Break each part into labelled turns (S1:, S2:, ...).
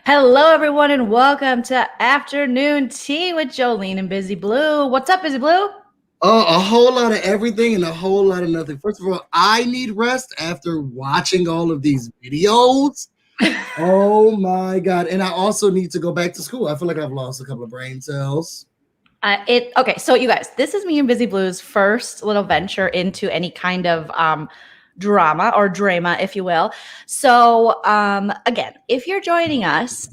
S1: Hello, everyone, and welcome to Afternoon Tea with Joleen and Busy Blue. What's up, Busy Blue?
S2: Oh, a whole lot of everything and a whole lot of nothing. First of all, I need rest after watching all of these videos. Oh my God. And I also need to go back to school. I feel like I've lost a couple of brain cells.
S1: Okay, so you guys, this is me and Busy Blue's first little venture into any kind of drama or drama, if you will. So again, if you're joining us,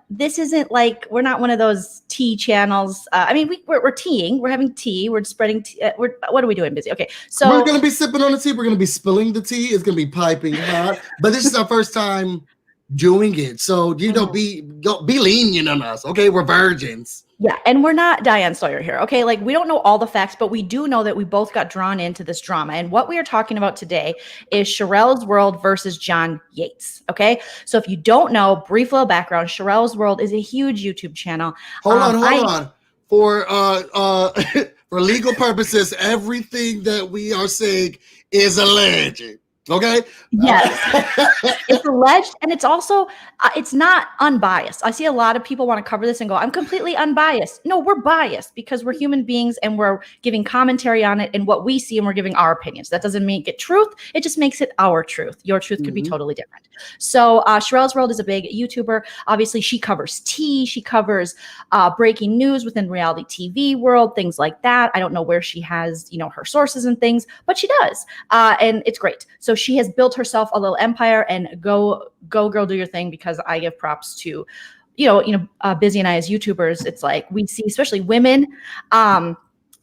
S1: this isn't like, we're not one of those tea channels. I mean, we're teaing, we're having tea, we're spreading tea, what are we doing, Busy? Okay, so
S2: we're going to be sipping on the tea, we're going to be spilling the tea, it's going to be piping hot, but this is our first time doing it. So, you know, be lenient on us. Okay, we're virgins.
S1: Yeah, and we're not Diane Sawyer here, okay? Like, we don't know all the facts, but we do know that we both got drawn into this drama. And what we are talking about today is Sharrell's World versus John Yates, okay? So if you don't know, brief little background, Sharrell's World is a huge YouTube channel.
S2: Hold on. For for legal purposes, everything that we are saying is alleged. Okay.
S1: Yes, it's alleged, and it's also it's not unbiased. I see a lot of people want to cover this and go, "I'm completely unbiased." No, we're biased because we're human beings and we're giving commentary on it and what we see, and we're giving our opinions. That doesn't make it truth. It just makes it our truth. Your truth could be totally different. So Sharrell's World is a big YouTuber. Obviously, she covers tea. She covers breaking news within reality TV world, things like that. I don't know where she has her sources and things, but she does, and it's great. So she has built herself a little empire, and go girl, do your thing, because I give props to, Busy and I as YouTubers. It's like we see, especially women, and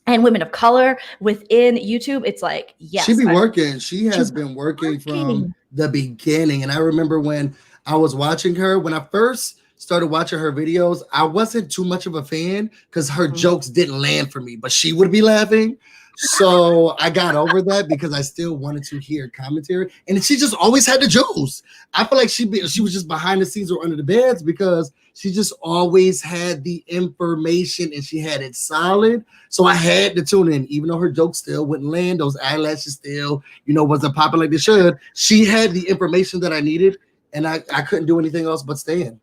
S1: women of color within YouTube. It's like, yes.
S2: She has been working from the beginning. And I remember when I was watching her, when I first started watching her videos, I wasn't too much of a fan because her jokes didn't land for me, but she would be laughing. So I got over that because I still wanted to hear commentary, and she just always had the juice. I feel like she was just behind the scenes or under the beds because she just always had the information and she had it solid. So I had to tune in, even though her jokes still wouldn't land, those eyelashes still, wasn't popping like they should. She had the information that I needed, and I couldn't do anything else but stay in.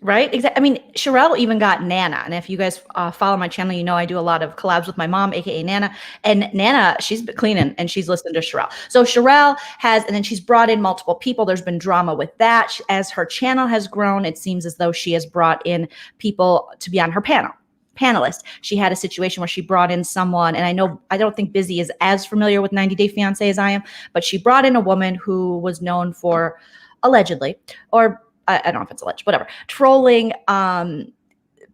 S1: Right? Exactly. I mean, Shirelle even got Nana. And if you guys follow my channel, I do a lot of collabs with my mom, aka Nana. And Nana, she's been cleaning and she's listened to Shirelle. So Shirelle has, and then she's brought in multiple people. There's been drama with that. As her channel has grown, it seems as though she has brought in people to be on her panelist. She had a situation where she brought in someone, and I don't think Busy is as familiar with 90 Day Fiancé as I am, but she brought in a woman who was known for allegedly, or I don't know if it's alleged, whatever, trolling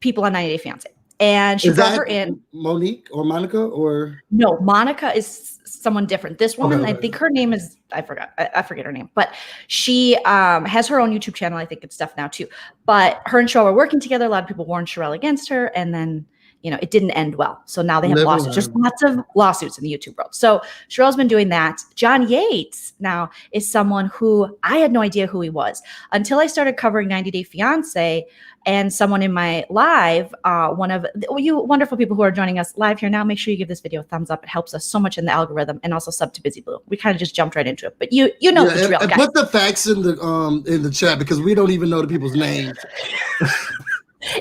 S1: people on 90 Day Fiancé. And she brought her in.
S2: Monique or Monica or?
S1: No, Monica is someone different. This woman, okay. I think her name is, I forget her name, but she has her own YouTube channel. I think it's stuff now too. But her and Shirelle were working together. A lot of people warned Shirelle against her, and then it didn't end well. So now they have lawsuits. There's lots of lawsuits in the YouTube world. So Sharrell's been doing that. John Yates now is someone who I had no idea who he was until I started covering 90 Day Fiancé, and someone in my live, one of you wonderful people who are joining us live here now, make sure you give this video a thumbs up. It helps us so much in the algorithm, and also sub to Busy Blue. We kind of just jumped right into it, but the drill.
S2: And put the facts in the chat, because we don't even know the people's names.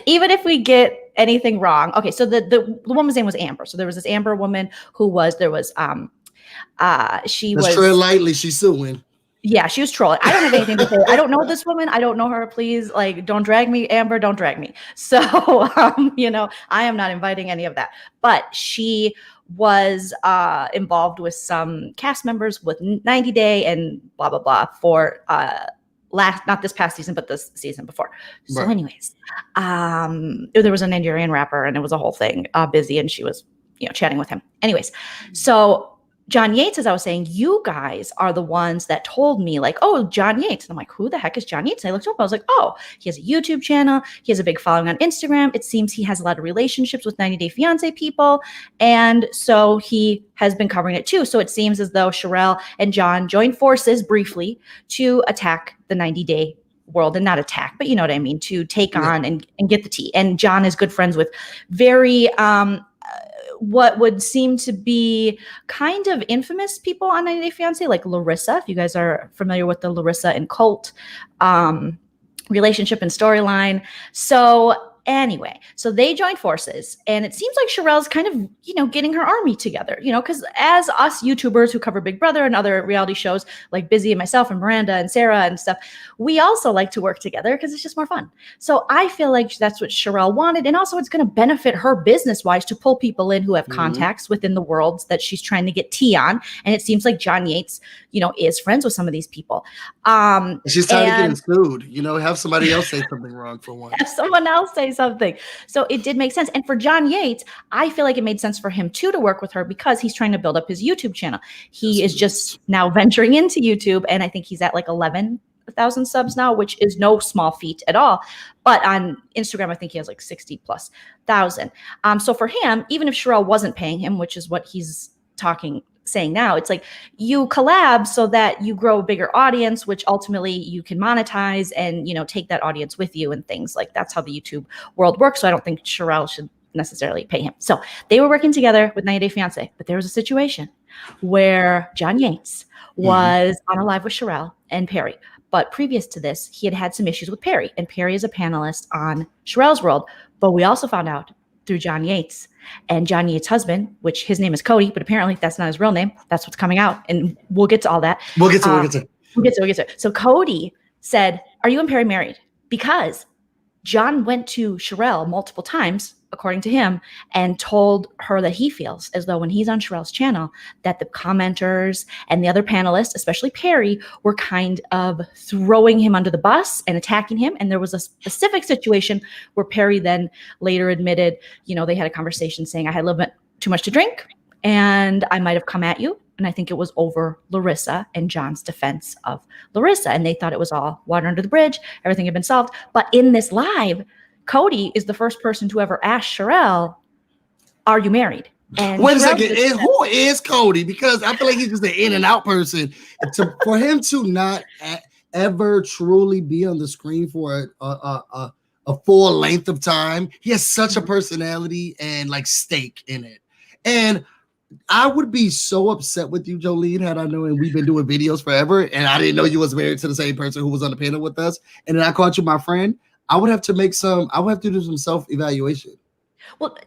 S1: Even if we get anything wrong. Okay, so the woman's name was Amber. So there was this Amber woman who was, she was.
S2: Tread lightly, she's suing.
S1: Yeah, she was trolling. I don't have anything to say. I don't know this woman. I don't know her. Please, don't drag me, Amber. Don't drag me. So, I am not inviting any of that. But she was involved with some cast members with 90 Day and blah, blah, blah for not this past season, but this season before. So anyways, there was a Nigerian rapper, and it was a whole thing, Busy, and she was, chatting with him. Anyways, so John Yates, as I was saying, you guys are the ones that told me, like, oh, John Yates. And I'm like, who the heck is John Yates? And I looked him up. I was like, oh, he has a YouTube channel. He has a big following on Instagram. It seems he has a lot of relationships with 90 Day Fiancé people. And so he has been covering it too. So it seems as though Shirelle and John joined forces briefly to attack the 90 Day world, and not attack, but you know what I mean, to take on and get the tea. And John is good friends with very what would seem to be kind of infamous people on 90 Day Fiancé, like Larissa, if you guys are familiar with the Larissa and Colt relationship and storyline. So anyway, so they joined forces, and it seems like Shirelle's kind of, getting her army together, because as us YouTubers who cover Big Brother and other reality shows like Busy and myself and Miranda and Sarah and stuff, we also like to work together because it's just more fun. So I feel like that's what Sharrell wanted. And also it's going to benefit her business-wise to pull people in who have contacts within the worlds that she's trying to get tea on. And it seems like John Yates, is friends with some of these people.
S2: She's tired of getting sued, have somebody else say something wrong for once.
S1: Have someone else say something. So it did make sense. And for John Yates, I feel like it made sense for him too to work with her because he's trying to build up his YouTube channel. He is just now venturing into YouTube, and I think he's at like 11,000 subs now, which is no small feat at all. But on Instagram, I think he has like 60,000+. So for him, even if Sharrell wasn't paying him, which is what he's saying now, it's like you collab so that you grow a bigger audience, which ultimately you can monetize and take that audience with you and things like that's how the YouTube world works. So I don't think Sharrell should necessarily pay him. So they were working together with 90 Day Fiance, but there was a situation where John Yates was on a live with Sharrell and Perry. But previous to this, he had some issues with Perry, and Perry is a panelist on Sharrell's World. But we also found out through John Yates and John Yates' husband, which his name is Cody, but apparently that's not his real name. That's what's coming out, and we'll get to all that.
S2: We'll get to it.
S1: So Cody said, "Are you and Perry married?" Because John went to Shirelle multiple times, according to him, and told her that he feels as though when he's on Sharrell's channel that the commenters and the other panelists, especially Perry, were kind of throwing him under the bus and attacking him. And there was a specific situation where Perry then later admitted, they had a conversation saying, "I had a little bit too much to drink and I might have come at you." And I think it was over Larissa and John's defense of Larissa. And they thought it was all water under the bridge. Everything had been solved. But in this live, Cody is the first person to ever ask Shirelle, "Are you married?" And
S2: wait a second, who is Cody? Because I feel like he's just an in and out person. For him to not ever truly be on the screen for a full length of time, he has such a personality and like stake in it. And I would be so upset with you, Joleen, had I known we've been doing videos forever and I didn't know you was married to the same person who was on the panel with us, and then I called you my friend. I would have to do some self-evaluation.
S1: Well,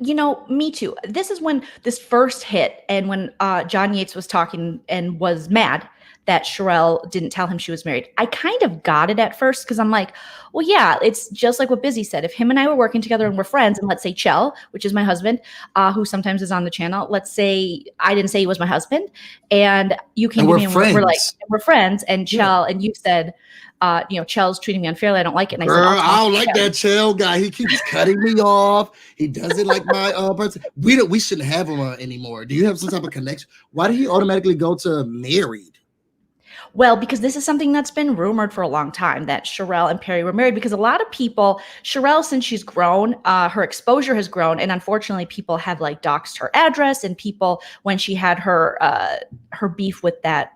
S1: me too. This is when this first hit, and when John Yates was talking and was mad that Sharrell didn't tell him she was married. I kind of got it at first because I'm like, well, yeah, it's just like what Busy said. If him and I were working together and we're friends, and let's say Chell, which is my husband, who sometimes is on the channel, let's say I didn't say he was my husband, and you came to me and we're like, we're friends, and Chell, and you said, Chell's treating me unfairly. I don't like it. And I said,
S2: I don't like that Chell guy. He keeps cutting me off. He doesn't like my person. We shouldn't have him anymore. Do you have some type of connection? Why did he automatically go to married?
S1: Well, because this is something that's been rumored for a long time, that Sharrell and Perry were married, because a lot of people, Sharrell, since she's grown, her exposure has grown. And unfortunately, people have like doxed her address, and people, when she had her beef with that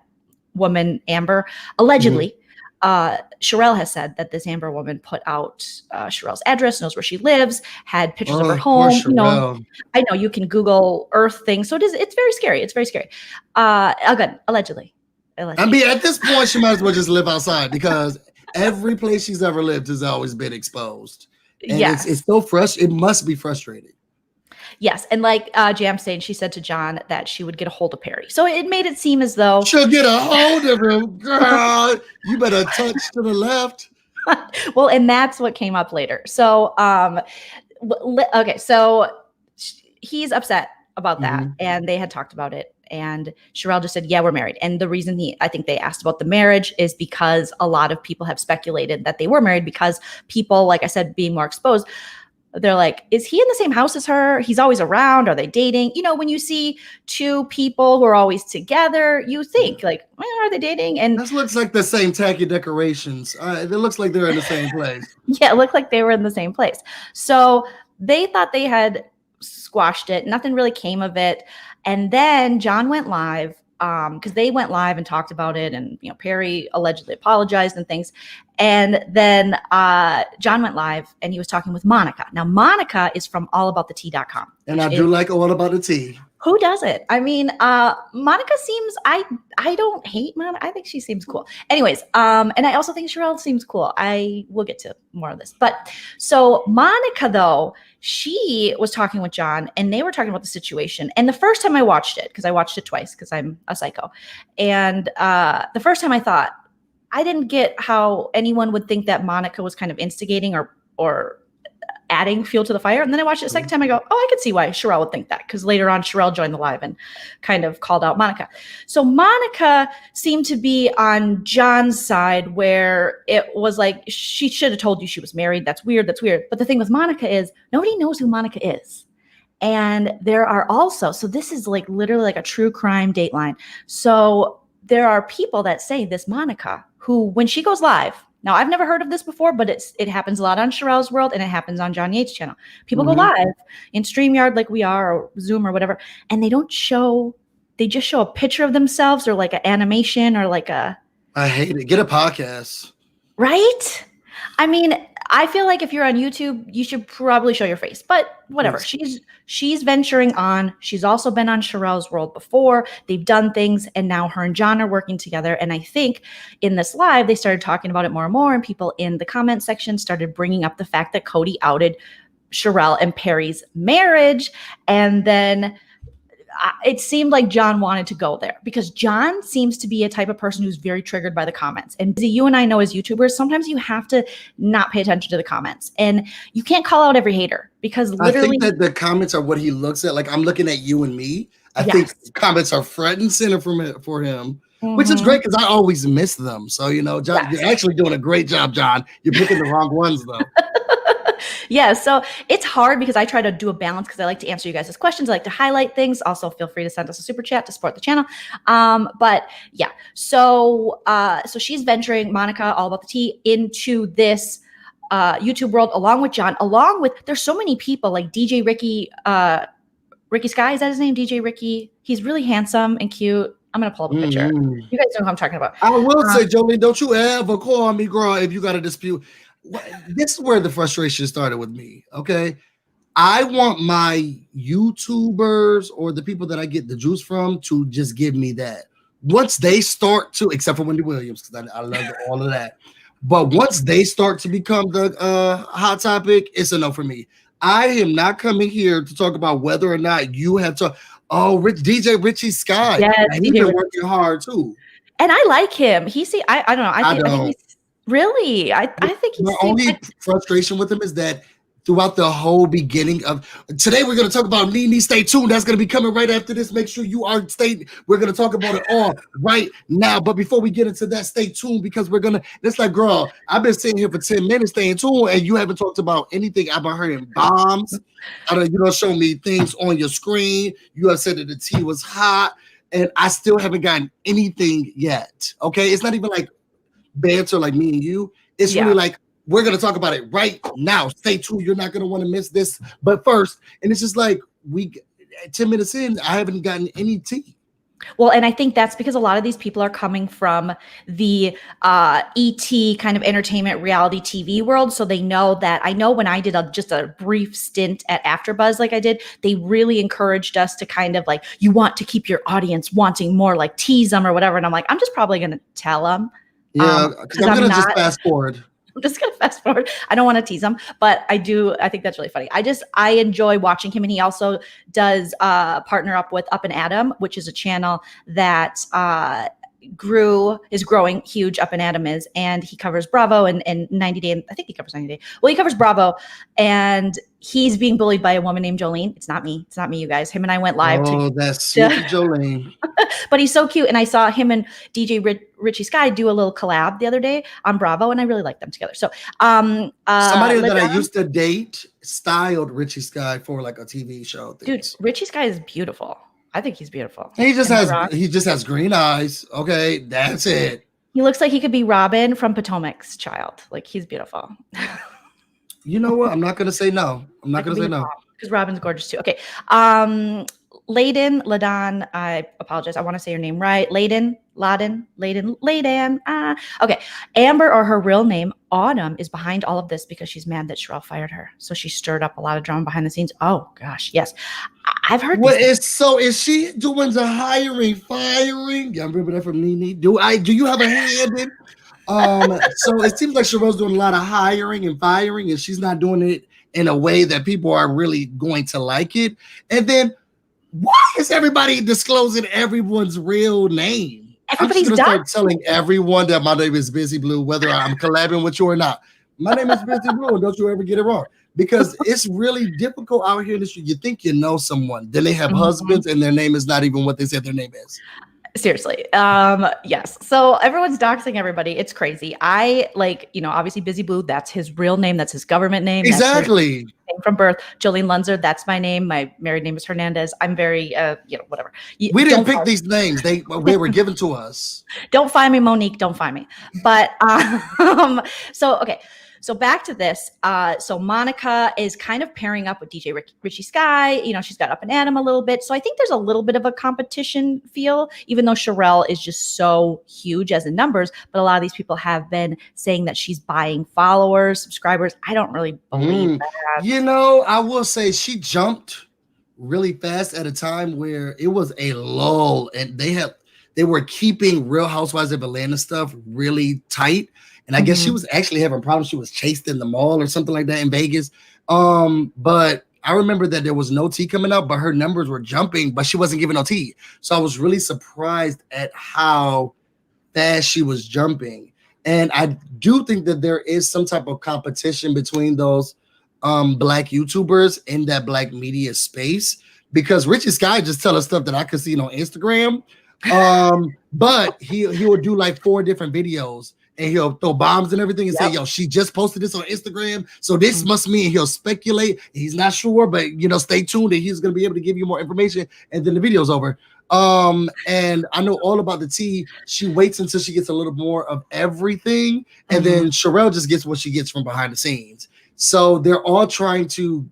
S1: woman, Amber, allegedly, Sharrell has said that this Amber woman put out Sharrell's address, knows where she lives, had pictures of her home. I know you can Google Earth things. So it's very scary. It's very scary. Again, allegedly.
S2: I mean, at this point, she might as well just live outside, because every place she's ever lived has always been exposed. And it's so frustrating. It must be frustrating.
S1: Yes. And like Jam saying, she said to John that she would get a hold of Perry. So it made it seem as though
S2: she'll get a hold of him. Girl, you better touch to the left.
S1: Well, and that's what came up later. So, okay. So he's upset about that, and they had talked about it. And Sharrell just said, "Yeah, we're married." And the reason I think they asked about the marriage is because a lot of people have speculated that they were married, because people, like I said, being more exposed, they're like, is he in the same house as her? He's always around. Are they dating? When you see two people who are always together, you think like, well, are they dating? And
S2: this looks like the same tacky decorations. It looks like they're in the same place.
S1: Yeah, it looked like they were in the same place. So they thought they had squashed it. Nothing really came of it. And then John went live because they went live and talked about it, and Perry allegedly apologized and things. And then John went live and he was talking with Monica. Now, Monica is from allaboutthetea.com.
S2: And I do like All About the Tea.
S1: Who doesn't? I mean, Monica seems, I don't hate Monica. I think she seems cool. Anyways, and I also think Shirelle seems cool. We'll get to more of this. But so Monica, though, she was talking with John and they were talking about the situation. And the first time I watched it, because I watched it twice because I'm a psycho. And the first time I thought, I didn't get how anyone would think that Monica was kind of instigating or adding fuel to the fire. And then I watched it the second time. I go, oh, I could see why Shirelle would think that, because later on Shirelle joined the live and kind of called out Monica. So Monica seemed to be on John's side, where it was like, she should have told you she was married. That's weird. That's weird. But the thing with Monica is nobody knows who Monica is. And there are also, so this is like literally like a true crime Dateline. So there are people that say this Monica, who when she goes live, now I've never heard of this before, but it happens a lot on Sharrell's World and it happens on John Yates' channel. People go live in StreamYard like we are, or Zoom or whatever, and they just show a picture of themselves or like an animation or like a.
S2: I hate it. Get a podcast.
S1: Right? I mean, I feel like if you're on YouTube, you should probably show your face, but whatever. Yes. She's venturing on. She's also been on Sharrell's World before. They've done things, and now her and John are working together. And I think in this live, they started talking about it more and more, and people in the comment section started bringing up the fact that Cody outed Shirelle and Perry's marriage. And then it seemed like John wanted to go there, because John seems to be a type of person who's very triggered by the comments. And you and I know as YouTubers, sometimes you have to not pay attention to the comments, and you can't call out every hater, because literally
S2: I think that the comments are what he looks at. Like, I'm looking at you and me. I think comments are front and center for him, which is great, because I always miss them. So, John, you're actually doing a great job, John. You're picking the wrong ones though.
S1: Yeah, so it's hard because I try to do a balance, because I like to answer you guys' questions. I like to highlight things. Also, feel free to send us a super chat to support the channel. But yeah, so she's venturing, Monica, All About the Tea, into this YouTube world along with John, there's so many people like DJ Ricky Sky. Is that his name? DJ Ricky. He's really handsome and cute. I'm going to pull up a picture. You guys know who I'm talking about.
S2: I will say, Joleen, don't you ever call me, girl, if you got a dispute. This is where the frustration started with me. Okay, I want my YouTubers or the people that I get the juice from to just give me that. Once they start to, except for Wendy Williams, because I love all of that. But once they start to become the hot topic, it's a no for me. I am not coming here to talk about whether or not you have to. Oh, DJ Richie Sky.
S1: Yes,
S2: he's been working hard too.
S1: And I like him. I don't know. I think he's really, I think he's
S2: my only frustration with him is that throughout the whole beginning of today, we're going to talk about Nene. Stay tuned. That's going to be coming right after this. Make sure you are we're going to talk about it all right now. But before we get into that, stay tuned, because we're going to, it's like, girl, I've been sitting here for 10 minutes staying tuned, and you haven't talked about anything. I've been hearing bombs. You don't show me things on your screen. You have said that the tea was hot, and I still haven't gotten anything yet. Okay. It's not even like banter like me and you. It's really like, we're going to talk about it right now. Stay tuned. You're not going to want to miss this. But first, and it's just like 10 minutes in, I haven't gotten any tea.
S1: Well, and I think that's because a lot of these people are coming from the ET kind of entertainment reality TV world. So they know that. I know when I did just a brief stint at AfterBuzz like I did, they really encouraged us to kind of like, you want to keep your audience wanting more, like tease them or whatever. And I'm like, I'm just probably going to tell them.
S2: Yeah, because I'm going to just fast forward.
S1: I'm just going to fast forward. I don't want to tease him, but I think that's really funny. I enjoy watching him. And he also does partner up with Up and Adam, which is a channel that is growing huge. Up and Adam is, and he covers Bravo and 90 Day. I think he covers 90 Day. Well, he covers Bravo, and he's being bullied by a woman named Joleen. It's not me, you guys. Him and I went live.
S2: Oh, that's sweet Joleen.
S1: But he's so cute. And I saw him and DJ Richie Sky do a little collab the other day on Bravo, and I really like them together. So somebody
S2: that I used to date styled Richie Sky for like a TV show.
S1: Dude, Richie Sky is beautiful. I think he's beautiful.
S2: He just has green eyes. Okay, that's it.
S1: He looks like he could be Robyn from Potomac's child. Like, he's beautiful.
S2: You know what? I'm not gonna say no. I'm not gonna say no.
S1: Because Robyn's gorgeous too. Okay. Ladon, I apologize. I want to say your name right. Ladon. Okay. Amber, or her real name, Autumn, is behind all of this because she's mad that Sharrell fired her. So she stirred up a lot of drama behind the scenes. Oh gosh, yes. I've heard.
S2: What is so? Is she doing the hiring, firing? Yeah, I remember that from Nene. Do you have a hand in? So it seems like Sharrell's doing a lot of hiring and firing, and she's not doing it in a way that people are really going to like it. And then, why is everybody disclosing everyone's real name?
S1: Everybody's
S2: I'm start telling everyone that my name is Busy Blue, whether I'm collabing with you or not. My name is Busy Blue, and don't you ever get it wrong. Because it's really difficult out here in the street. You think you know someone, then they have husbands, and their name is not even what they said their name is.
S1: Seriously. Yes. So everyone's doxing everybody. It's crazy. I obviously Busy Blue, that's his real name. That's his government name.
S2: Exactly.
S1: Name from birth. Joleen Lunzer, that's my name. My married name is Hernandez. I'm very, whatever.
S2: We didn't pick these names. They were given to us.
S1: Don't find me, Monique. Don't find me. But, okay. So back to this. So Monica is kind of pairing up with DJ Richie Sky. She's got Up and Adam a little bit. So I think there's a little bit of a competition feel, even though Shirelle is just so huge as in numbers. But a lot of these people have been saying that she's buying followers, subscribers. I don't really believe that.
S2: I will say she jumped really fast at a time where it was a lull, and they were keeping Real Housewives of Atlanta stuff really tight. And I guess she was actually having problems. She was chased in the mall or something like that in Vegas. But I remember that there was no tea coming out, but her numbers were jumping, but she wasn't giving no tea. So I was really surprised at how fast she was jumping. And I do think that there is some type of competition between those Black YouTubers in that Black media space, because Richie Sky just tell us stuff that I could see on Instagram. But he will do like 4 different videos, and he'll throw bombs and everything and say, yo, she just posted this on Instagram, so this must mean, he'll speculate. He's not sure, but stay tuned, and he's going to be able to give you more information, and then the video's over. And I know all about the tea. She waits until she gets a little more of everything, and then Shirelle just gets what she gets from behind the scenes. So they're all trying to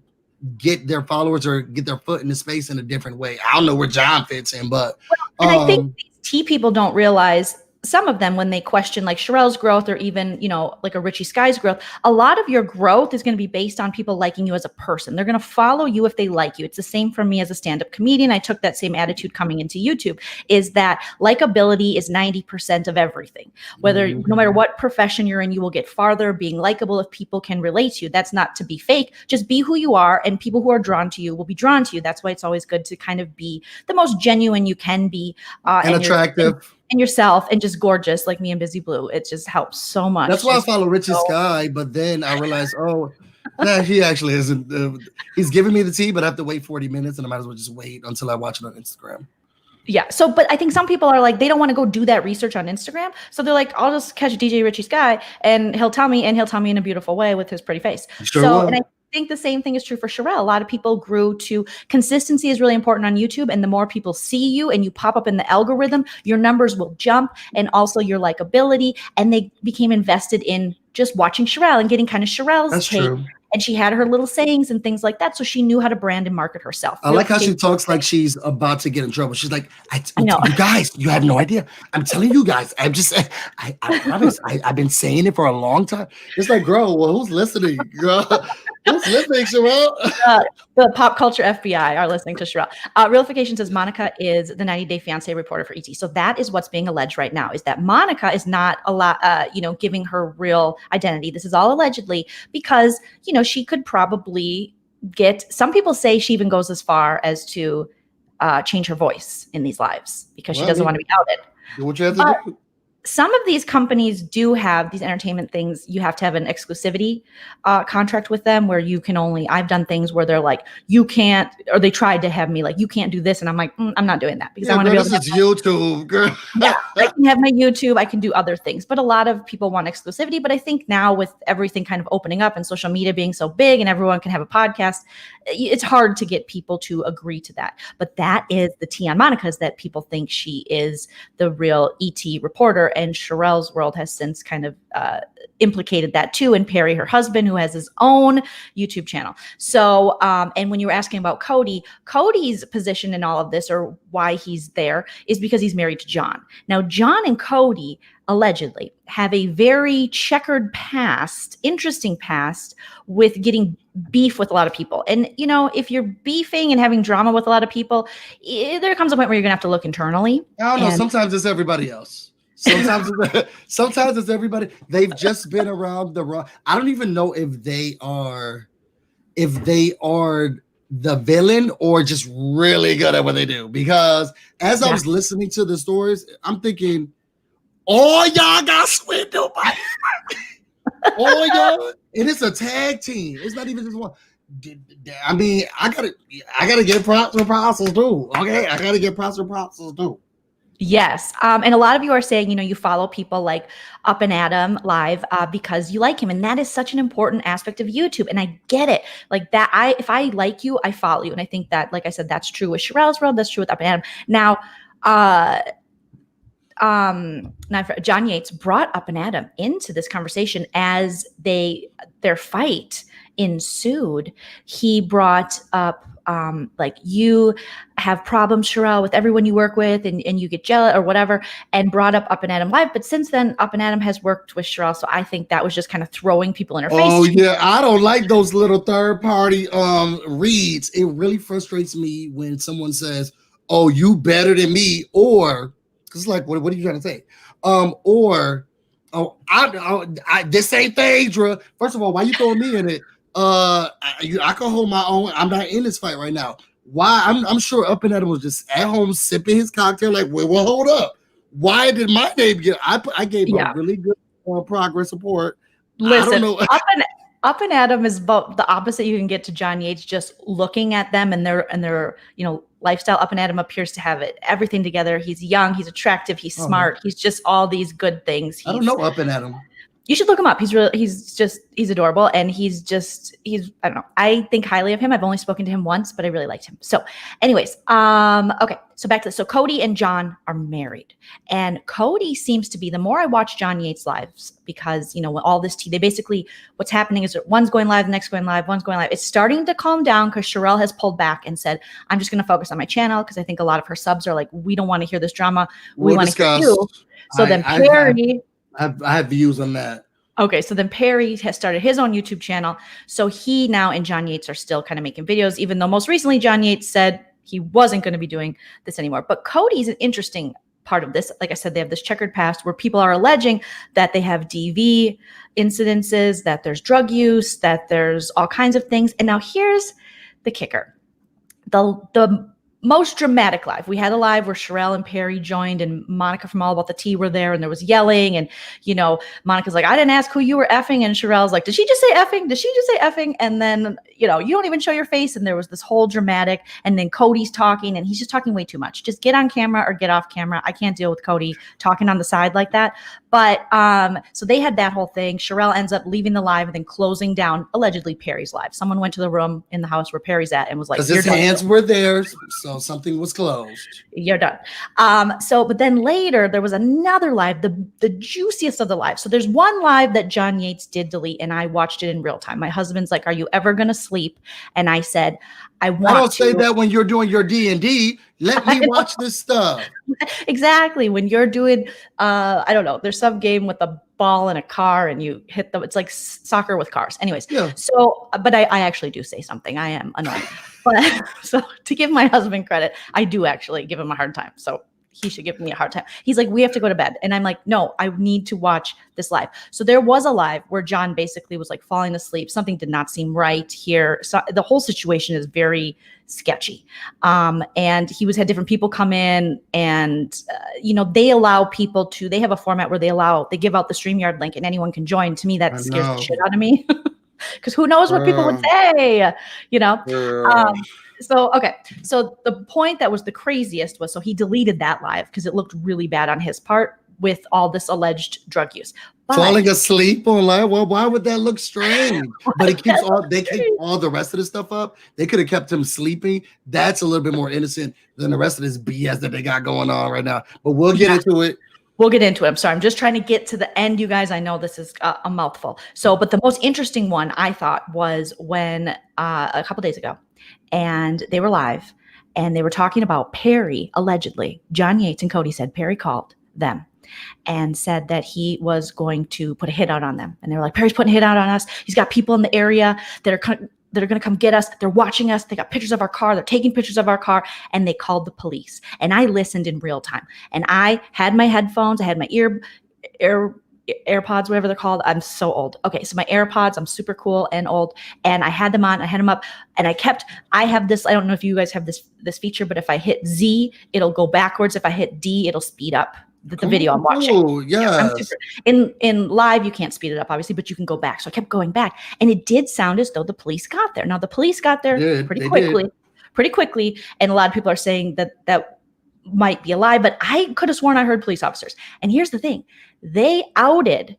S2: get their followers or get their foot in the space in a different way. I don't know where John fits in, but
S1: and I think these tea people don't realize, some of them, when they question like Sharelle's growth, or even, like a Richie Sky's growth, a lot of your growth is going to be based on people liking you as a person. They're going to follow you if they like you. It's the same for me as a stand-up comedian. I took that same attitude coming into YouTube, is that likability is 90% of everything. No matter what profession you're in, you will get farther being likable if people can relate to you. That's not to be fake. Just be who you are, and people who are drawn to you will be drawn to you. That's why it's always good to kind of be the most genuine you can be.
S2: And attractive.
S1: And yourself, and just gorgeous like me and Busy Blue. It just helps so much.
S2: That's why I follow Richie Sky, but then I realized, he actually isn't. He's giving me the tea, but I have to wait 40 minutes, and I might as well just wait until I watch it on Instagram.
S1: Yeah. So, but I think some people are like, they don't want to go do that research on Instagram. So they're like, I'll just catch DJ Richie Sky, and he'll tell me in a beautiful way with his pretty face. And I think the same thing is true for Shirelle. A lot of people grew to consistency is really important on YouTube, and the more people see you and you pop up in the algorithm, your numbers will jump, and also your likability. And they became invested in just watching Shirelle and getting kind of Sharelle's take. True. And she had her little sayings and things like that. So she knew how to brand and market herself.
S2: I like how she talks like she's about to get in trouble. She's like, I know. You guys, you have no idea. I'm telling you guys. I promise. I've been saying it for a long time. It's like, girl, well, who's listening? Girl, who's listening, Shirelle?
S1: The pop culture FBI are listening to Shirelle. Realification says Monica is the 90-Day Fiancé reporter for ET. So that is what's being alleged right now, is that Monica is not giving her real identity. This is all allegedly because, she could probably some people say she even goes as far as to change her voice in these lives because she doesn't want to be outed.
S2: Do what you have to do.
S1: Some of these companies do have these entertainment things. You have to have an exclusivity contract with them where you can only, I've done things where they're like, you can't, or they tried to have me like, you can't do this. And I'm like, I'm not doing that because I want to be able to.
S2: This is YouTube, girl.
S1: Yeah, I can have my YouTube. I can do other things. But a lot of people want exclusivity. But I think now with everything kind of opening up and social media being so big and everyone can have a podcast, it's hard to get people to agree to that. But that is the tea on Monica, is that people think she is the real ET reporter. and Shirelle's world has since kind of implicated that too, and Perry, her husband, who has his own YouTube channel. So, and when you were asking about Cody's position in all of this, or why he's there, is because he's married to John. Now, John and Cody allegedly have a very checkered past, interesting past, with getting beef with a lot of people. And, you know, if you're beefing and having drama with a lot of people, there comes a point where you're gonna have to look internally.
S2: I don't know. Sometimes it's everybody else. Sometimes it's everybody. They've just been around the wrong. I don't even know if they are the villain or just really good at what they do. Because as I was listening to the stories, I'm thinking, oh, y'all got swindled by oh, y'all. And it's a tag team. It's not even just one. I mean, I gotta get props for props too. Okay, I gotta get props for props too.
S1: Yes. And a lot of you are saying, you know, you follow people like Up and Adam live because you like him. And that is such an important aspect of YouTube. And I get it. Like that, if I like you, I follow you. And I think that, like I said, that's true with Shirelle's world. That's true with Up and Adam. Now, John Yates brought Up and Adam into this conversation as their fight ensued. He brought up like, you have problems, Shirelle, with everyone you work with, and you get jealous or whatever, and brought up and Adam live. But since then, Up and Adam has worked with Shirelle, so I think that was just kind of throwing people in her face.
S2: Oh yeah, I don't like those little third party reads. It really frustrates me when someone says, "Oh, you better than me," or it's like, what are you trying to say? Or oh, I this ain't Phaedra. First of all, why you throwing me in it? I can hold my own. I'm not in this fight right now. Why? I'm sure Up and Adam was just at home sipping his cocktail. Like, well, hold up. Why did my name get? I gave a really good progress support.
S1: Listen, I don't know. Up and Adam is about the opposite you can get to John Yates. Just looking at them and their lifestyle. Up and Adam appears to have everything together. He's young. He's attractive. He's smart. He's just all these good things.
S2: I don't know Up and Adam.
S1: You should look him up. He's adorable. And he's I don't know. I think highly of him. I've only spoken to him once, but I really liked him. So anyways, okay. So back to this. So Cody and John are married, and Cody seems to be, the more I watch John Yates lives, because, when all this tea, they basically, what's happening is one's going live, the next going live, one's going live. It's starting to calm down because Shirelle has pulled back and said, I'm just going to focus on my channel. Cause I think a lot of her subs are like, we don't want to hear this drama. We want to hear you. So then Perry,
S2: I have views on that.
S1: Okay, so then Perry has started his own YouTube channel. So he now and John Yates are still kind of making videos, even though most recently John Yates said he wasn't going to be doing this anymore. But Cody's an interesting part of this. Like I said, they have this checkered past where people are alleging that they have DV incidences, that there's drug use, that there's all kinds of things. And now here's the kicker. The most dramatic live. We had a live where Shirelle and Perry joined, and Monica from All About the Tea were there, and there was yelling, and Monica's like, I didn't ask who you were effing, and Shirelle's like, did she just say effing? Did she just say effing? And then, you don't even show your face, and there was this whole dramatic, and then Cody's talking, and he's just talking way too much. Just get on camera or get off camera. I can't deal with Cody talking on the side like that. But so they had that whole thing. Shirelle ends up leaving the live and then closing down, allegedly, Perry's live. Someone went to the room in the house where Perry's at and was like,
S2: his hands were there, so something was closed.
S1: You're done. But then later there was another live, the juiciest of the lives. So there's one live that John Yates did delete, and I watched it in real time. My husband's like, are you ever going to sleep? And I said, I don't
S2: say that when you're doing your D&D. Let me watch this stuff.
S1: Exactly. When you're doing, I don't know, there's some game with a ball in a car and you hit them. It's like soccer with cars. Anyways. Yeah. So, but I actually do say something. I am annoying. But so to give my husband credit, I do actually give him a hard time. So he should give me a hard time. He's like, we have to go to bed. And I'm like, no, I need to watch this live. So there was a live where John basically was like falling asleep. Something did not seem right here. So the whole situation is very sketchy. And he had different people come in, and, they allow people to, they have a format where they give out the StreamYard link and anyone can join. To me, that scares the shit out of me. Because who knows what people would say, So, okay. So the point that was the craziest was, so he deleted that live because it looked really bad on his part with all this alleged drug use. But,
S2: falling asleep on live? Well, why would that look strange? But they keep all the rest of the stuff up. They could have kept him sleeping. That's a little bit more innocent than the rest of this BS that they got going on right now. But we'll get into it.
S1: We'll get into it. I'm sorry. I'm just trying to get to the end, you guys. I know this is a mouthful. So, but the most interesting one I thought was when a couple days ago, and they were live, and they were talking about Perry, allegedly. John Yates and Cody said Perry called them and said that he was going to put a hit out on them. And they were like, Perry's putting a hit out on us. He's got people in the area that are going to come get us. They're watching us. They got pictures of our car. They're taking pictures of our car. And they called the police. And I listened in real time. And I had my headphones. I had my AirPods, whatever they're called. I'm so old. Okay, so my AirPods, I'm super cool and old. And I had them on. I had them up. And I have this, I don't know if you guys have this feature, but if I hit Z, it'll go backwards. If I hit D, it'll speed up the video I'm watching.
S2: Oh, yeah.
S1: In live, you can't speed it up, obviously, but you can go back. So I kept going back, and it did sound as though the police got there. Now the police got there pretty quickly, and a lot of people are saying that might be a lie, but I could have sworn I heard police officers. And here's the thing: they outed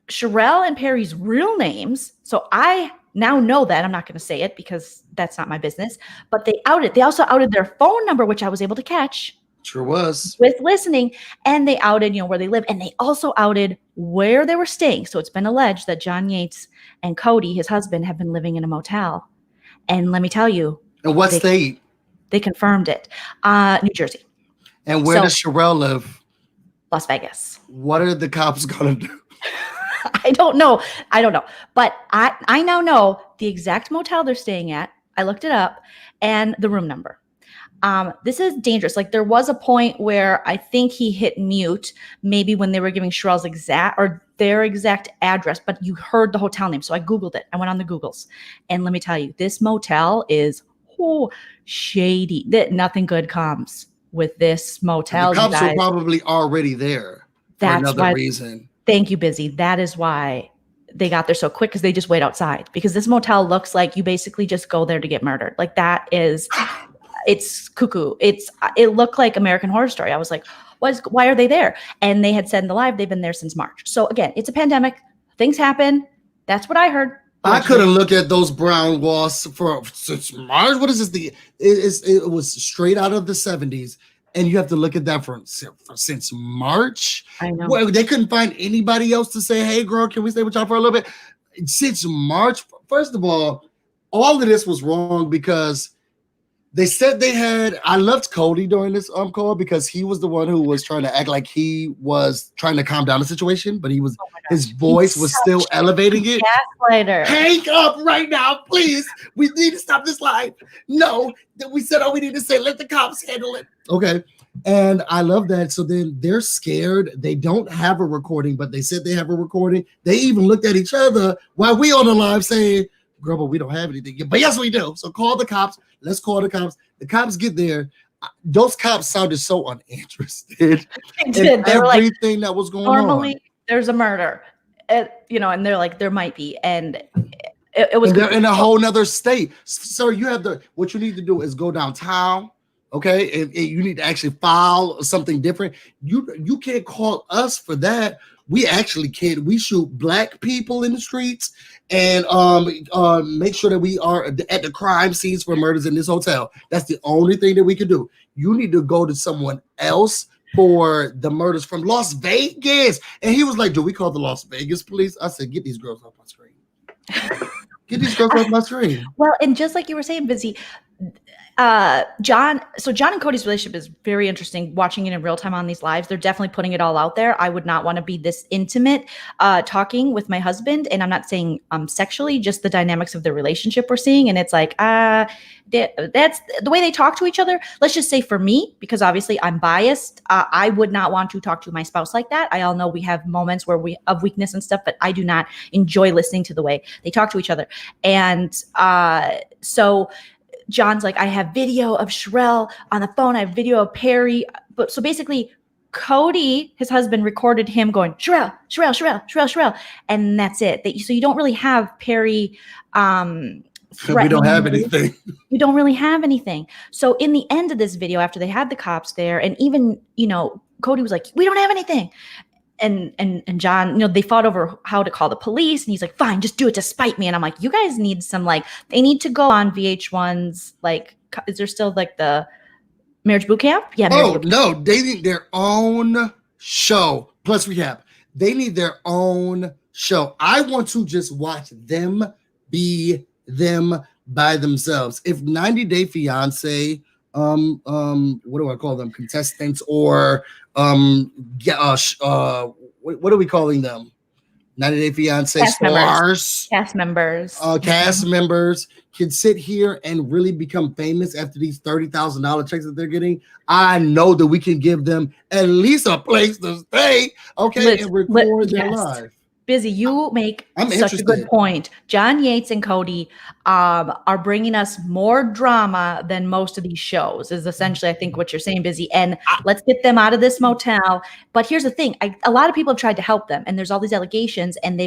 S1: Shirelle and Perry's real names, so I now know that. I'm not going to say it because that's not my business. But they also outed their phone number, which I was able to catch.
S2: Sure was.
S1: With listening, and they outed, where they live, and they also outed where they were staying. So it's been alleged that John Yates and Cody, his husband, have been living in a motel. And let me tell you.
S2: And what state?
S1: They confirmed it. New Jersey.
S2: And where does Shirelle live?
S1: Las Vegas.
S2: What are the cops going to do?
S1: I don't know. But I now know the exact motel they're staying at. I looked it up, and the room number. This is dangerous. Like, there was a point where I think he hit mute, maybe when they were giving Shirelle's their exact address, but you heard the hotel name. So I Googled it. I went on the Googles, and let me tell you, this motel is shady. That nothing good comes with this motel.
S2: And the cops were probably already there for another reason. Thank
S1: you, Busy. That is why they got there so quick, because they just wait outside, because this motel looks like you basically just go there to get murdered. Like, that is... It's cuckoo. It looked like American Horror Story. I was like, why are they there? And they had said in the live, they've been there since March. So again, it's a pandemic. Things happen. That's what I heard.
S2: I couldn't look at those brown walls since March. What is this? It was straight out of the 70s. And you have to look at that since March.
S1: I know.
S2: Well, they couldn't find anybody else to say, hey, girl, can we stay with y'all for a little bit? Since March, first of all of this was wrong, because they said I loved Cody during this call, because he was the one who was trying to act like he was trying to calm down the situation, but his voice was still elevating it.
S1: Gaslighter.
S2: Hang up right now, please. We need to stop this live. No, we said all we need to say. Let the cops handle it. Okay. And I love that. So then they're scared. They don't have a recording, but they said they have a recording. They even looked at each other while we on the live saying, girl, but we don't have anything yet. But yes, we do. So call the cops. Let's call the cops. The cops get there. Those cops sounded so uninterested in everything that was going on.
S1: Normally, there's a murder, and they're like, there might be, and it was.
S2: And they're in a whole nother state. Sir, what you need to do is go downtown. Okay, and you need to actually file something different. You can't call us for that. We actually can't. We shoot black people in the streets and make sure that we are at the crime scenes for murders in this hotel. That's the only thing that we can do. You need to go to someone else for the murders from Las Vegas. And he was like, do we call the Las Vegas police? I said, get these girls off my screen. Get these girls off my screen.
S1: Well, and just like you were saying, Busy, John and Cody's relationship is very interesting. Watching it in real time on these lives, they're definitely putting it all out there. I would not want to be this intimate talking with my husband, and I'm not saying sexually, just the dynamics of the relationship we're seeing. And it's like that's the way they talk to each other. Let's just say for me, because obviously I'm biased, I would not want to talk to my spouse like that. I all know we have moments where of weakness and stuff, but I do not enjoy listening to the way they talk to each other. And so John's like, I have video of Shirelle on the phone. I have video of Perry. But so basically, Cody, his husband, recorded him going, Shirelle, Shirelle, Shirelle, Shirelle, Shirelle. And that's it. So you don't really have Perry
S2: we don't have anything.
S1: You don't really have anything. So in the end of this video, after they had the cops there, and even, Cody was like, we don't have anything. And John, they fought over how to call the police, and he's like, fine, just do it to spite me. And I'm like, you guys need some, they need to go on VH1's, is there still the Marriage Boot Camp? Yeah.
S2: Oh, no. They need their own show. Plus recap. They need their own show. I want to just watch them be them by themselves. If 90 Day Fiance, what do I call them? Contestants or what are we calling them? 90 Day Fiance stars,
S1: cast members
S2: can sit here and really become famous after these $30,000 checks that they're getting. I know that we can give them at least a place to stay, and record their live.
S1: Busy, you make such a good point. John Yates and Cody are bringing us more drama than most of these shows, is essentially, I think, what you're saying, Busy. And let's get them out of this motel. But here's the thing. A lot of people have tried to help them, and there's all these allegations, and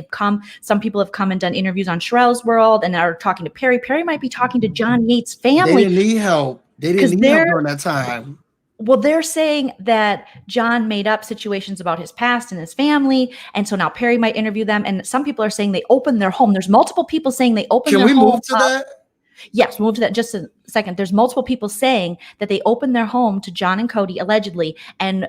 S1: some people have come and done interviews on Sharrell's World and are talking to Perry. Perry might be talking to John Yates' family.
S2: They didn't need help. They didn't need help during that time.
S1: Well, they're saying that John made up situations about his past and his family. And so now Perry might interview them. And some people are saying they opened their home. There's multiple people saying they opened their home.
S2: Can we move to that?
S1: Yes, we'll move to that just a second. There's multiple people saying that they opened their home to John and Cody allegedly and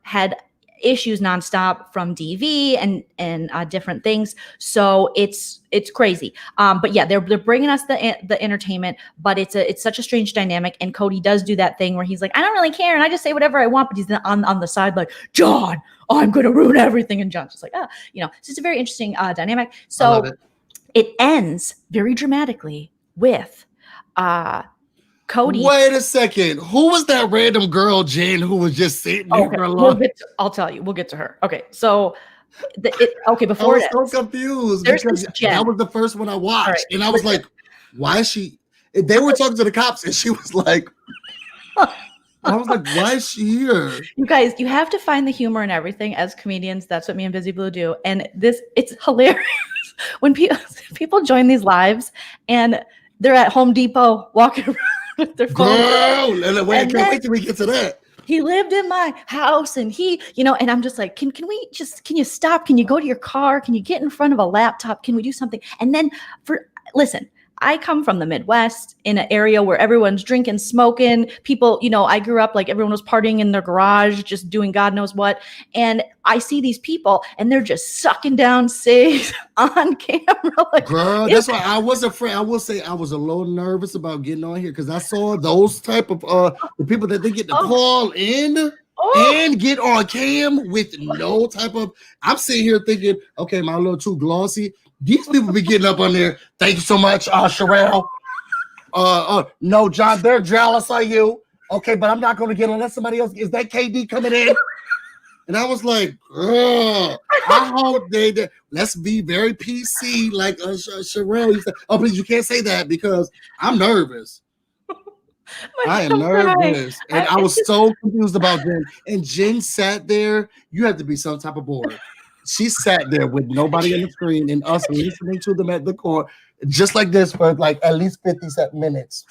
S1: had issues nonstop from DV and different things. So it's crazy. But yeah, they're bringing us the entertainment, but it's such a strange dynamic. And Cody does do that thing where he's like, I don't really care, and I just say whatever I want. But he's on the side like, John, I'm going to ruin everything. And John's just like, so it's a very interesting dynamic. So it ends very dramatically with Cody.
S2: Wait a second. Who was that random girl, Jen, who was just sitting there for a long time?
S1: I'll tell you. We'll get to her. Okay. So, before
S2: I was so confused because that was the first one I watched. Right. And I was like, why is she? They were talking to the cops and she was like, I was like, why is she here?
S1: You guys, you have to find the humor in everything as comedians. That's what me and Busy Blue do. And it's hilarious when people join these lives and they're at Home Depot walking around with their phone.
S2: Girl, and I can't wait till we get to that.
S1: He lived in my house and and I'm just like, can you stop? Can you go to your car? Can you get in front of a laptop? Can we do something? And then listen, I come from the Midwest in an area where everyone's drinking, smoking. People, I grew up like everyone was partying in their garage, just doing God knows what. And I see these people and they're just sucking down cigs on camera. Like,
S2: girl, that's why I was afraid. I will say I was a little nervous about getting on here because I saw those type of the people that they get to call in and get on cam with no type of. I'm sitting here thinking, okay, am I a little too glossy? These people be getting up on there. Thank you so much, Shirelle. No, John, they're jealous of you. Okay, but I'm not going to get unless somebody else. Is that KD coming in? And I was like, I hope let's be very PC like Sharrell. Oh, please, you can't say that because I'm nervous. I am nervous. And I was so confused about Jen. And Jen sat there. You have to be some type of board. She sat there with nobody on the screen and us listening to them at the court, just like this for like at least 57 minutes.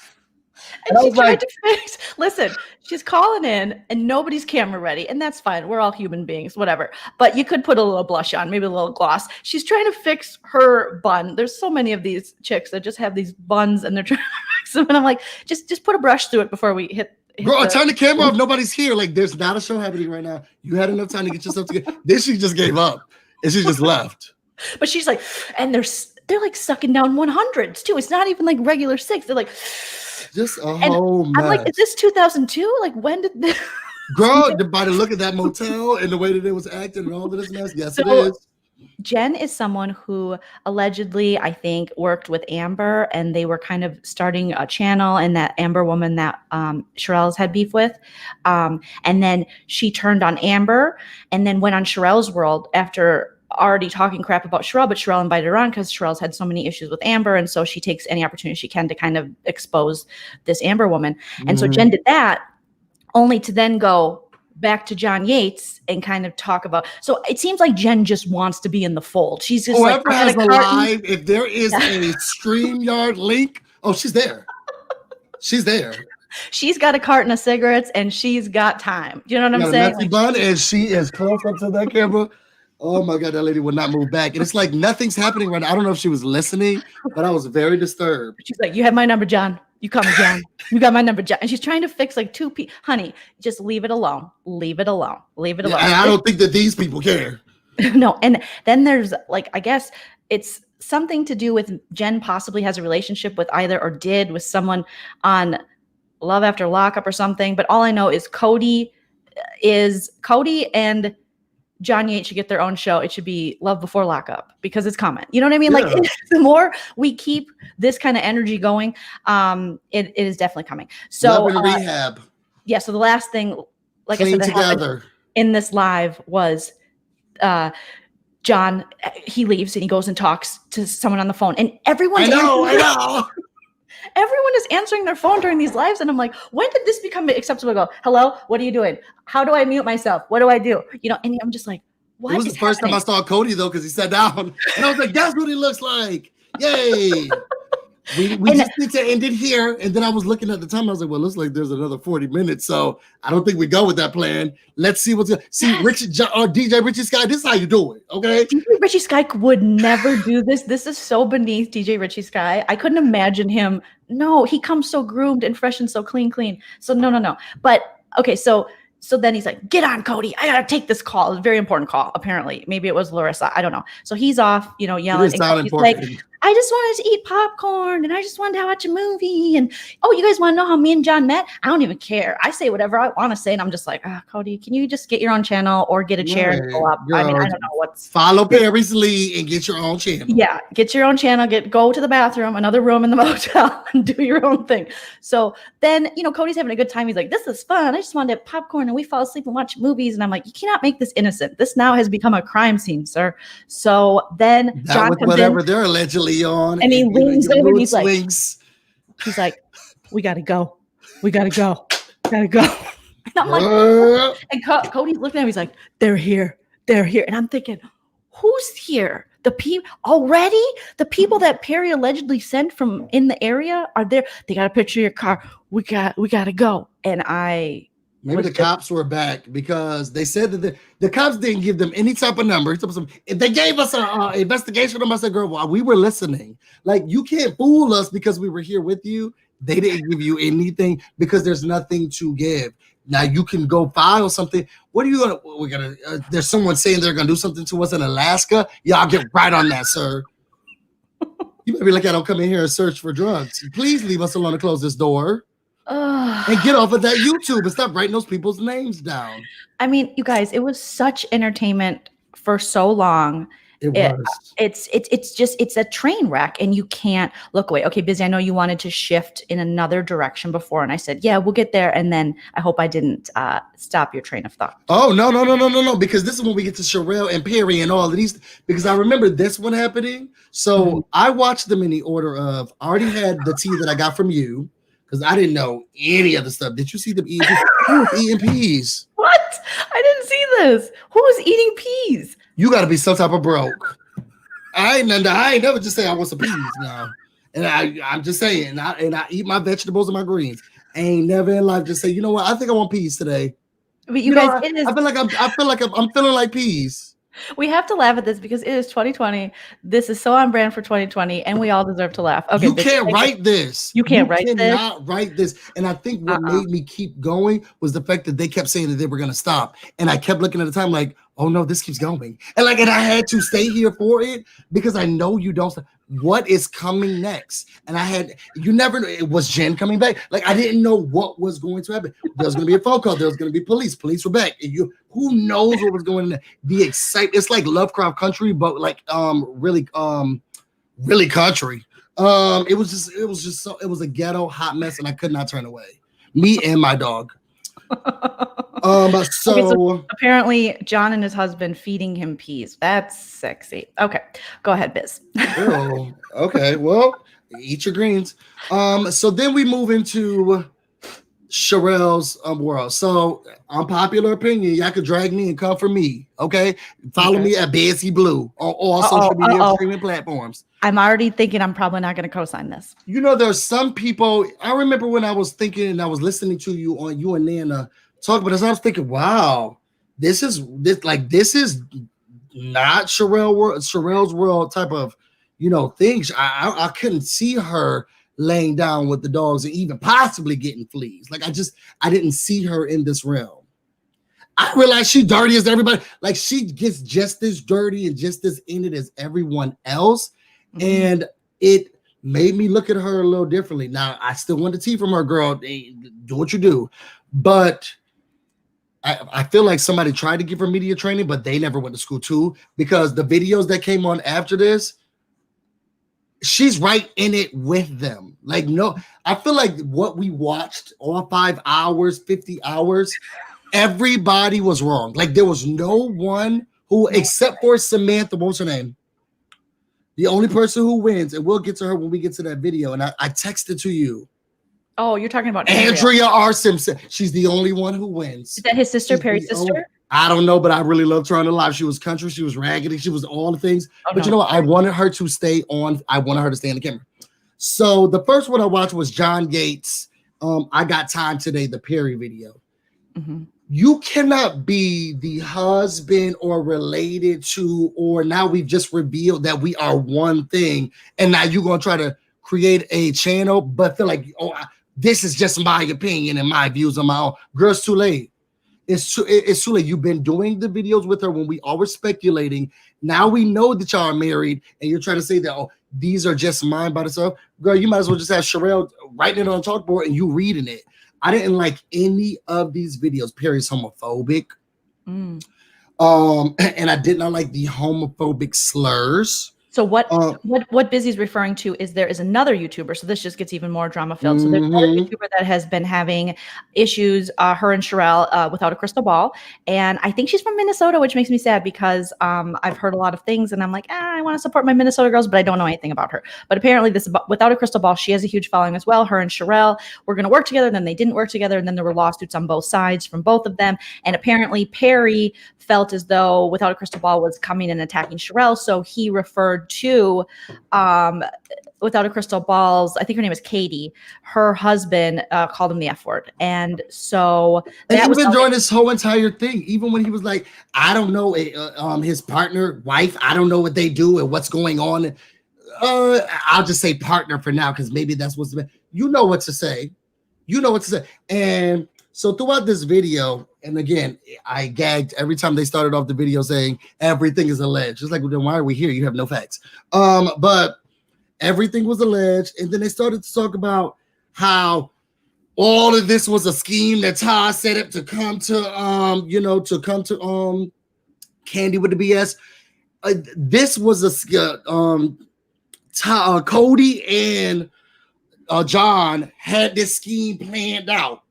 S1: And she tried to fix. Listen, she's calling in and nobody's camera ready, and that's fine. We're all human beings, whatever. But you could put a little blush on, maybe a little gloss. She's trying to fix her bun. There's so many of these chicks that just have these buns and they're trying to fix them. And I'm like, just put a brush through it before we hit.
S2: Bro, turn the camera off. Nobody's here. Like, there's not a show happening right now. You had enough time to get yourself together. Then she just gave up and she just left.
S1: But she's like, and they're like sucking down 100s too. It's not even like regular six. They're like,
S2: just a whole mess.
S1: I'm like, is this 2002? Like, when did this?
S2: Girl, by the look of that motel and the way that it was acting and all of this mess, yes, it is.
S1: Jen is someone who allegedly, I think, worked with Amber, and they were kind of starting a channel, and that Amber woman that Sharrell's had beef with. And then she turned on Amber and then went on Sharrell's World after already talking crap about Shirelle, but Shirelle invited her on because Sharrell's had so many issues with Amber. And so she takes any opportunity she can to kind of expose this Amber woman. And so Jen did that only to then go back to John Yates and kind of talk about. So it seems like Jen just wants to be in the fold. She's just
S2: whoever has a live. If there is a StreamYard link, she's there. She's there.
S1: She's got a carton of cigarettes and she's got time. Do you know what I'm saying?
S2: Messy bun, and she is close up to that camera. Oh my God, that lady would not move back. And it's like nothing's happening right now. I don't know if she was listening, but I was very disturbed.
S1: She's like, you have my number, John. You call me John. You got my number, John. And she's trying to fix like two people. Honey, just leave it alone. Leave it alone. Leave it alone.
S2: Yeah, I don't think that these people care.
S1: No. And then there's like, I guess it's something to do with Jen possibly has a relationship with either or did with someone on Love After Lockup or something. But all I know is Cody and John Yates should get their own show. It should be Love Before Lockup because it's common. You know what I mean? Yeah. Like the more we keep this kind of energy going, it is definitely coming. So
S2: Love and rehab.
S1: Yeah. So the last thing, like
S2: Clean
S1: I said,
S2: together
S1: in this live was John. He leaves and he goes and talks to someone on the phone, and everyone's
S2: I know.
S1: Everyone is answering their phone during these lives. And I'm like, when did this become acceptable to go, hello, what are you doing? How do I mute myself? What do I do? You know, and I'm just like, what?
S2: It was the first time I saw Cody though, because he sat down and I was like, that's what he looks like. Yay. We just need to end it here. And then I was looking at the time. I was like, well, looks like there's another 40 minutes. So I don't think we go with that plan. Let's see what's going to see. DJ Richie Sky, this is how you do it. Okay. DJ
S1: Richie Sky would never do this. This is so beneath DJ Richie Sky. I couldn't imagine him. No, he comes so groomed and fresh and so clean. So no. But okay. So then he's like, get on, Cody. I got to take this call. It's a very important call. Apparently, maybe it was Larissa. I don't know. So he's off, yelling. And he's like, I just wanted to eat popcorn and I just wanted to watch a movie. And, oh, you guys want to know how me and John met? I don't even care. I say whatever I want to say. And I'm just like, Cody, can you just get your own channel or get a chair and go up? Girl, I mean, I don't know what's.
S2: Follow Perry's lead and get your own channel.
S1: Yeah, get your own channel. Go to the bathroom, another room in the motel, and do your own thing. So then, Cody's having a good time. He's like, this is fun. I just wanted to have popcorn and we fall asleep and watch movies. And I'm like, you cannot make this innocent. This now has become a crime scene, sir. So then John comes
S2: whatever
S1: in,
S2: they're allegedly on.
S1: And he leans over and he's like, we got to go. We got to go. And I'm like, and Cody's looking at him. He's like, they're here. And I'm thinking, who's here? The people already? The people that Perry allegedly sent from in the area are there. They got a picture of your car. We got to go. And
S2: maybe the cops were back because they said that the cops didn't give them any type of number. They gave us an investigation. I said, girl, while we were listening, like you can't fool us because we were here with you. They didn't give you anything because there's nothing to give. Now you can go file something. What are you gonna? There's someone saying they're gonna do something to us in Alaska. Y'all get right on that, sir. You better be like, I don't come in here and search for drugs. Please leave us alone and close this door. And get off of that YouTube and stop writing those people's names down.
S1: I mean, you guys, it was such entertainment for so long. It's a train wreck and you can't look away. Okay, Busy, I know you wanted to shift in another direction before. And I said, yeah, we'll get there. And then I hope I didn't stop your train of thought.
S2: Oh, no. Because this is when we get to Shirelle and Perry and all of these, because I remember this one happening. So I watched them in the order of, I already had the tea that I got from you. Because I didn't know any of the stuff. Did you see them eating peas?
S1: What? I didn't see this. Who was eating peas?
S2: You got to be some type of broke. I ain't never just say I want some peas now. And I'm just saying, I eat my vegetables and my greens. I ain't never in life just say, you know what? I think I want peas today.
S1: But you guys,
S2: I feel like I'm feeling like peas.
S1: We have to laugh at this because it is 2020. This is so on brand for 2020, and we all deserve to laugh. Okay,
S2: you can't write this.
S1: You
S2: cannot write this. And I think what made me keep going was the fact that they kept saying that they were going to stop, and I kept looking at the time like, oh no, this keeps going, and I had to stay here for it because I know you don't stop. What is coming next? And you never know. It was Jen coming back. Like I didn't know what was going to happen. There was going to be a phone call. There was going to be police. Police were back. And who knows what was going on there? The excitement. It's like Lovecraft Country, but like really country. It was a ghetto hot mess, and I could not turn away. Me and my dog. So
S1: apparently John and his husband feeding him peas. That's sexy. Okay, go ahead, Biz.
S2: Oh, okay. Well, eat your greens. So then we move into Shirelle's world. So unpopular opinion, y'all could drag me and come for me. Okay. Follow me at Bessie Blue on all social media streaming platforms.
S1: I'm already thinking I'm probably not going to co-sign this.
S2: There's some people. I remember when I was thinking and I was listening to you on you and Nana talk about this. I was thinking, wow, this is not Shirelle's world type of things. I couldn't see her laying down with the dogs and even possibly getting fleas. Like I didn't see her in this realm. I realize she dirty as everybody. Like she gets just as dirty and just as in it as everyone else. And it made me look at her a little differently. Now, I still want the tea from her, girl. Hey, do what you do. But I feel like somebody tried to give her media training, but they never went to school too, because the videos that came on after this, she's right in it with them. Like, no, I feel like what we watched all 5 hours, 50 hours, everybody was wrong. Like there was no one who, except for Samantha, what's her name? The only person who wins, and we'll get to her when we get to that video. And I texted to you.
S1: Oh, you're talking about
S2: Andrea R. Simpson. She's the only one who wins.
S1: Is that his sister, Perry's sister?
S2: I don't know, but I really loved her on the live. She was country, she was raggedy, she was all the things. But you know what? I wanted her to stay on. I wanted her to stay in the camera. So the first one I watched was John Yates. I Got Time Today, the Perry video. You cannot be the husband or related to, or now we've just revealed that we are one thing, and now you're going to try to create a channel, but feel like, oh, this is just my opinion and my views on my own. Girl, it's too late. It's too late. You've been doing the videos with her when we all were speculating. Now we know that y'all are married, and you're trying to say that, oh, these are just mine by themselves. Girl, you might as well just have Shirelle writing it on a chalkboard and you reading it. I didn't like any of these videos. Perry's homophobic. And I did not like the homophobic slurs.
S1: So what Busy's referring to is there is another YouTuber. So this just gets even more drama filled. So there's another YouTuber that has been having issues, her and Shirelle, without a crystal ball. And I think she's from Minnesota, which makes me sad because I've heard a lot of things and I'm like, I want to support my Minnesota girls, but I don't know anything about her. But apparently this Without a Crystal Ball, she has a huge following as well. Her and Shirelle were going to work together. Then they didn't work together. And then there were lawsuits on both sides from both of them. And apparently Perry felt as though Without a Crystal Ball was coming and attacking Shirelle. So he referred to Without a Crystal Ball's, I think her name is Katie, her husband called him the F word. And so that was
S2: during this whole entire thing, even when he was like, I don't know, his partner, wife, I don't know what they do and what's going on. I'll just say partner for now, because maybe that's what's, you know what to say. You know what to say. And so throughout this video, and again, I gagged every time they started off the video saying everything is alleged. It's like, well, then why are we here? You have no facts. But everything was alleged. And then they started to talk about how all of this was a scheme that Ty set up to come to, Candy with the BS. This was a, Cody and John had this scheme planned out.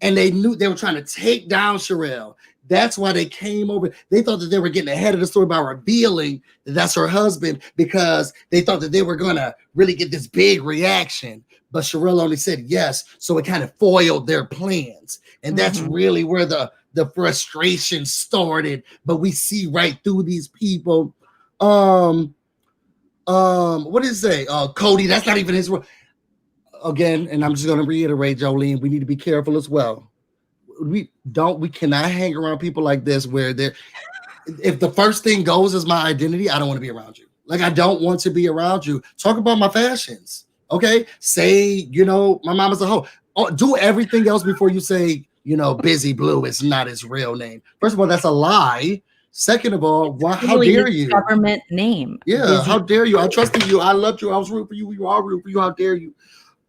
S2: And they knew they were trying to take down Shirelle. That's why they came over. They thought that they were getting ahead of the story by revealing that that's her husband, because they thought that they were going to really get this big reaction. But Shirelle only said yes. So it kind of foiled their plans. And that's really where the frustration started. But we see right through these people. What did it say? Cody, that's not even his word. Again, and I'm just going to reiterate, Joleen, we need to be careful as well. We cannot hang around people like this where if the first thing goes is my identity, I don't want to be around you. Like, I don't want to be around you. Talk about my fashions. Okay. Say, my mom is a hoe. Do everything else before you say, Busy Blue is not his real name. First of all, that's a lie. Second of all, how dare you?
S1: Government name.
S2: Yeah. Busy. How dare you? I trusted you. I loved you. I was rooting for you. You are rooting for you. How dare you?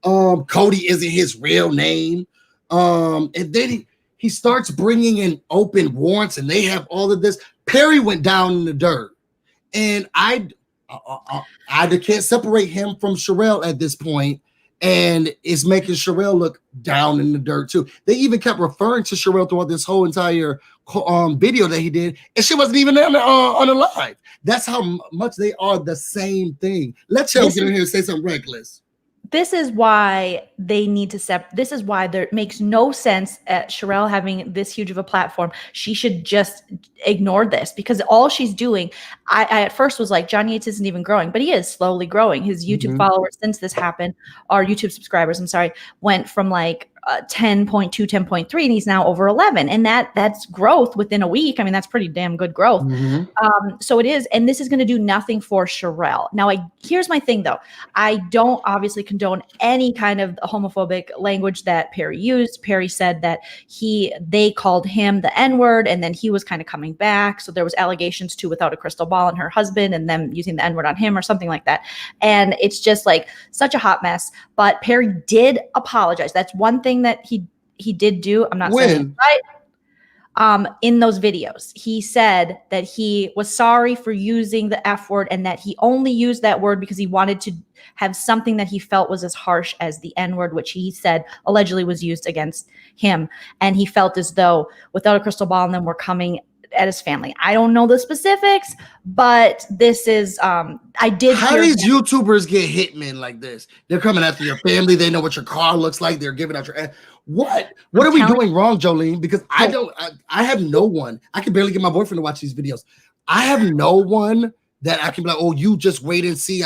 S2: Cody isn't his real name. And then he starts bringing in open warrants, and they have all of this. Perry went down in the dirt, and I can't separate him from Shirelle at this point, and it's making Shirelle look down in the dirt too. They even kept referring to Shirelle throughout this whole entire video that he did, and she wasn't even on the live. That's how much they are the same thing. Let's get in here and say something reckless.
S1: This is why they need to this is why there makes no sense at Shirelle having this huge of a platform. She should just ignore this, because all she's doing, I at first was like, John Yates isn't even growing, but he is slowly growing. His YouTube followers since this happened, or YouTube subscribers, I'm sorry, went from like 10.2, 10.3, and he's now over 11. And that's growth within a week. I mean, that's pretty damn good growth. So it is. And this is going to do nothing for Shirelle. Now, here's my thing, though. I don't obviously condone any kind of homophobic language that Perry used. Perry said that they called him the N-word, and then he was kind of coming back. So there was allegations too without a crystal ball and her husband and them using the N-word on him or something like that. And it's just like such a hot mess. But Perry did apologize. That's one thing that he did do. I'm not saying right. In those videos, he said that he was sorry for using the F word and that he only used that word because he wanted to have something that he felt was as harsh as the N word, which he said allegedly was used against him. And he felt as though without a crystal ball and them were coming at his family. I don't know the specifics, but this is, I did.
S2: How these YouTubers get hitmen like this? They're coming after your family. They know what your car looks like. They're giving out your, what are we doing wrong, Joleen? Because I have no one. I can barely get my boyfriend to watch these videos. I have no one that I can be like, oh, you just wait and see.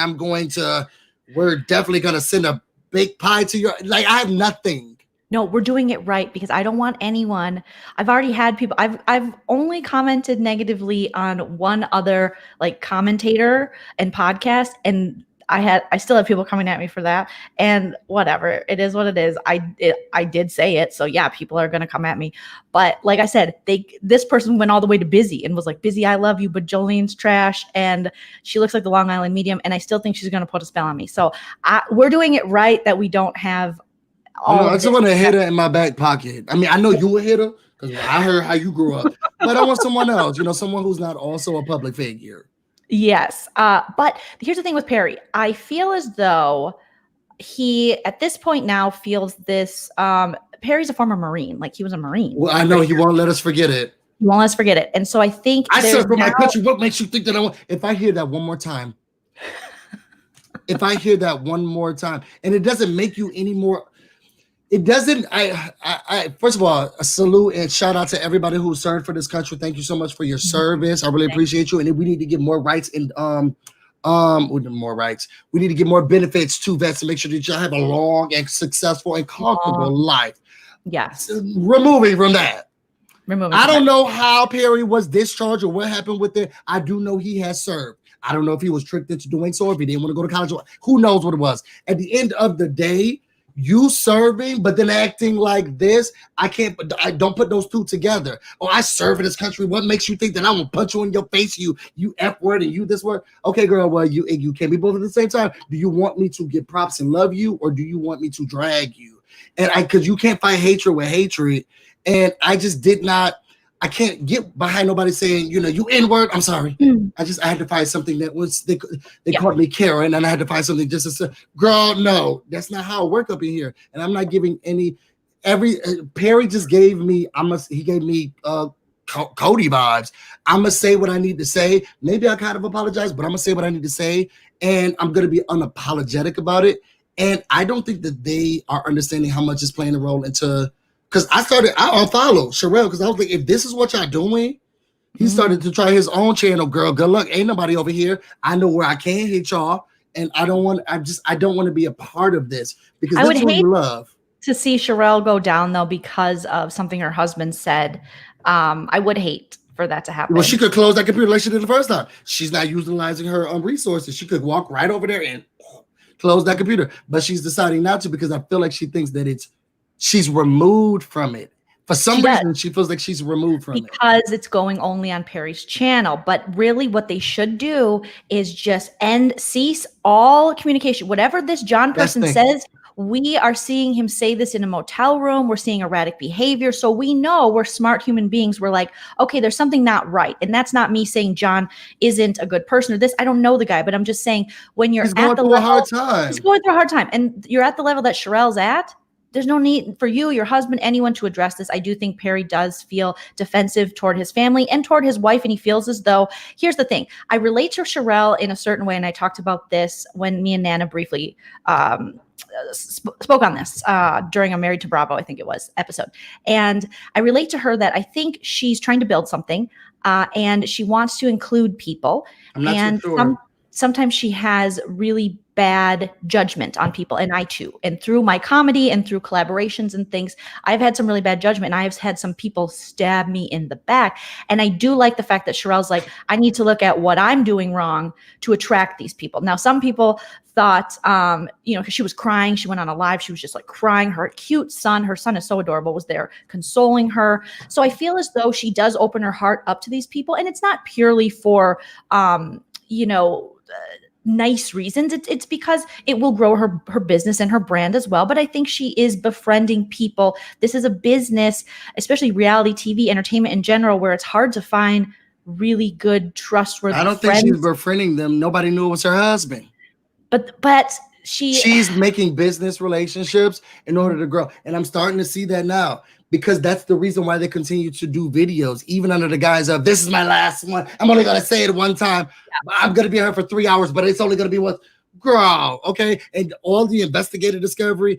S2: We're definitely going to send a big pie to your, like, I have nothing.
S1: No, we're doing it right because I don't want anyone. I've already had people. I've only commented negatively on one other like commentator and podcast, and I still have people coming at me for that. And whatever, it is what it is. I did say it, so yeah, people are gonna come at me. But like I said, this person went all the way to Busy and was like, Busy, I love you, but Jolene's trash, and she looks like the Long Island Medium, and I still think she's gonna put a spell on me. So we're doing it right that we don't have.
S2: I just want a hitter in my back pocket. I mean, I know you a hitter because I heard how you grew up, but I want someone else, someone who's not also a public figure.
S1: Yes. But here's the thing with Perry. I feel as though he, at this point now, feels this. Perry's a former Marine. Like, he was a Marine.
S2: Well, I know he won't let us forget it.
S1: He won't let us forget it. And so I think
S2: I serve for my country. What makes you think that I want? If I hear that one more time, and it doesn't make you any more. It doesn't. I first of all, a salute and shout out to everybody who served for this country. Thank you so much for your service. I really appreciate you. And we need to give more rights and more rights. We need to give more benefits to vets to make sure that y'all have a long and successful and comfortable life.
S1: Yes.
S2: Removing from that. I don't know how Perry was discharged or what happened with it. I do know he has served. I don't know if he was tricked into doing so, if he didn't want to go to college. Who knows what it was? At the end of the day, you serving, but then acting like this, I don't put those two together. Oh, I serve in this country. What makes you think that I'm gonna punch you in your face? You F word and you this word. Okay, girl, well, you can't be both at the same time. Do you want me to give props and love you, or do you want me to drag you? And because you can't fight hatred with hatred. And I just did not, I can't get behind nobody saying, you N-word. I'm sorry. I had to find something that was, they called me Karen, and I had to find something just to say, girl, no, that's not how it work up in here. And I'm not giving Perry just gave me, he gave me Cody vibes. I'm going to say what I need to say. Maybe I kind of apologize, but I'm going to say what I need to say. And I'm going to be unapologetic about it. And I don't think that they are understanding how much is playing a role into, because I unfollowed Sharrell because I was like, if this is what y'all doing, he started to try his own channel. Girl, good luck. Ain't nobody over here. I know where I can hit y'all, and I don't want to be a part of this because that's what we love.
S1: To see Shirelle go down though because of something her husband said. I would hate for that to happen.
S2: Well, she could close that computer like she did the first time. She's not utilizing her resources. She could walk right over there and close that computer, but she's deciding not to because I feel like she thinks that she's removed from it. For some reason, she feels like she's removed from it.
S1: Because it's going only on Perry's channel. But really what they should do is just cease all communication. Whatever this John person says, we are seeing him say this in a motel room. We're seeing erratic behavior. So we know we're smart human beings. We're like, okay, there's something not right. And that's not me saying John isn't a good person or this. I don't know the guy, but I'm just saying when you're at the level, he's going through a hard time. And you're at the level that Shirelle's at, there's no need for you, your husband, anyone to address this. I do think Perry does feel defensive toward his family and toward his wife. And he feels as though, here's the thing. I relate to Shirelle in a certain way. And I talked about this when me and Nana briefly spoke on this during a Married to Bravo, I think it was, episode. And I relate to her that I think she's trying to build something and she wants to include people.
S2: I'm not so sure.
S1: sometimes she has really bad judgment on people, and I too. And through my comedy and through collaborations and things, I've had some really bad judgment, and I've had some people stab me in the back. And I do like the fact that Sharrell's like, I need to look at what I'm doing wrong to attract these people. Now, some people thought, because she was crying, she went on a live, she was just like crying. Her cute son, her son is so adorable, was there consoling her. So I feel as though she does open her heart up to these people, and it's not purely for, nice reasons. It's because it will grow her business and her brand as well. But I think she is befriending people. This is a business, especially reality TV, entertainment in general, where it's hard to find really good, trustworthy
S2: I don't
S1: friends.
S2: think she's befriending them. Nobody knew it was her husband.
S1: But she's
S2: making business relationships in order to grow. And I'm starting to see that now, because that's the reason why they continue to do videos, even under the guise of, this is my last one. I'm only going to say it one time. Yeah. I'm going to be here for 3 hours, but it's only going to be what, girl. Okay. And all the investigative discovery,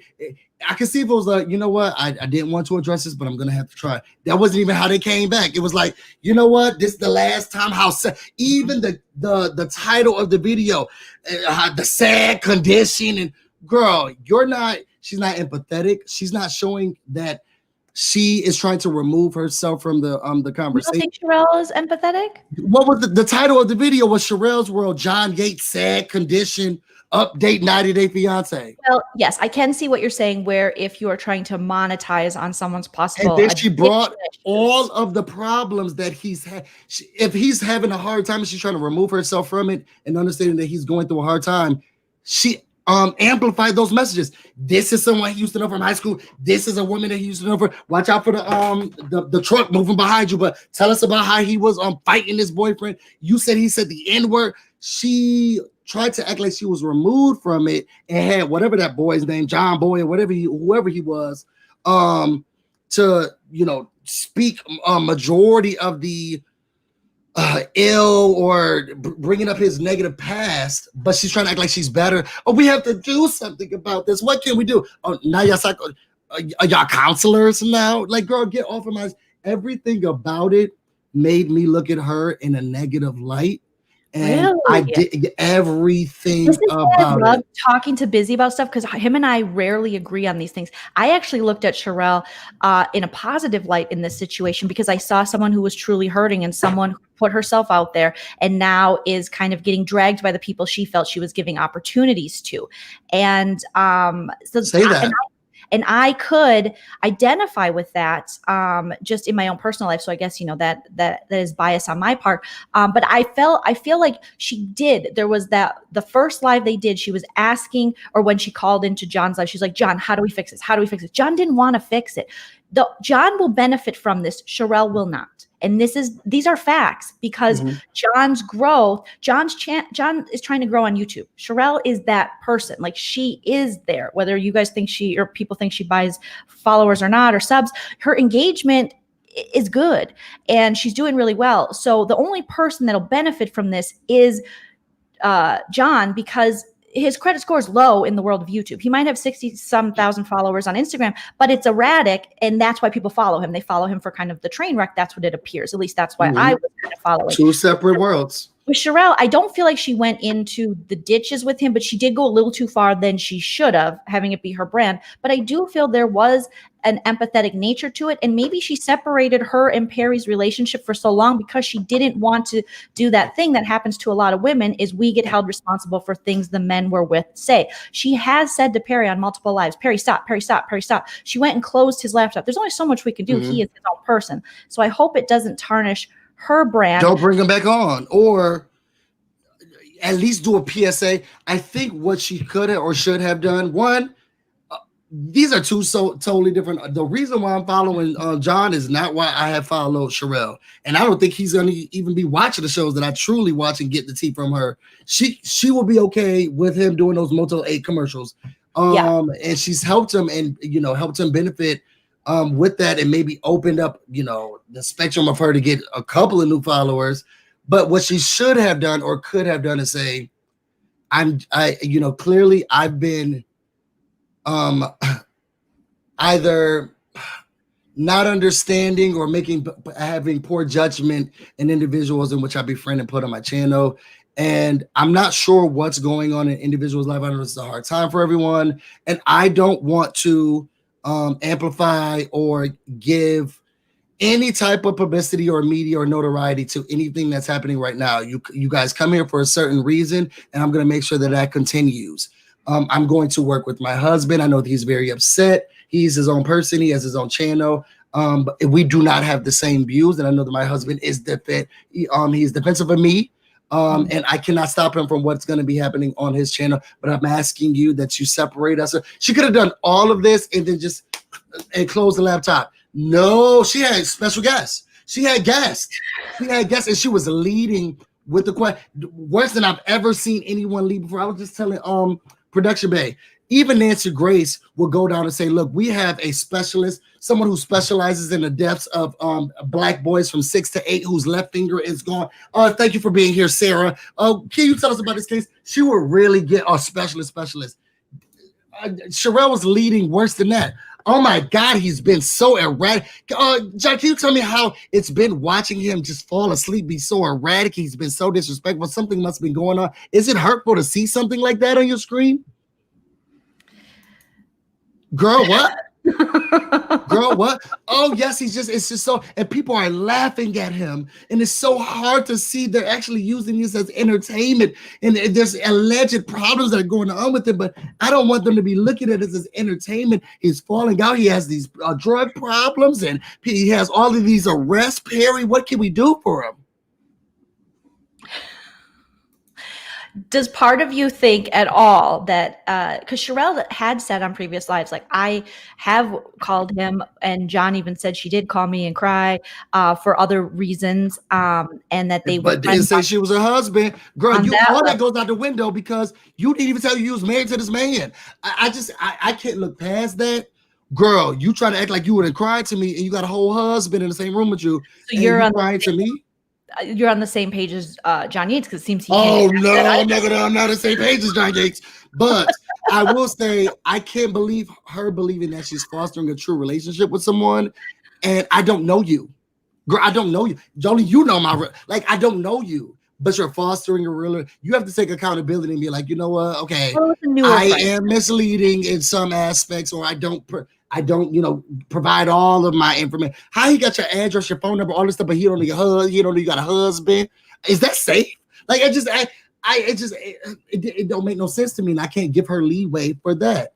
S2: I can see if it was like, you know what? I didn't want to address this, but I'm going to have to try. That wasn't even how they came back. It was like, you know what? This is the last time. Even the title of the video, the sad condition, and girl, she's not empathetic. She's not showing that she is trying to remove herself from the conversation.
S1: You don't think Shirelle is empathetic?
S2: What was the title of the video? Was Sharrell's World, John Yates, sad condition, update 90 Day Fiance.
S1: Well, yes, I can see what you're saying, where if you are trying to monetize on someone's possible.
S2: And then she brought all of the problems that he's had. If he's having a hard time and she's trying to remove herself from it and understanding that he's going through a hard time, she amplified those messages. This is someone he used to know from high school. This is a woman that he used to know. Watch out for the truck moving behind you. But tell us about how he was fighting his boyfriend. You said he said the N-word. She tried to act like she was removed from it and had whatever that boy's name, John Boy, or whoever he was, to speak majority of the ill or bringing up his negative past, but she's trying to act like she's better. Oh, we have to do something about this. What can we do? Oh, now y'all counselors now? Like, girl, get off of my. Everything about it made me look at her in a negative light. And really? I did everything about it.
S1: Talking to Busy about stuff, because him and I rarely agree on these things. I actually looked at Shirelle in a positive light in this situation, because I saw someone who was truly hurting and someone who put herself out there and now is kind of getting dragged by the people she felt she was giving opportunities to. And so
S2: say that.
S1: And I could identify with that just in my own personal life. So I guess, that is bias on my part. But I feel like she did. There was the first live they did, she was asking, or when she called into John's live, she's like, John, how do we fix this? How do we fix this? John didn't want to fix it. John will benefit from this. Sharrell will not. And these are facts, because John's growth, John is trying to grow on YouTube. Shirelle is that person. Like, she is there, whether you guys think or people think she buys followers or not, or subs, her engagement is good and she's doing really well. So the only person that'll benefit from this is John, because his credit score is low in the world of YouTube. He might have 60-some thousand followers on Instagram, but it's erratic, and that's why people follow him. They follow him for kind of the train wreck. That's what it appears. At least that's why I was kind of following.
S2: Two separate worlds.
S1: With Shirelle, I don't feel like she went into the ditches with him, but she did go a little too far than she should have, having it be her brand. But I do feel there was an empathetic nature to it. And maybe she separated her and Perry's relationship for so long because she didn't want to do that thing that happens to a lot of women, is we get held responsible for things the men we're with say. She has said to Perry on multiple lives, Perry, stop, Perry, stop, Perry, stop. She went and closed his laptop. There's only so much we can do. He is his own person. So I hope it doesn't tarnish her brand.
S2: Don't bring him back on, or at least do a PSA. I think what she could have or should have done, one, these are two so totally different. The reason why I'm following John is not why I have followed Shirelle, and I don't think he's going to even be watching the shows that I truly watch and get the tea from her. She will be okay with him doing those Motel 8 commercials, and she's helped him and helped him benefit with that, and maybe opened up the spectrum of her to get a couple of new followers. But what she should have done or could have done is say, clearly I've been either not understanding or having poor judgment in individuals in which I befriend and put on my channel. And I'm not sure what's going on in individuals' life. I know it's a hard time for everyone. And I don't want to amplify or give any type of publicity or media or notoriety to anything that's happening right now. You guys come here for a certain reason, and I'm going to make sure that continues. I'm going to work with my husband. I know that he's very upset. He's his own person. He has his own channel. But we do not have the same views. And I know that my husband is he's defensive of me. And I cannot stop him from what's going to be happening on his channel. But I'm asking you that you separate us. She could have done all of this and then just close the laptop. No, she had special guests. She had guests, and she was leading with the question worse than I've ever seen anyone lead before. I was just telling production bay, even Nancy Grace will go down and say, look, we have a specialist, someone who specializes in the deaths of Black boys from 6 to 8 whose left finger is gone. Thank you for being here, Sarah. Can you tell us about this case? She will really get a specialist. Shirelle was leading worse than that. Oh my God, he's been so erratic. John, can you tell me how it's been watching him just fall asleep, be so erratic? He's been so disrespectful. Something must be going on. Is it hurtful to see something like that on your screen? Girl, what? Girl, what? Oh, yes, it's just so, and people are laughing at him, and it's so hard to see they're actually using this as entertainment, and there's alleged problems that are going on with it, but I don't want them to be looking at this as entertainment. He's falling out. He has these drug problems, and he has all of these arrests. Perry, what can we do for him?
S1: Does part of you think at all that, because Shirelle had said on previous lives, like, I have called him, and John even said she did call me and cry for other reasons, and that they
S2: but didn't say she was her husband. Girl, all that goes out the window because you didn't even tell you was married to this man. I can't look past that. Girl, you try to act like you wouldn't cry to me, and you got a whole husband in the same room with you.
S1: So you're
S2: crying to me?
S1: You're on the same page as John Yates, because it seems he
S2: can't. Oh no, I'm not on the same page as John Yates. But I will say I can't believe her believing that she's fostering a true relationship with someone, and I don't know you, girl. I don't know you, Joleen. You know I don't know you, but you're fostering a real. You have to take accountability and be like, you know what? Okay, I am misleading in some aspects, or I don't, provide all of my information. How he got your address, your phone number, all this stuff, but he don't know your husband. He don't know you got a husband. Is that safe? Like, it don't make no sense to me, and I can't give her leeway for that.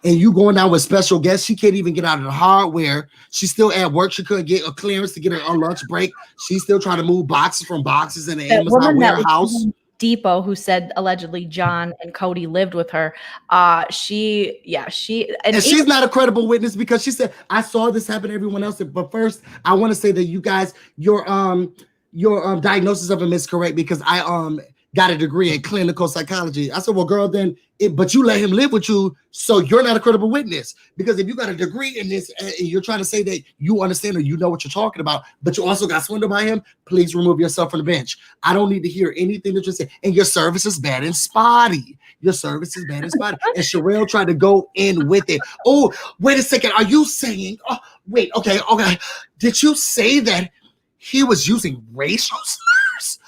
S2: And you going down with special guests, she can't even get out of the hardware. She's still at work. She couldn't get a clearance to get her on lunch break. She's still trying to move boxes from boxes in the Amazon warehouse.
S1: Depot, who said allegedly John and Cody lived with her, and she's
S2: not a credible witness because she said, I saw this happen to everyone else. But first, I want to say that you guys, your diagnosis of him is correct, because I got a degree in clinical psychology. I said, well, girl, but you let him live with you, so you're not a credible witness. Because if you got a degree in this and you're trying to say that you understand or you know what you're talking about, but you also got swindled by him, please remove yourself from the bench. I don't need to hear anything that you're saying. And your service is bad and spotty. And Sharrell tried to go in with it. Oh, wait a second. Are you saying, okay. Did you say that he was using racial slurs?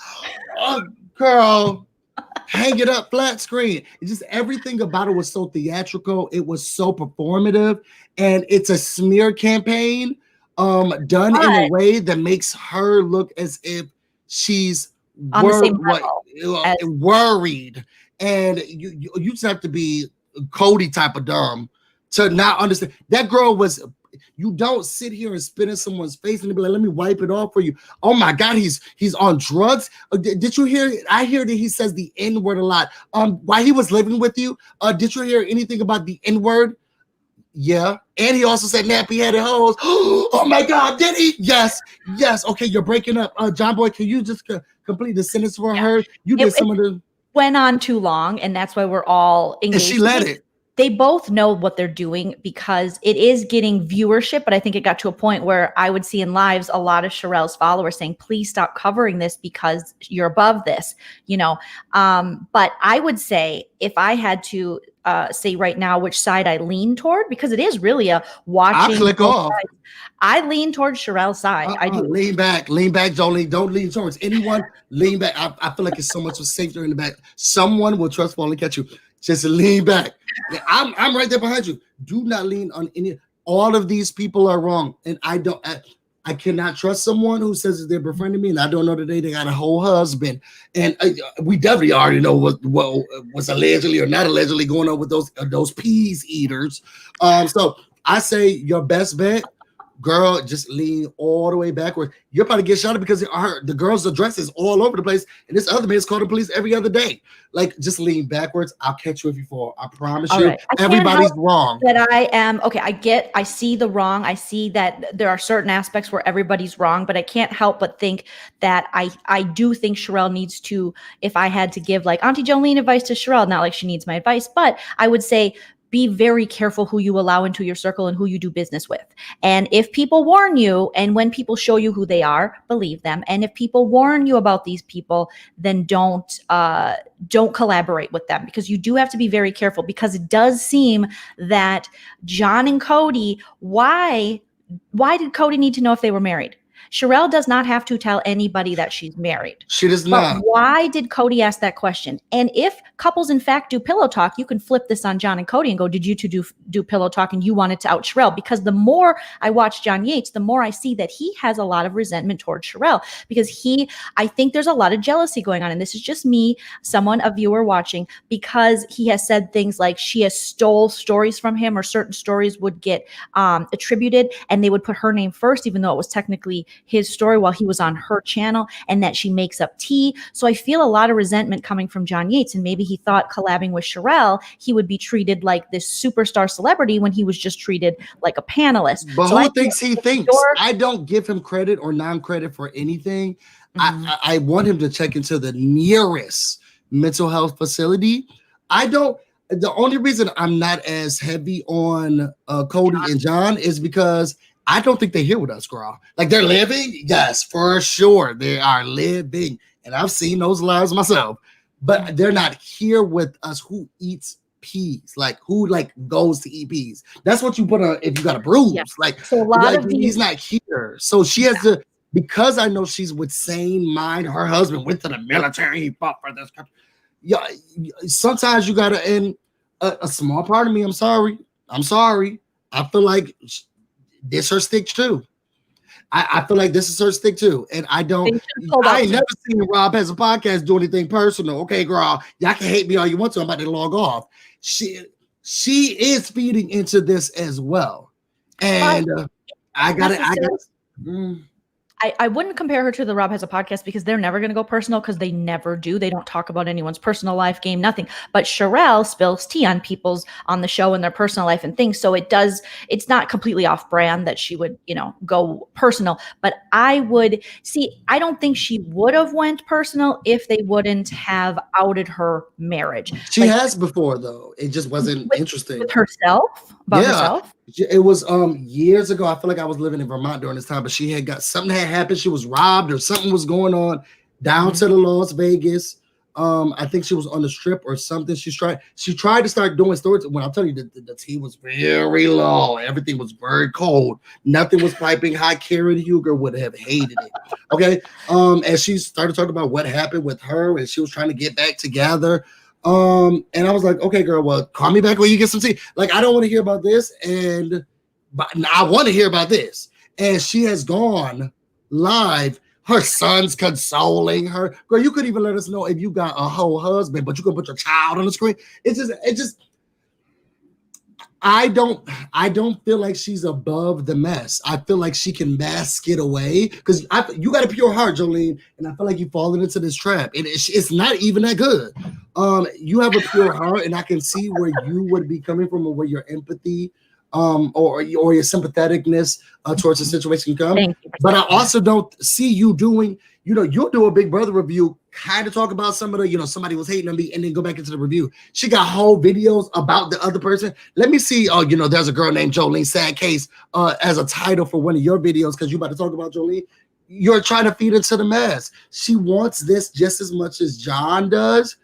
S2: Oh, girl. Hang it up, flat screen. It's just everything about it was so theatrical. It was so performative, and it's a smear campaign done in a way that makes her look as if she's worried. And you just have to be Cody type of dumb to not understand. That girl was. You don't sit here and spit in someone's face and be like, let me wipe it off for you. Oh my God, he's on drugs. Did you hear? I hear that he says the N-word a lot. While he was living with you, did you hear anything about the N-word? Yeah. And he also said nappy-headed hoes. Oh my God, did he? Yes. Okay, you're breaking up. John Boy, can you just complete the sentence for her? You did some of the.
S1: Went on too long, and that's why we're all engaged.
S2: And she let it.
S1: They both know what they're doing because it is getting viewership, but I think it got to a point where I would see in lives a lot of Sharrell's followers saying, please stop covering this because you're above this, But I would say if I had to say right now which side I lean toward, because it is really a watching.
S2: I'll click off.
S1: Sides. I lean towards Shirelle's side. I do.
S2: Lean back, Joleen. Don't lean towards anyone. Lean back. I feel like it's so much safer in the back. Someone will trust fall and catch you. Just lean back. I'm right there behind you. Do not lean on any. All of these people are wrong, and I cannot trust someone who says that they're befriending me, and I don't know that they got a whole husband. And we definitely already know what was allegedly or not allegedly going on with those peas eaters. So I say your best bet, girl, just lean all the way backward. You'll probably get shot at because the girl's address is all over the place, and this other man's calling the police every other day. Like, just lean backwards. I'll catch you if you fall. I promise you. Right. Everybody's wrong.
S1: That I am okay. I see the wrong. I see that there are certain aspects where everybody's wrong, but I can't help but think that I do think Shirelle needs to. If I had to give like Auntie Joleen advice to Shirelle, not like she needs my advice, but I would say, be very careful who you allow into your circle and who you do business with. And if people warn you, and when people show you who they are, believe them. And if people warn you about these people, then don't collaborate with them, because you do have to be very careful, because it does seem that John and Cody, why did Cody need to know if they were married? Shirelle does not have to tell anybody that she's married.
S2: She does not.
S1: But why did Cody ask that question? And if couples, in fact, do pillow talk, you can flip this on John and Cody and go, did you two do pillow talk and you wanted to out Shirelle? Because the more I watch John Yates, the more I see that he has a lot of resentment towards Shirelle, because I think there's a lot of jealousy going on. And this is just me, a viewer watching, because he has said things like she has stole stories from him, or certain stories would get attributed and they would put her name first, even though it was technically his story while he was on her channel, and that she makes up tea. So I feel a lot of resentment coming from John Yates, and maybe he thought collabing with Shirelle, he would be treated like this superstar celebrity when he was just treated like a panelist.
S2: But who thinks he thinks? I don't give him credit or non-credit for anything. Mm-hmm. I want him to check into the nearest mental health facility. The only reason I'm not as heavy on Cody and John is because I don't think they're here with us, girl. Like, they're living? Yes, for sure. They are living. And I've seen those lives myself. But they're not here with us. Who eats peas? Like, who goes to eat peas? That's what you put on if you got a bruise. Yeah. Like, so he's not here. So she has to, because I know she's with sane mind. Her husband went to the military. He fought for this country. Yeah, sometimes you got to, and a small part of me, I'm sorry. I feel like this her stick too. I feel like this is her stick too. And I ain't never seen Rob Has a Podcast do anything personal. Okay, girl, y'all can hate me all you want to. I'm about to log off. She is feeding into this as well. And I got it.
S1: I wouldn't compare her to the Rob Has a Podcast, because they're never going to go personal, because they never do. They don't talk about anyone's personal life, game, nothing. But Shirelle spills tea on the show and their personal life and things. So it's not completely off brand that she would, go personal. But I don't think she would have went personal if they wouldn't have outed her marriage.
S2: She has before, though. It just wasn't interesting.
S1: With herself? About herself?
S2: It was years ago. I feel like I was living in Vermont during this time, but she had got something had happened. She was robbed or something was going on down to the Las Vegas. I think she was on the strip or something. She tried to start doing stories. When I'm telling you, the tea was very low. Everything was very cold. Nothing was piping hot. Karen Huger would have hated it. Okay. And she started talking about what happened with her, and she was trying to get back together. And I was like, okay, girl, well, call me back when you get some tea. Like, I don't want to hear about this, but I want to hear about this. And she has gone live. Her son's consoling her. Girl, you could even let us know if you got a whole husband, but you could put your child on the screen. I don't feel like she's above the mess. I feel like she can mask it away, because you got a pure heart, Joleen, and I feel like you've fallen into this trap. It's not even that good. You have a pure heart, and I can see where you would be coming from, or where your empathy or your sympatheticness towards the situation come. But I also don't see you doing, you'll do a Big Brother review, kind of talk about some of the, somebody was hating on me, and then go back into the review. She got whole videos about the other person. Let me see. There's a girl named Joleen, sad case, as a title for one of your videos, because you about to talk about Joleen. You're trying to feed into the mess. She wants this just as much as John does.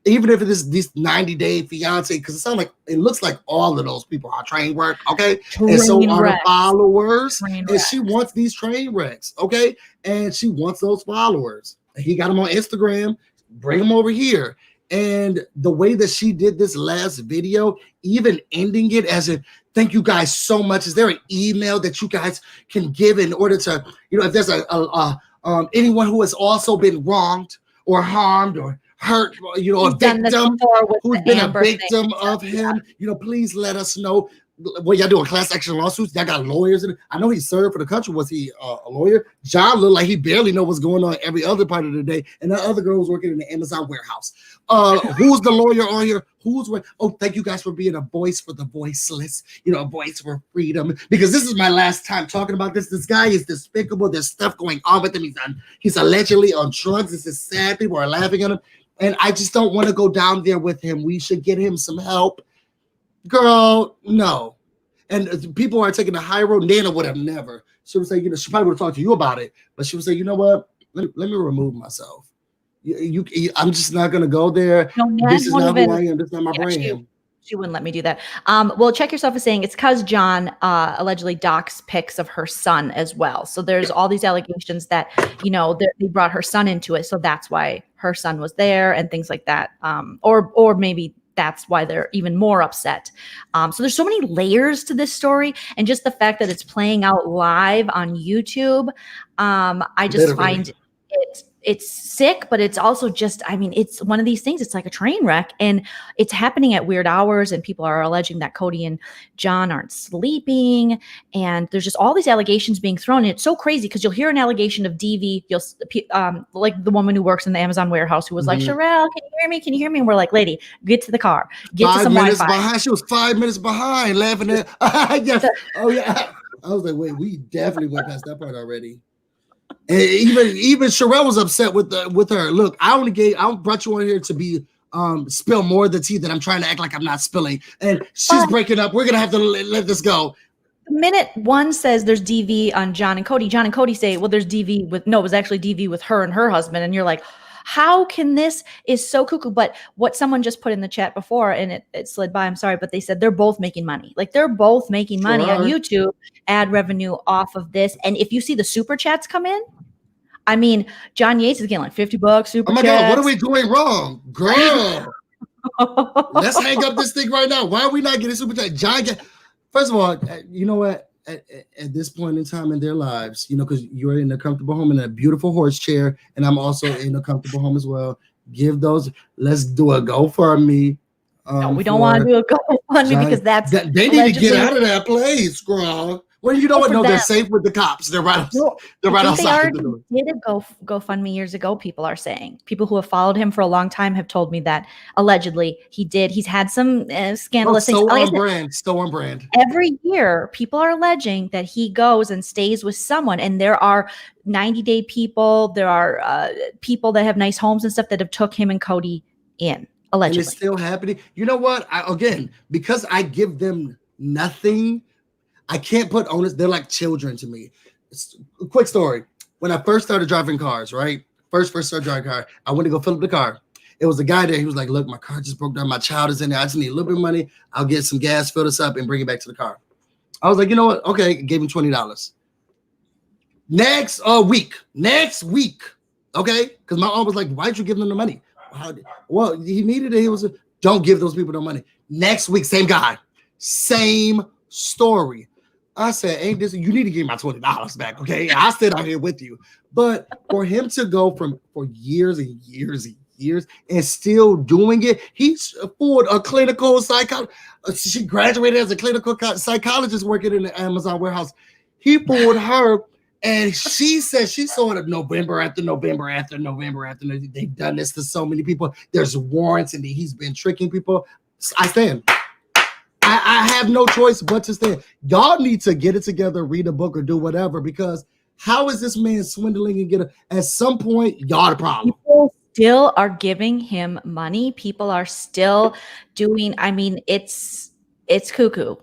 S2: even if it is this 90-day fiance, because it looks like all of those people are train wreck, okay? And so are the followers, and she wants these train wrecks, okay? And she wants those followers. He got them on Instagram, bring them over here. And the way that she did this last video, even ending it as if, thank you guys so much. Is there an email that you guys can give in order to, if there's anyone who has also been wronged or harmed or hurt, a victim who's been a victim of him, please let us know. What y'all doing? Class action lawsuits? Y'all got lawyers in it. I know he served for the country. Was he a lawyer? John looked like he barely know what's going on every other part of the day. And that other girl was working in the Amazon warehouse. Who's the lawyer on here? Oh, thank you guys for being a voice for the voiceless, a voice for freedom. Because this is my last time talking about this. This guy is despicable. There's stuff going on with him. He's allegedly on drugs. This is sad. People are laughing at him. And I just don't want to go down there with him. We should get him some help. Girl, no. And people are taking the high road. Nana would have never. She would say, she probably would have talked to you about it, but she would say, you know what? Let me remove myself. I'm just not going to go there.
S1: No,
S2: this is not who I am. This is not my brand.
S1: She wouldn't let me do that. Well, Check Yourself is saying it's because John allegedly doxed pics of her son as well. So there's all these allegations that, they brought her son into it. So that's why her son was there and things like that. Or maybe that's why they're even more upset. So there's so many layers to this story, and just the fact that it's playing out live on YouTube. I just find it's sick, but it's also just, it's one of these things. It's like a train wreck, and it's happening at weird hours, and people are alleging that Cody and John aren't sleeping, and there's just all these allegations being thrown. And it's so crazy because you'll hear an allegation of DV, like the woman who works in the Amazon warehouse who was like, Sharrell, can you hear me? Can you hear me? And we're like, lady, get to the car, get to some Wi-Fi.
S2: Behind. She was 5 minutes behind, laughing at. Yes. Oh yeah. I was like, wait, we definitely went past that part already. And even Shirelle was upset with her. Look, I brought you on here to be spill more of the tea that I'm trying to act like I'm not spilling. And she's breaking up. We're gonna have to let this go.
S1: Minute one says there's DV on John and Cody. John and Cody say, well, there's DV with it was actually DV with her and her husband. And you're like, how can this is so cuckoo? But what someone just put in the chat before, and it slid by, I'm sorry, but they said they're both making money. Like they're both making money on YouTube, ad revenue off of this. And if you see the super chats come in, John Yates is getting like $50 super chats. Oh my God,
S2: what are we doing wrong? Girl, let's hang up this thing right now. Why are we not getting super chat? John, first of all, you know what? At this point in time in their lives, because you're in a comfortable home in a beautiful horse chair, and I'm also in a comfortable home as well. Let's do a GoFundMe.
S1: No, we don't want to do a GoFundMe because
S2: they need to get out of that place, girl. Well, you know what? No, they're safe with the cops. They're right outside the door.
S1: They did a GoFundMe years ago, people are saying. People who have followed him for a long time have told me that allegedly he did. He's had some scandalous things.
S2: So on brand.
S1: Every year, people are alleging that he goes and stays with someone. And there are 90-day people. There are people that have nice homes and stuff that have took him and Cody in, allegedly.
S2: And it's still happening. You know what? Because I give them nothing, I can't put onus. They're like children to me. A quick story. When I first started driving cars, right? First started driving a car, I went to go fill up the car. It was a guy there. He was like, look, my car just broke down. My child is in there. I just need a little bit of money. I'll get some gas, fill this up, and bring it back to the car. I was like, you know what? Okay, gave him $20. Next week, okay? Because my aunt was like, why'd you give them the money? Well, he needed it. Don't give those people no money. Next week, same guy. Same story. I said, ain't this, you need to give me my $20 back, okay? I sit out here with you. But for him to go for years and years and years and still doing it, he's afford a clinical psychologist. She graduated as a clinical psychologist working in the Amazon warehouse. He fooled her, and she said she saw it November after November after November after November. They've done this to so many people. There's warrants, and he's been tricking people. I stand. I have no choice but to stand. Y'all need to get it together, read a book, or do whatever, because how is this man swindling and at some point, y'all the problem.
S1: People still are giving him money. People are still doing, it's cuckoo.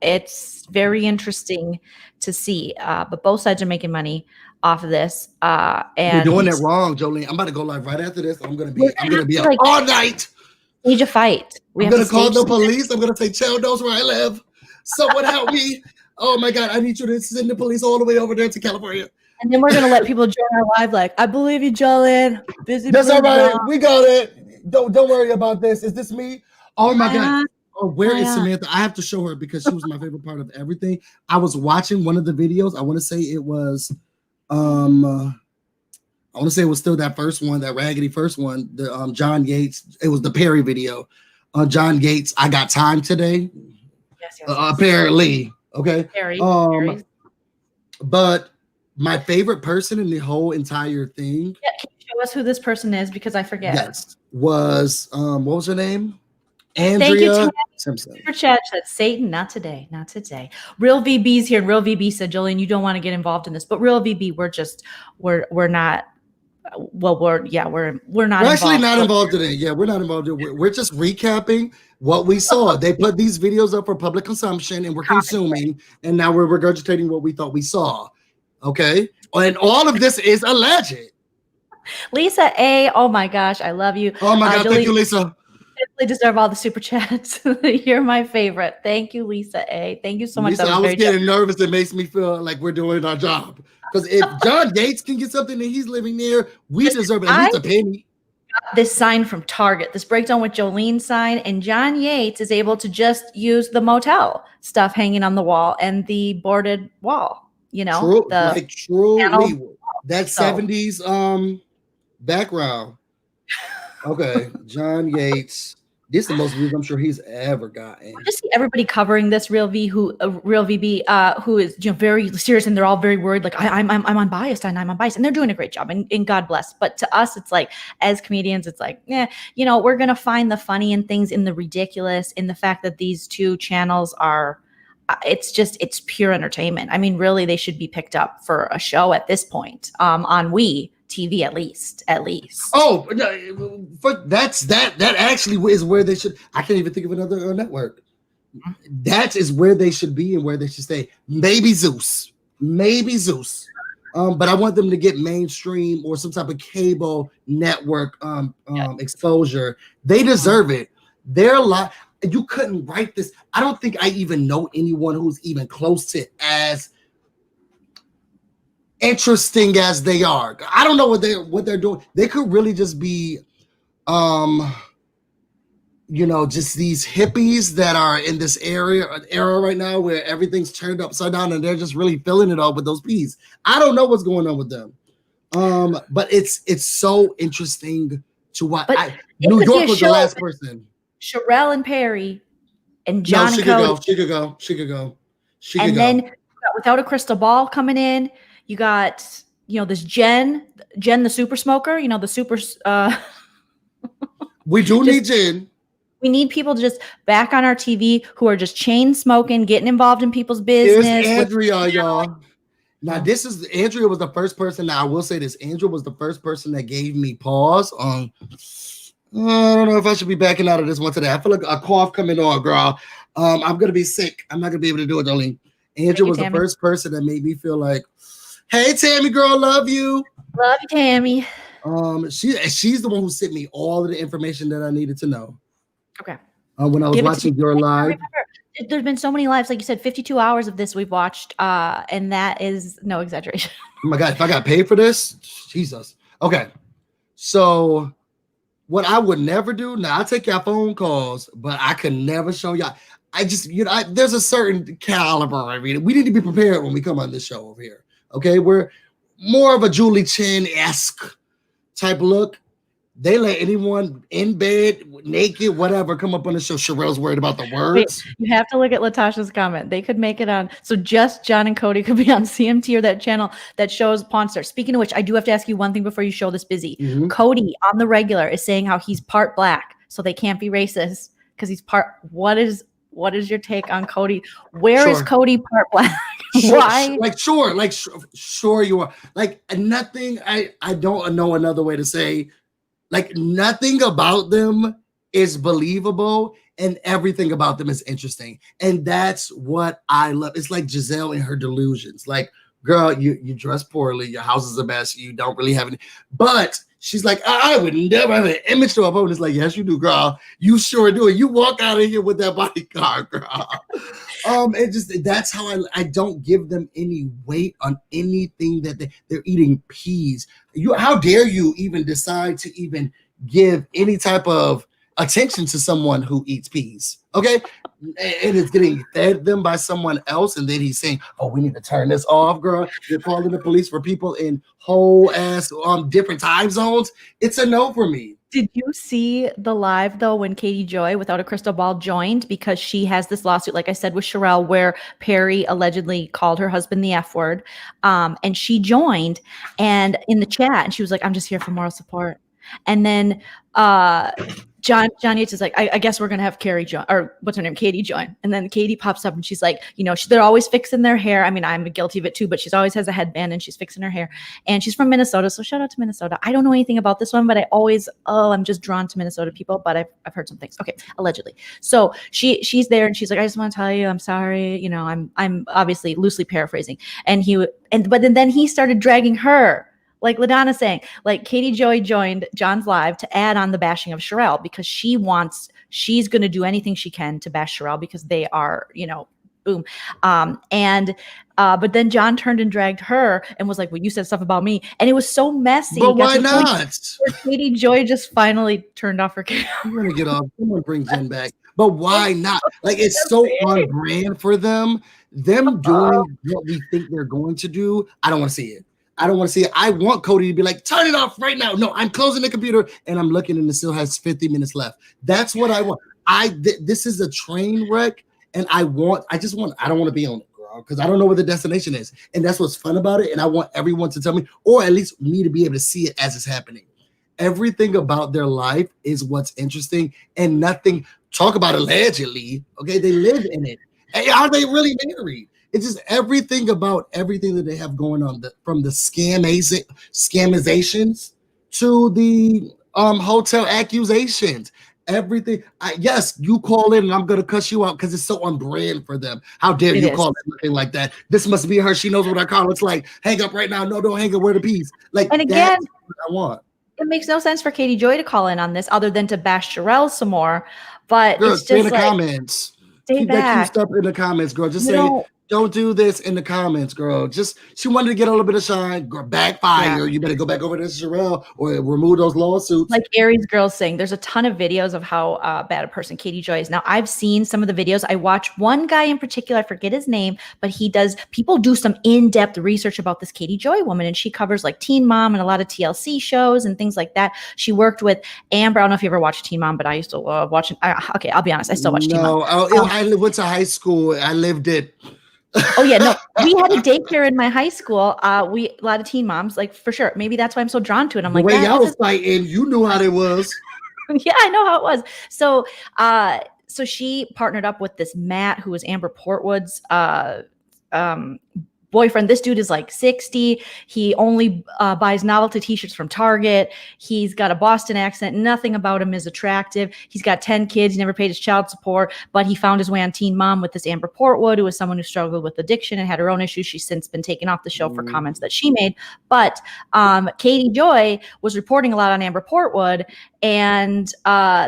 S1: It's very interesting to see, but both sides are making money. off of this.
S2: You're
S1: And
S2: doing it wrong, Joleen. I'm about to go live right after this. I'm gonna be up
S1: like,
S2: all night.
S1: Stage a fight.
S2: I'm gonna call the police. I'm gonna say, Chell knows where I live. Someone help me. Oh my God, I need you to send the police all the way over there to California.
S1: And then we're gonna let people join our live. Like, I believe you, Jolene. Busy.
S2: That's all right. We got it. Don't worry about this. Is this me? Oh my God. Oh, where is Samantha? I have to show her because she was my favorite part of everything. I was watching one of the videos. I want to say it was, I want to say it was still that first one, that raggedy first one, the John Yates. It was the Perry video. John Yates. I got time today. Yes. Apparently, okay.
S1: Perry.
S2: But my favorite person in the whole entire thing.
S1: Yeah, can you show us who this person is because I forget.
S2: Yes, was what was her name? Andrea Simpson.
S1: Super chat said Satan, not today, not today. Real VB's here, and Real VB said, Jolene, you don't want to get involved in this, but Real VB, we're not. Well, we're not.
S2: We're actually not involved in it. Yeah, we're not involved in it. We're just recapping what we saw. They put these videos up for public consumption, and we're consuming, and now we're regurgitating what we thought we saw. Okay, and all of this is alleged.
S1: Lisa A, oh my gosh, I love you.
S2: Oh my God, thank you, Lisa.
S1: You definitely deserve all the super chats. You're my favorite. Thank you, Lisa A. Thank you so much.
S2: Lisa, I was getting nervous. It makes me feel like we're doing our job. Because if John Yates can get something and he's living there, we deserve at least a penny.
S1: This sign from Target, this breakdown with Jolene sign, and John Yates is able to just use the motel stuff hanging on the wall and the boarded wall. You know,
S2: truly, that 70s background. Okay, John Yates. This is the most views I'm sure he's ever gotten.
S1: I just see everybody covering this. Real VB, who is very serious, and they're all very worried. Like I'm unbiased, and I'm unbiased, and they're doing a great job. And God bless. But to us, it's like as comedians, it's like, we're gonna find the funny in things, in the ridiculous, in the fact that these two channels are. It's pure entertainment. I mean, really, they should be picked up for a show at this point on We TV at least.
S2: Oh, no, that actually is where they should. I can't even think of another network. That is where they should be and where they should stay. Maybe Zeus. But I want them to get mainstream or some type of cable network exposure. They deserve it. They're you couldn't write this. I don't think I even know anyone who's even close to as interesting as they are. I don't know what they're doing. They could really just be just these hippies that are in this era right now where everything's turned upside down and they're just really filling it all with those peas. I don't know what's going on with them. But it's so interesting to watch. New York was the last person.
S1: Shirelle and Perry and John
S2: and Cody. She could go.
S1: Then Without a Crystal Ball coming in, you got this Jen the super smoker. The super.
S2: We do need Jen.
S1: We need people just back on our TV who are just chain smoking, getting involved in people's business.
S2: Here's Andrea, y'all. Now Andrea was the first person. Now I will say this: Andrea was the first person that gave me pause on. I don't know if I should be backing out of this one today. I feel like a cough coming on, girl. I'm gonna be sick. I'm not gonna be able to do it, Joleen. Andrea was the first person that made me feel like, hey, Tami, girl, love you.
S1: Love you, Tami.
S2: She's the one who sent me all of the information that I needed to know.
S1: Okay.
S2: When I was watching your live.
S1: There's been so many lives, like you said, 52 hours of this we've watched, and that is no exaggeration.
S2: Oh my God, if I got paid for this, Jesus. Okay, so what I would never do, now I take y'all phone calls, but I could never show y'all. I just, there's a certain caliber. I mean, we need to be prepared when we come on this show over here. Okay, we're more of a Julie Chen-esque type look. They let anyone in bed, naked, whatever, come up on the show. Sharrell's worried about the words.
S1: Wait, you have to look at Latasha's comment. They could make it on. So just John and Cody could be on CMT or that channel that shows Pawn Stars. Speaking of which, I do have to ask you one thing before you show this busy. Mm-hmm. Cody on the regular is saying how he's part black, so they can't be racist because he's part. What is your take on Cody? Where is Cody part black? Why?
S2: Sure you are. Like nothing. I don't know another way to say. Like nothing about them is believable and everything about them is interesting. And that's what I love. It's like Giselle and her delusions. Like girl, you dress poorly, your house is a mess, you don't really have any. But she's like, I would never have an image to upload. It's like, yes, you do, girl. You sure do it. You walk out of here with that bodyguard, girl. And just that's how I don't give them any weight on anything that they're eating peas. How dare you even decide to even give any type of attention to someone who eats peas? Okay, and it's getting fed them by someone else, and then he's saying, "Oh, we need to turn this off, girl." You're calling the police for people in whole ass different time zones. It's a no for me.
S1: Did you see the live though when Katie Joy without a crystal ball joined, because she has this lawsuit, like I said, with Shirelle, where Perry allegedly called her husband the F word, and she joined and in the chat and she was like, "I'm just here for moral support." And then John Yates is like, I guess we're gonna have Carrie join, or what's her name, Katie join. And then Katie pops up and she's like, you know, they're always fixing their hair. I mean, I'm guilty of it too, but she's always has a headband and she's fixing her hair. And she's from Minnesota, so shout out to Minnesota. I don't know anything about this one, but I'm just drawn to Minnesota people. But I've heard some things. Okay, allegedly. So she's there and she's like, I just want to tell you, I'm sorry. You know, I'm obviously loosely paraphrasing. But then he started dragging her. Like LaDonna saying, like Katie Joy joined John's live to add on the bashing of Shirelle, because she's going to do anything she can to bash Shirelle because they are, you know, boom. But then John turned and dragged her and was like, well, you said stuff about me. And it was so messy.
S2: But why not?
S1: Katie Joy just finally turned off her camera.
S2: I'm going to get off. I'm going to bring Jen back. But why not? Like, it's so on brand for them. Them doing what we think they're going to do. I don't want to see it. I don't want to see it. I want Cody to be like, turn it off right now. No, I'm closing the computer and I'm looking and it still has 50 minutes left. That's what I want. This is a train wreck, and I don't want to be on it, girl, because I don't know where the destination is. And that's what's fun about it. And I want everyone to tell me, or at least me to be able to see it as it's happening. Everything about their life is what's interesting, and nothing. Talk about allegedly. Okay, they live in it. Hey, are they really married? It's just everything about everything that they have going on, from the scamizations to the hotel accusations. Everything. Yes, you call in and I'm going to cuss you out because it's so on brand for them. How dare you call it looking like that? This must be her. She knows what I call it. It's like, hang up right now. No, don't hang up. Wear the piece. Like,
S1: and again,
S2: that's what I want.
S1: It makes no sense for Katie Joy to call in on this other than to bash Shirelle some more. But
S2: girl,
S1: it's just
S2: in the comments.
S1: Stay back.
S2: Keep stuff in the comments, girl. Just say, don't do this in the comments, girl. Just, she wanted to get a little bit of shine. Girl, backfire. Yeah. You better go back over to Shirelle or remove those lawsuits.
S1: Like Aries girls saying, there's a ton of videos of how bad a person Katie Joy is. Now, I've seen some of the videos. I watch one guy in particular, I forget his name, but people do some in-depth research about this Katie Joy woman, and she covers like Teen Mom and a lot of TLC shows and things like that. She worked with Amber. I don't know if you ever watched Teen Mom, but I used to watch it. Okay, I'll be honest. I still watch Teen Mom.
S2: I went to high school. I lived it.
S1: Oh yeah, no, we had a daycare in my high school. A lot of teen moms, like, for sure. Maybe that's why I'm so drawn to it. I'm like,
S2: the way y'all was fighting, you knew how it was.
S1: Yeah, I know how it was. So, so she partnered up with this Matt, who was Amber Portwood's boyfriend. This dude is like 60. He only buys novelty t-shirts from Target. He's got a Boston accent. Nothing about him is attractive. He's got 10 kids. He never paid his child support, but he found his way on Teen Mom with this Amber Portwood, who was someone who struggled with addiction and had her own issues. She's since been taken off the show for comments that she made. But Katie Joy was reporting a lot on Amber Portwood, and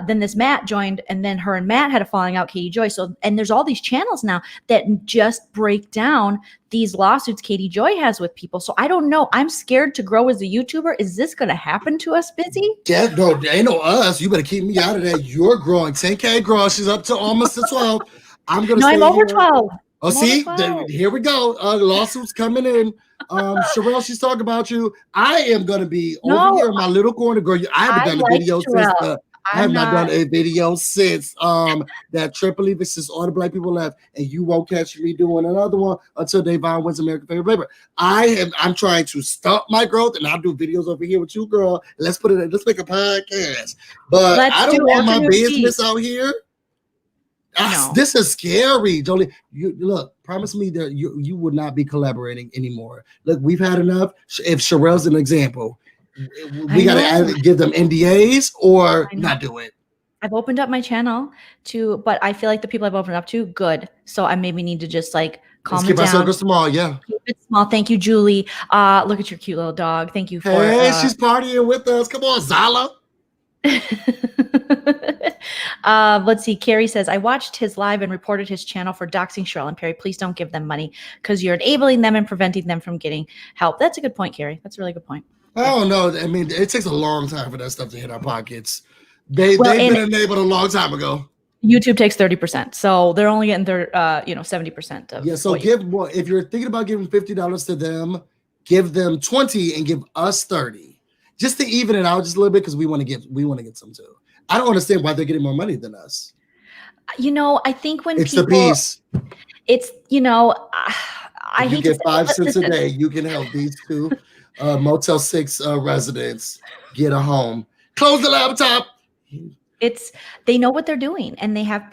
S1: then this Matt joined, and then her and Matt had a falling out, Katie Joy. So, and there's all these channels now that just break down these lawsuits Katie Joy has with people. So I don't know. I'm scared to grow as a YouTuber. Is this going to happen to us, Busy?
S2: Yeah, no, ain't no us. You better keep me out of that. You're growing. 10K girl. She's up to almost to 12. I'm going to say
S1: I'm over 12.
S2: Oh, see, here we go. Lawsuits coming in. Shirelle, she's talking about you. I am going to be over here in my little corner, girl. I haven't done a video since I have not done a video since that Tripoli versus all the black people left, and you won't catch me doing another one until Davon wins American Favorite Labor. I'm trying to stop my growth, and I'll do videos over here with you, girl. Let's make a podcast. But I don't want my business out here. No. This is scary, Joleen. You look, promise me that you would not be collaborating anymore. Look, we've had enough. If Sharrell's an example, we got to either give them NDAs or not do it.
S1: I've opened up my channel but I feel like the people I've opened up to, good. So I maybe need to just like Calm
S2: Let's
S1: it
S2: keep our
S1: down.
S2: circle small. Yeah.
S1: Keep it small. Thank you, Julie. Look at your cute little dog. Thank you for.
S2: Hey, she's partying with us. Come on, Zala.
S1: Let's see. Carrie says, I watched his live and reported his channel for doxing Shirelle and Perry. Please don't give them money because you're enabling them and preventing them from getting help. That's a good point, Carrie. That's a really good point.
S2: I don't know. I mean, it takes a long time for that stuff to hit our pockets. They've been enabled a long time ago.
S1: YouTube takes 30%, so they're only getting their 70% of.
S2: Yeah, so if you're thinking about giving $50 to them, give them 20 and give us 30, just to even it out just a little bit because we want to get some too. I don't understand why they're getting more money than us.
S1: I think when
S2: it's the piece.
S1: It's I
S2: if you get 5 cents a day, you can help these two Motel 6 residents get a home. Close the laptop.
S1: They know what they're doing, and they have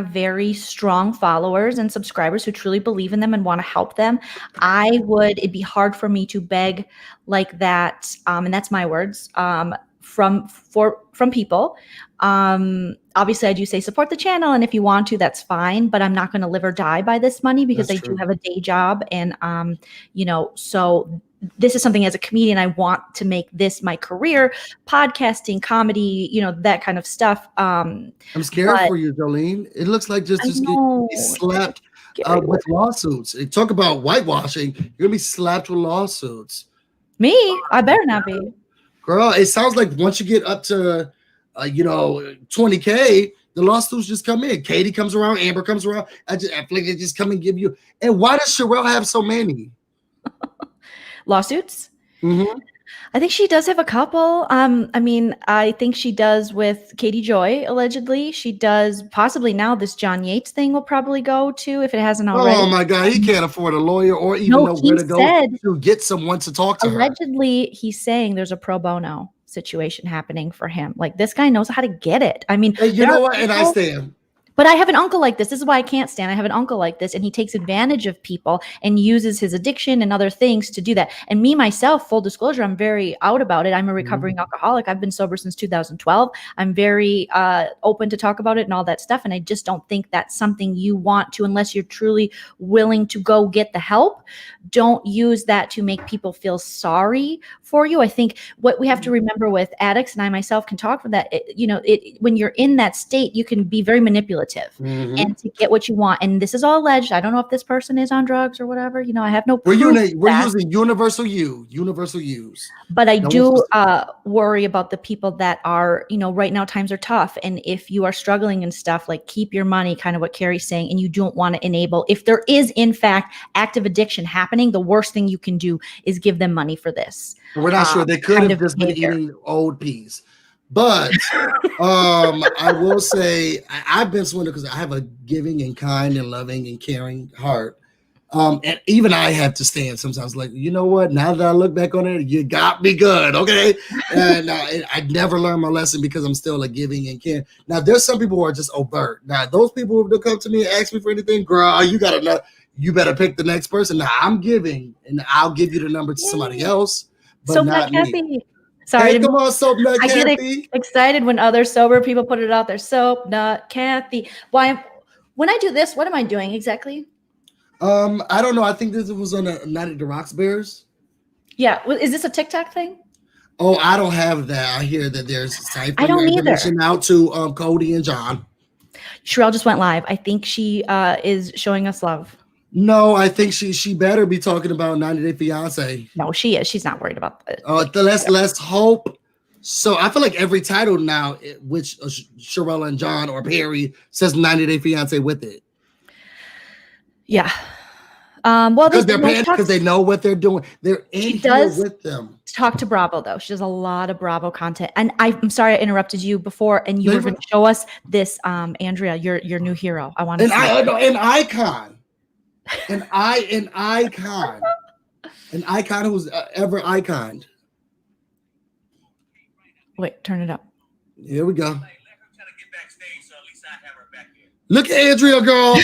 S1: very strong followers and subscribers who truly believe in them and want to help them. It'd be hard for me to beg like that. And that's my words, from people. Obviously I do say support the channel, and if you want to, that's fine, but I'm not going to live or die by this money because I do have a day job. And, so this is something as a comedian, I want to make this my career, podcasting, comedy, that kind of stuff.
S2: I'm scared for you, Joleen. It looks like just get slapped with lawsuits. Talk about whitewashing. You're going to be slapped with lawsuits.
S1: Me? I better not be.
S2: Girl, it sounds like once you get up to, 20K, the lawsuits just come in. Katie comes around, Amber comes around. I feel like they just come and give you. And why does Shirelle have so many
S1: lawsuits?
S2: Mm-hmm.
S1: I think she does have a couple. I think she does with Katie Joy, allegedly. She does possibly now. This John Yates thing will probably go to, if it hasn't already.
S2: Oh my God, he can't afford a lawyer or even know where to go to get someone to talk to.
S1: Allegedly, he's saying there's a pro bono situation happening for him. Like, this guy knows how to get it. I mean,
S2: you know what? And I stand.
S1: But I have an uncle like this. This is why I can't stand. I have an uncle like this, and he takes advantage of people and uses his addiction and other things to do that. And me, myself, full disclosure, I'm very out about it. I'm a recovering alcoholic. I've been sober since 2012. I'm very open to talk about it and all that stuff. And I just don't think that's something you want to, unless you're truly willing to go get the help. Don't use that to make people feel sorry for you. I think what we have to remember with addicts, and I myself can talk for that, when you're in that state, you can be very manipulative. And to get what you want. And this is all alleged. I don't know if this person is on drugs or whatever. I have no proof.
S2: We're using universal use.
S1: But I do worry about the people that are, right now times are tough. And if you are struggling and stuff, like, keep your money, kind of what Carrie's saying, and you don't want to enable. If there is, in fact, active addiction happening, the worst thing you can do is give them money for this.
S2: We're not sure. They could have just been eating old peas. But I will say I've been swindled because I have a giving and kind and loving and caring heart. And even I have to stand sometimes, like, you know what? Now that I look back on it, you got me good, okay? And I never learned my lesson because I'm still a giving and caring. Now, there's some people who are just overt. Now, those people who come to me and ask me for anything, girl, you better pick the next person. Now, I'm giving, and I'll give you the number to somebody else, but
S1: so
S2: not me.
S1: Sorry,
S2: hey, come on, Soap Nut
S1: I
S2: Kathy.
S1: get excited when other sober people put it out there. Soap Nut Kathy. When I do this, what am I doing exactly?
S2: I don't know. I think this was on a Night at the Rocks Bears.
S1: Yeah. Is this a TikTok thing?
S2: Oh, I don't have that. I hear that there's
S1: I don't either.
S2: Out to Cody and John.
S1: Shirelle just went live. I think she is showing us love.
S2: No, I think she better be talking about 90 Day Fiance.
S1: No, she is. She's not worried about that.
S2: Let's hope. So I feel like every title now, which Shirelle and John or Perry says 90 Day Fiance with it.
S1: Yeah. Well,
S2: because they're paying because they know what they're doing. They're in here with them.
S1: Talk to Bravo though. She does a lot of Bravo content. And I'm sorry I interrupted you before, and you were going to show us this, Andrea, your new hero. I want to see
S2: an icon. An icon who's ever iconed.
S1: Wait, turn it up.
S2: Here we go. Look at Andrea, girl.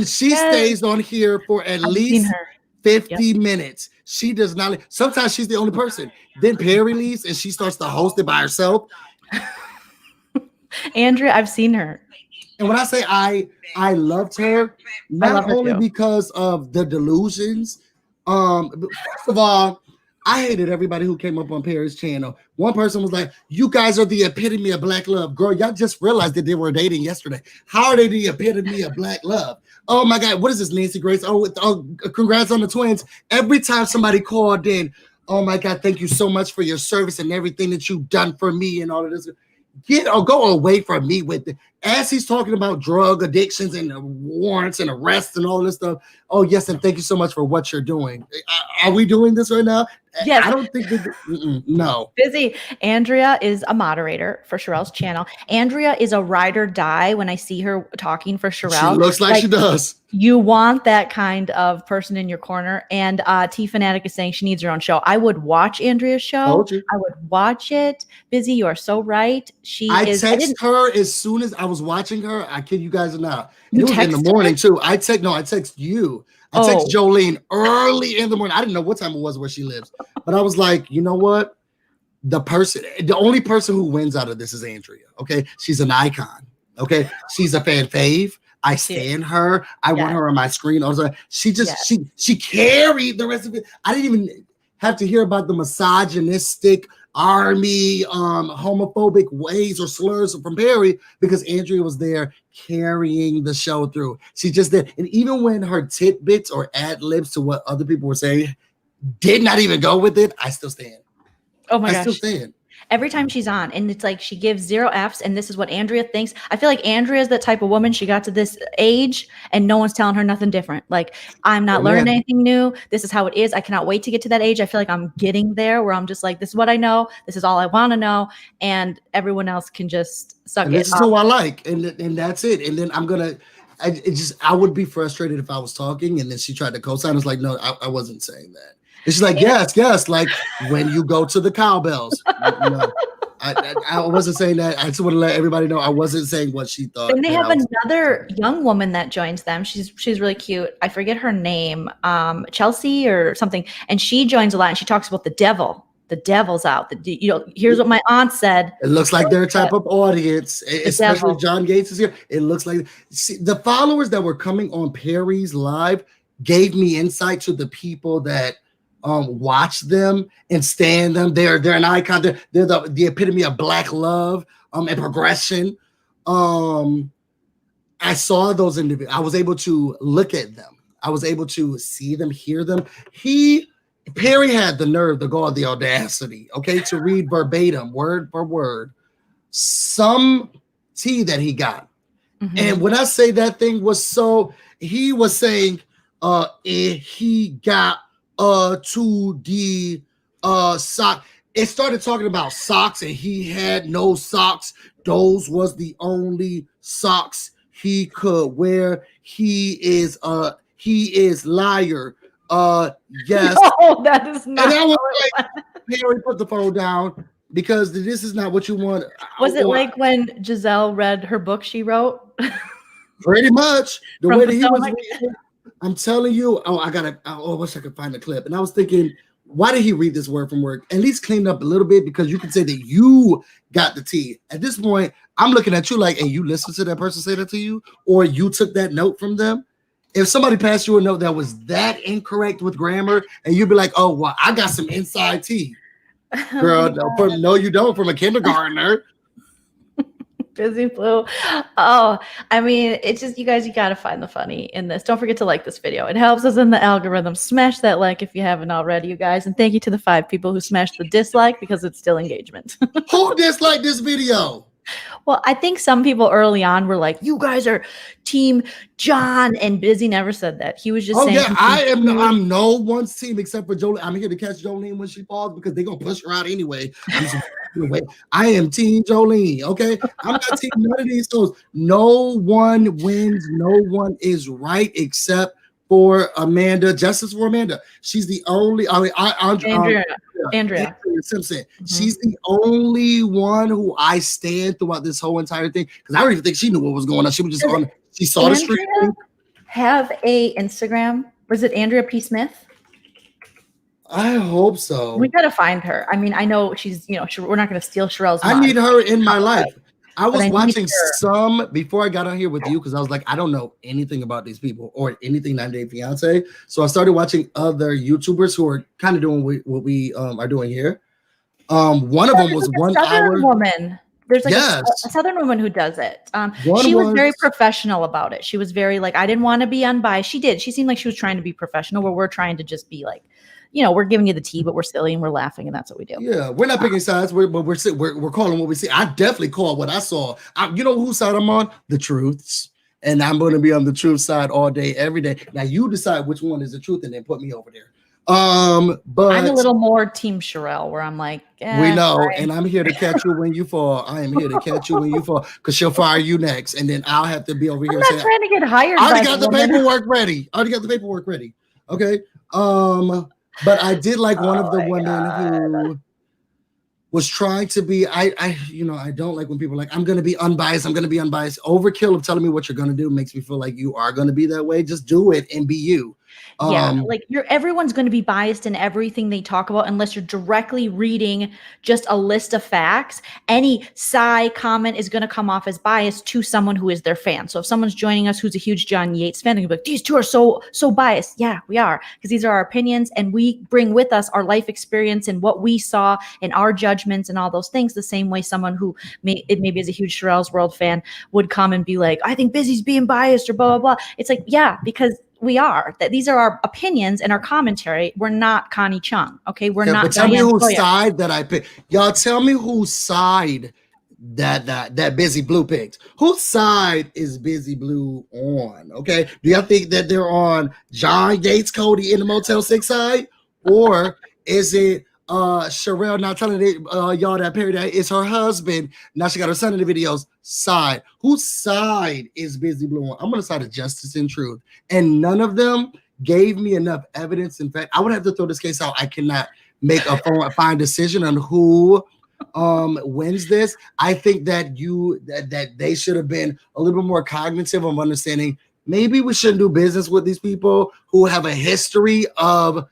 S2: She stays on here for at least 50 minutes. She does not. Sometimes she's the only person. Then Perry leaves and she starts to host it by herself.
S1: Andrea, I've seen her.
S2: And when I say I loved her, not only because of the delusions. First of all, I hated everybody who came up on Perry's channel. One person was like, "You guys are the epitome of black love." Girl, y'all just realized that they were dating yesterday. How are they the epitome of black love? Oh my God, what is this, Nancy Grace? Oh, congrats on the twins. Every time somebody called in, oh my God, thank you so much for your service and everything that you've done for me and all of this. Go away from me with it. As he's talking about drug addictions and warrants and arrests and all this stuff. Oh, yes, and thank you so much for what you're doing. Are we doing this right now?
S1: Yes.
S2: I don't think that, no.
S1: Busy. Andrea is a moderator for Sharrell's channel. Andrea is a ride or die when I see her talking for Shirelle.
S2: She looks like she does.
S1: You want that kind of person in your corner. And T Fanatic is saying she needs her own show. I would watch Andrea's show. I would watch it. Busy, you are so right. I text
S2: her as soon as I was watching her. I kid you guys not. It was in the morning too. I text you. I text Joleen early in the morning. I didn't know what time it was where she lives, but I was like, you know what? The only person who wins out of this is Andrea. Okay, she's an icon. Okay, she's a fan fave. I stand her. I want her on my screen. Also, she carried the rest of it. I didn't even have to hear about the misogynistic army, homophobic ways or slurs from Perry because Andrea was there carrying the show through. She just did. And even when her tidbits or ad libs to what other people were saying did not even go with it, I still stand.
S1: Oh my gosh.
S2: I still stand.
S1: Every time she's on, and it's like she gives 0 Fs, and this is what Andrea thinks. I feel like Andrea is the type of woman, she got to this age and no one's telling her nothing different. Like, I'm not learning anything new. This is how it is. I cannot wait to get to that age. I feel like I'm getting there where I'm just like, this is what I know. This is all I want to know. And everyone else can just suck it.
S2: This is who I like. And that's it. And then I would be frustrated if I was talking and then she tried to co-sign. I was like, no, I wasn't saying that. And she's like, yes, like when you go to the cowbells. I wasn't saying that. I just want to let everybody know I wasn't saying what she thought.
S1: And they have another young woman that joins them. She's really cute. I forget her name, Chelsea or something. And she joins a lot and she talks about the devil. The devil's out. Here's what my aunt said.
S2: It looks like their type of audience, especially John Yates is here. It looks like the followers that were coming on Perry's live gave me insight to the people that watch them and stand them. They're an icon. They're the epitome of black love and progression. I saw those individuals. I was able to look at them. I was able to see them, hear them. Perry had the nerve, the gall, the audacity, to read verbatim, word for word, some tea that he got. Mm-hmm. And when I say that thing was he was saying, he got to the sock. It started talking about socks and he had no socks. Those was the only socks he could wear. He is liar. Yes.
S1: No, that is not.
S2: And I was like, Perry, put the phone down because this is not what you want.
S1: Was it like when Giselle read her book she wrote?
S2: Pretty much. The way that he was reading, I'm telling you, I wish I could find the clip. And I was thinking, why did he read this word from word? At least clean up a little bit because you can say that you got the tea. At this point, I'm looking at you like, and you listened to that person say that to you, or you took that note from them. If somebody passed you a note that was that incorrect with grammar, and you'd be like, oh, well, I got some inside tea. Girl, no, you don't, from a kindergartner.
S1: Busy Blue. Oh, I mean, it's just, you guys, you got to find the funny in this. Don't forget to like this video. It helps us in the algorithm. Smash that like if you haven't already, you guys. And thank you to the 5 people who smashed the dislike because it's still engagement.
S2: Who disliked this video?
S1: Well, I think some people early on were like, you guys are team John, and Busy never said that. He was just saying.
S2: Yeah, I'm no one's team except for Joleen. I'm here to catch Joleen when she falls because they're going to push her out anyway. I am team Joleen, okay? I'm not team none of these shows. No one wins. No one is right except for Amanda. Justice for Amanda. She's the only, Andrea Simpson. Mm-hmm. She's the only one who I stand throughout this whole entire thing because I don't even think she knew what was going on. She was just on. She saw the street.
S1: Have a Instagram? Or is it Andrea P. Smith?
S2: I hope so.
S1: We gotta find her. I mean, I know she's. We're not gonna steal Shirelle's.
S2: I need her in my life. I was
S1: I
S2: watching some before I got on here with you because I was like, I don't know anything about these people or anything 90 Day Fiance. So I started watching other YouTubers who are kind of doing what we are doing here. One of them was
S1: like
S2: 1 hour.
S1: Woman. There's like
S2: Yes.
S1: a Southern woman who does it. She was very professional about it. She was very like, I didn't want to be unbiased. She did. She seemed like she was trying to be professional, where we're trying to just be like, you know, we're giving you the tea, but we're silly and we're laughing, and that's what we do.
S2: Yeah, we're not picking sides, but we're calling what we see. I definitely call what I saw. You know whose side I'm on? The truths. And I'm going to be on the truth side all day, every day. Now you decide which one is the truth and then put me over there. But
S1: I'm a little more team Shirelle, where I'm like,
S2: we know, and I'm here to catch you when you fall. I am here to catch you when you fall, because she'll fire you next, and then I'll have to be over here.
S1: I'm not trying to get hired.
S2: I already got the paperwork ready. Okay. But I did like one of the women who was trying to be. I don't like when people are like, I'm gonna be unbiased. Overkill of telling me what you're gonna do makes me feel like you are gonna be that way. Just do it and be you.
S1: Like everyone's going to be biased in everything they talk about unless you're directly reading just a list of facts. Any comment is going to come off as biased to someone who is their fan. So if someone's joining us who's a huge John Yates fan, they're like, these two are so biased. Yeah, we are, because these are our opinions, and we bring with us our life experience and what we saw and our judgments and all those things, the same way someone who maybe is a huge Sharrell's World fan would come and be like, I think Busy's being biased or blah, blah, blah. It's like, yeah, because we are. That these are our opinions and our commentary. We're not Connie Chung. Okay, we're not.
S2: But tell me whose side that I picked. Y'all tell me whose side that Busy Blue picked. Whose side is Busy Blue on? Okay, do y'all think that they're on John Yates Cody in the Motel 6 side, or is it Shirelle not telling y'all that Perry that it's her husband? Now she got her son in the videos side. Whose side is Busy Blue on? I'm on the side of justice and truth, and none of them gave me enough evidence. In fact, I would have to throw this case out. I cannot make a fine decision on who wins this. I think that that they should have been a little bit more cognitive of understanding maybe we shouldn't do business with these people who have a history of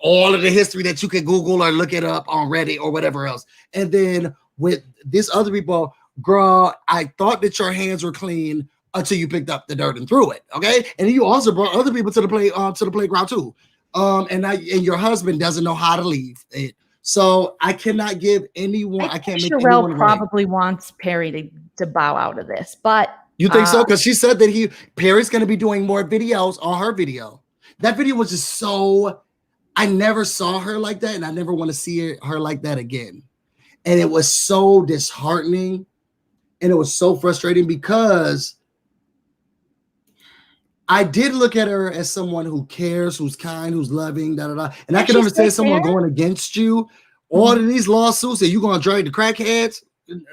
S2: all of the history that you can Google or look it up on Reddit or whatever else. And then with this other people, girl, I thought that your hands were clean until you picked up the dirt and threw it. Okay. And you also brought other people to the playground too. And your husband doesn't know how to leave it. So I cannot give anyone. I can't make Shirelle
S1: probably wants Perry to bow out of this, but
S2: you think so? Because she said that Perry's going to be doing more videos on her video. That video was just so. I never saw her like that, and I never want to see her like that again. And it was so disheartening, and it was so frustrating because I did look at her as someone who cares, who's kind, who's loving, da da da. And I can understand someone going against you. All of these lawsuits, and you're gonna drag the crackheads,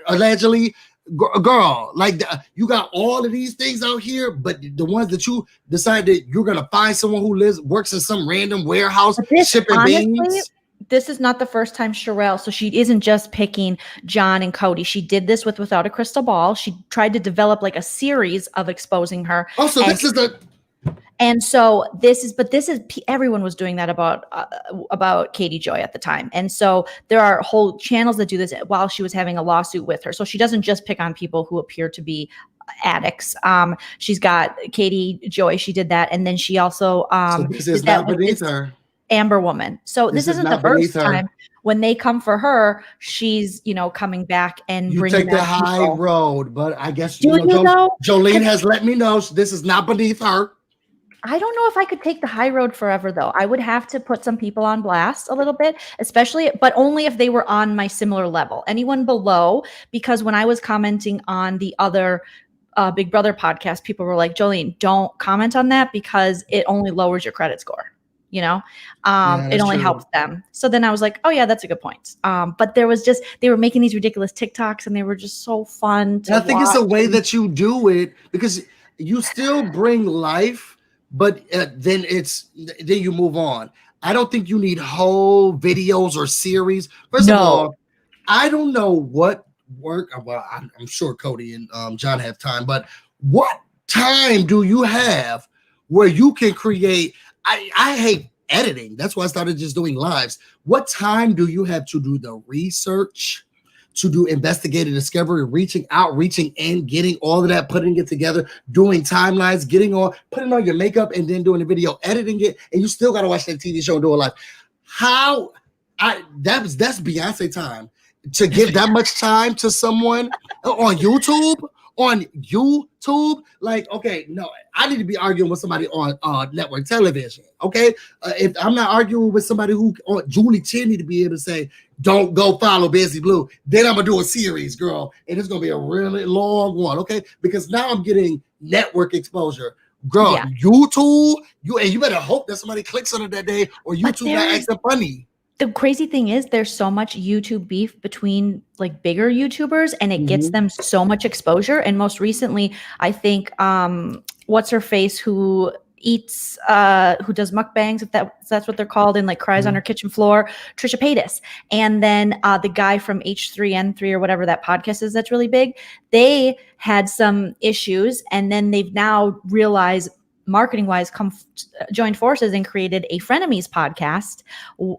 S2: allegedly. Girl, like you got all of these things out here, but the ones that you decide that you're gonna find someone who works in some random warehouse shipping beans.
S1: This is not the first time Shirelle, so she isn't just picking John and Cody. She did this with Without a Crystal Ball. She tried to develop like a series of exposing her.
S2: Oh, so this is the.
S1: And so this is everyone was doing that about Katie Joy at the time. And so there are whole channels that do this while she was having a lawsuit with her. So she doesn't just pick on people who appear to be addicts. She's got Katie Joy. She did that. And then she also
S2: so this is not beneath her.
S1: Amber Woman. So this isn't the first time when they come for her, she's, coming back and
S2: you
S1: bringing
S2: take the high road, but I guess
S1: Joleen
S2: has let me know this is not beneath her.
S1: I don't know if I could take the high road forever, though. I would have to put some people on blast a little bit, but only if they were on my similar level. Anyone below, because when I was commenting on the other Big Brother podcast, people were like, Joleen, don't comment on that because it only lowers your credit score. It only helps them. So then I was like, oh yeah, that's a good point. But they were making these ridiculous TikToks and they were just so fun to watch.
S2: I think it's a way that you do it because you still bring life. But then you move on. I don't think you need whole videos or series. First of all, I don't know what work. Well, I'm sure Cody and John have time, but what time do you have where you can create? I hate editing. That's why I started just doing lives. What time do you have to do the research, to do investigative discovery, reaching out, reaching in, getting all of that, putting it together, doing timelines, putting on your makeup, and then doing the video, editing it, and you still got to watch that TV show and do it live. That's Beyonce time. To give that much time to someone on YouTube, like, okay, no, I need to be arguing with somebody on network television, okay? If I'm not arguing with somebody Julie Chen need to be able to say, don't go follow Busy Blue, then I'm gonna do a series, girl, and it's gonna be a really long one, okay? Because now I'm getting network exposure. Girl, yeah. YouTube, you better hope that somebody clicks on it that day, or YouTube not acting funny.
S1: The crazy thing is there's so much YouTube beef between like bigger YouTubers, and it gets them so much exposure. And most recently, I think what's her face who eats who does mukbangs, if that's what they're called, and like cries on her kitchen floor, Trisha Paytas. And then the guy from H3N3 or whatever that podcast is that's really big, they had some issues, and then they've now realized marketing wise joined forces and created a frenemies podcast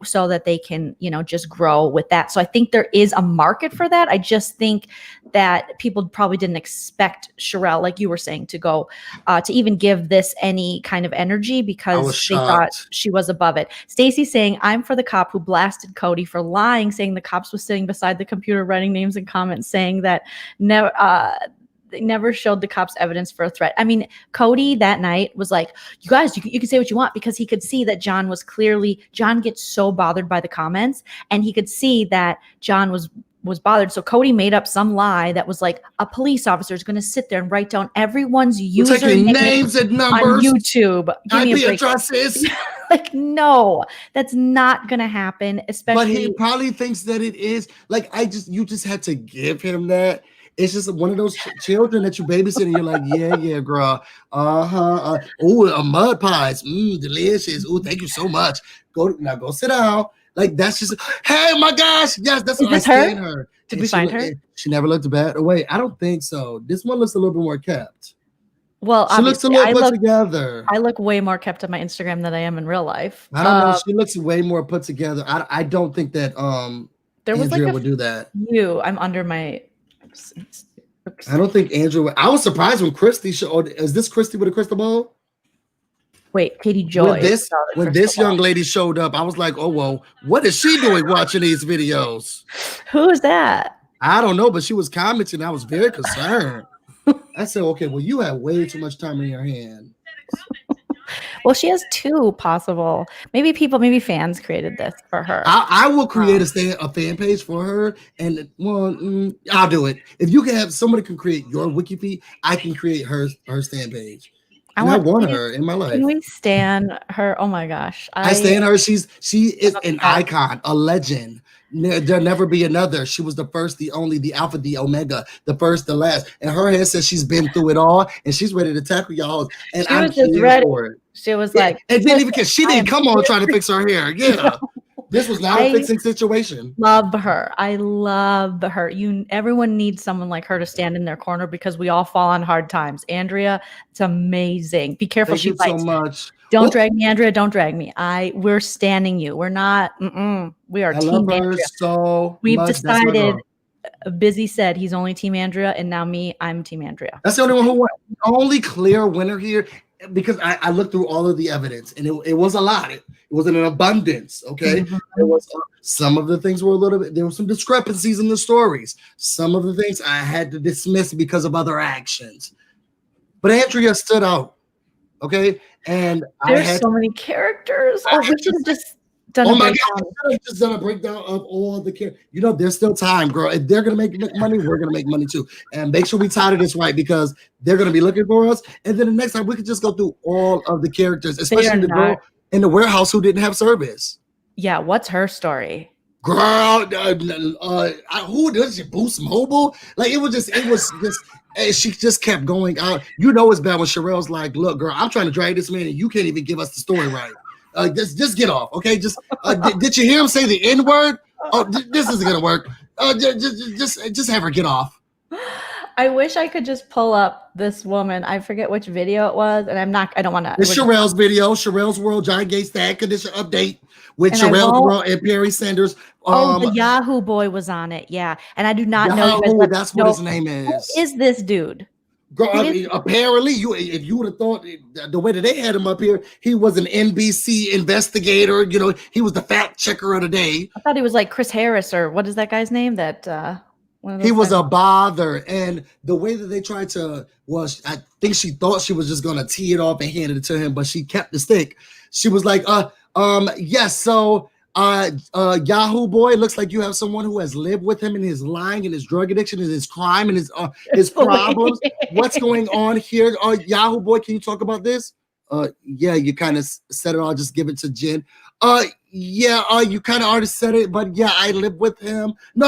S1: so that they can, just grow with that. So I think there is a market for that. I just think that people probably didn't expect Shirelle, like you were saying, to go to even give this any kind of energy, because they thought she was above it. Stacy saying, I'm for the cop who blasted Cody for lying, saying the cops was sitting beside the computer writing names and comments, saying that they never showed the cops evidence for a threat. I mean, Cody that night was like, you guys, you can say what you want, because he could see that John gets so bothered by the comments, and he could see that John was bothered. So Cody made up some lie that was like, a police officer is going to sit there and write down everyone's username,
S2: names and numbers
S1: on YouTube. Give me a break.
S2: Addresses.
S1: Like, no, that's not going to happen. Especially,
S2: but he probably thinks that it is. Like, you just had to give him that. It's just one of those children that you babysit and you're like, yeah, girl. Oh, a mud pies. Delicious. Oh, thank you so much. Go sit down. Like, that's just, hey, my gosh. Yes, that's what I stand her.
S1: Did we find her?
S2: She never looked bad. Oh, wait, I don't think so. This one looks a little bit more kept.
S1: Well,
S2: she looks a little put together.
S1: I look way more kept on my Instagram than I am in real life.
S2: I don't know. She looks way more put together. I don't think that
S1: there was
S2: Andrea
S1: like
S2: would do that.
S1: I'm under my...
S2: I don't think Andrew. I was surprised when Christy showed. Is this Christy with a crystal ball?
S1: Wait, Katie Joy.
S2: When this young lady showed up, I was like, oh, whoa, what is she doing watching these videos?
S1: Who is that?
S2: I don't know, but she was commenting. I was very concerned. I said, okay, well, you have way too much time in your hand.
S1: Well, she has two possible. Maybe fans created this for her.
S2: I will create a fan page for her, and I'll do it. If you can have somebody can create your wiki feed, I can create her stand page. I want her in my life.
S1: Can we stan her? Oh my gosh,
S2: I stan her. She is an icon, a legend. There'll never be another. She was the first, the only, the alpha, the omega, the first, the last. And her head says she's been through it all, and she's ready to tackle y'all. And I'm just ready for it.
S1: She was like,
S2: and didn't even care. She didn't come on trying to fix her hair. Yeah, this was not a fixing situation.
S1: Love her. I love her. Everyone needs someone like her to stand in their corner, because we all fall on hard times. Andrea, it's amazing. Be careful.
S2: Thank you so much.
S1: Don't drag me, Andrea. Don't drag me. We're standing you. We're not. We are team Andrea.
S2: So
S1: we've decided. Busy said he's only team Andrea, and now I'm team Andrea.
S2: That's the only one who won. Only clear winner here, because I looked through all of the evidence, and it was a lot. It wasn't an abundance. Okay, There was some of the things were a little bit. There were some discrepancies in the stories. Some of the things I had to dismiss because of other actions, but Andrea stood out. Okay, and
S1: there's so many characters. We should have just done.
S2: Oh my God, I have just done a breakdown of all the characters. There's still time, girl. If they're gonna make money, we're gonna make money too. And make sure we title this right, because they're gonna be looking for us. And then the next time we could just go through all of the characters, especially the girl in the warehouse who didn't have service.
S1: Yeah, what's her story?
S2: Girl, who does she Boost Mobile? Like it was just. She just kept going out. It's bad when Sharrell's like, look, girl, I'm trying to drag this man and you can't even give us the story right. Just get off, okay? Just did you hear him say the N-word? Oh, this isn't gonna work. Just have her get off.
S1: I wish I could just pull up this woman. I forget which video it was, and I don't want to.
S2: It's Sharrell's video, Sharrell's World, Giant Gate Stack Condition Update with Sharrell's World and Perry Sanders.
S1: The Yahoo boy was on it, yeah. And I do not know.
S2: That's what his name is.
S1: Who is this dude?
S2: Girl, apparently, if you would have thought the way that they had him up here, he was an NBC investigator. You know, he was the fact checker of the day.
S1: I thought he was like Chris Harris, or what is that guy's name?
S2: He was a bother, and the way that they tried to I think she thought she was just gonna tee it off and hand it to him, but she kept the stick. She was like, yes, so Yahoo boy, looks like you have someone who has lived with him in his lying and his drug addiction and his crime and his problems. What's going on here? Yahoo boy, can you talk about this? Yeah, you kind of said it. I'll just give it to Jen. Yeah, you kind of already said it, but yeah, I live with him. No.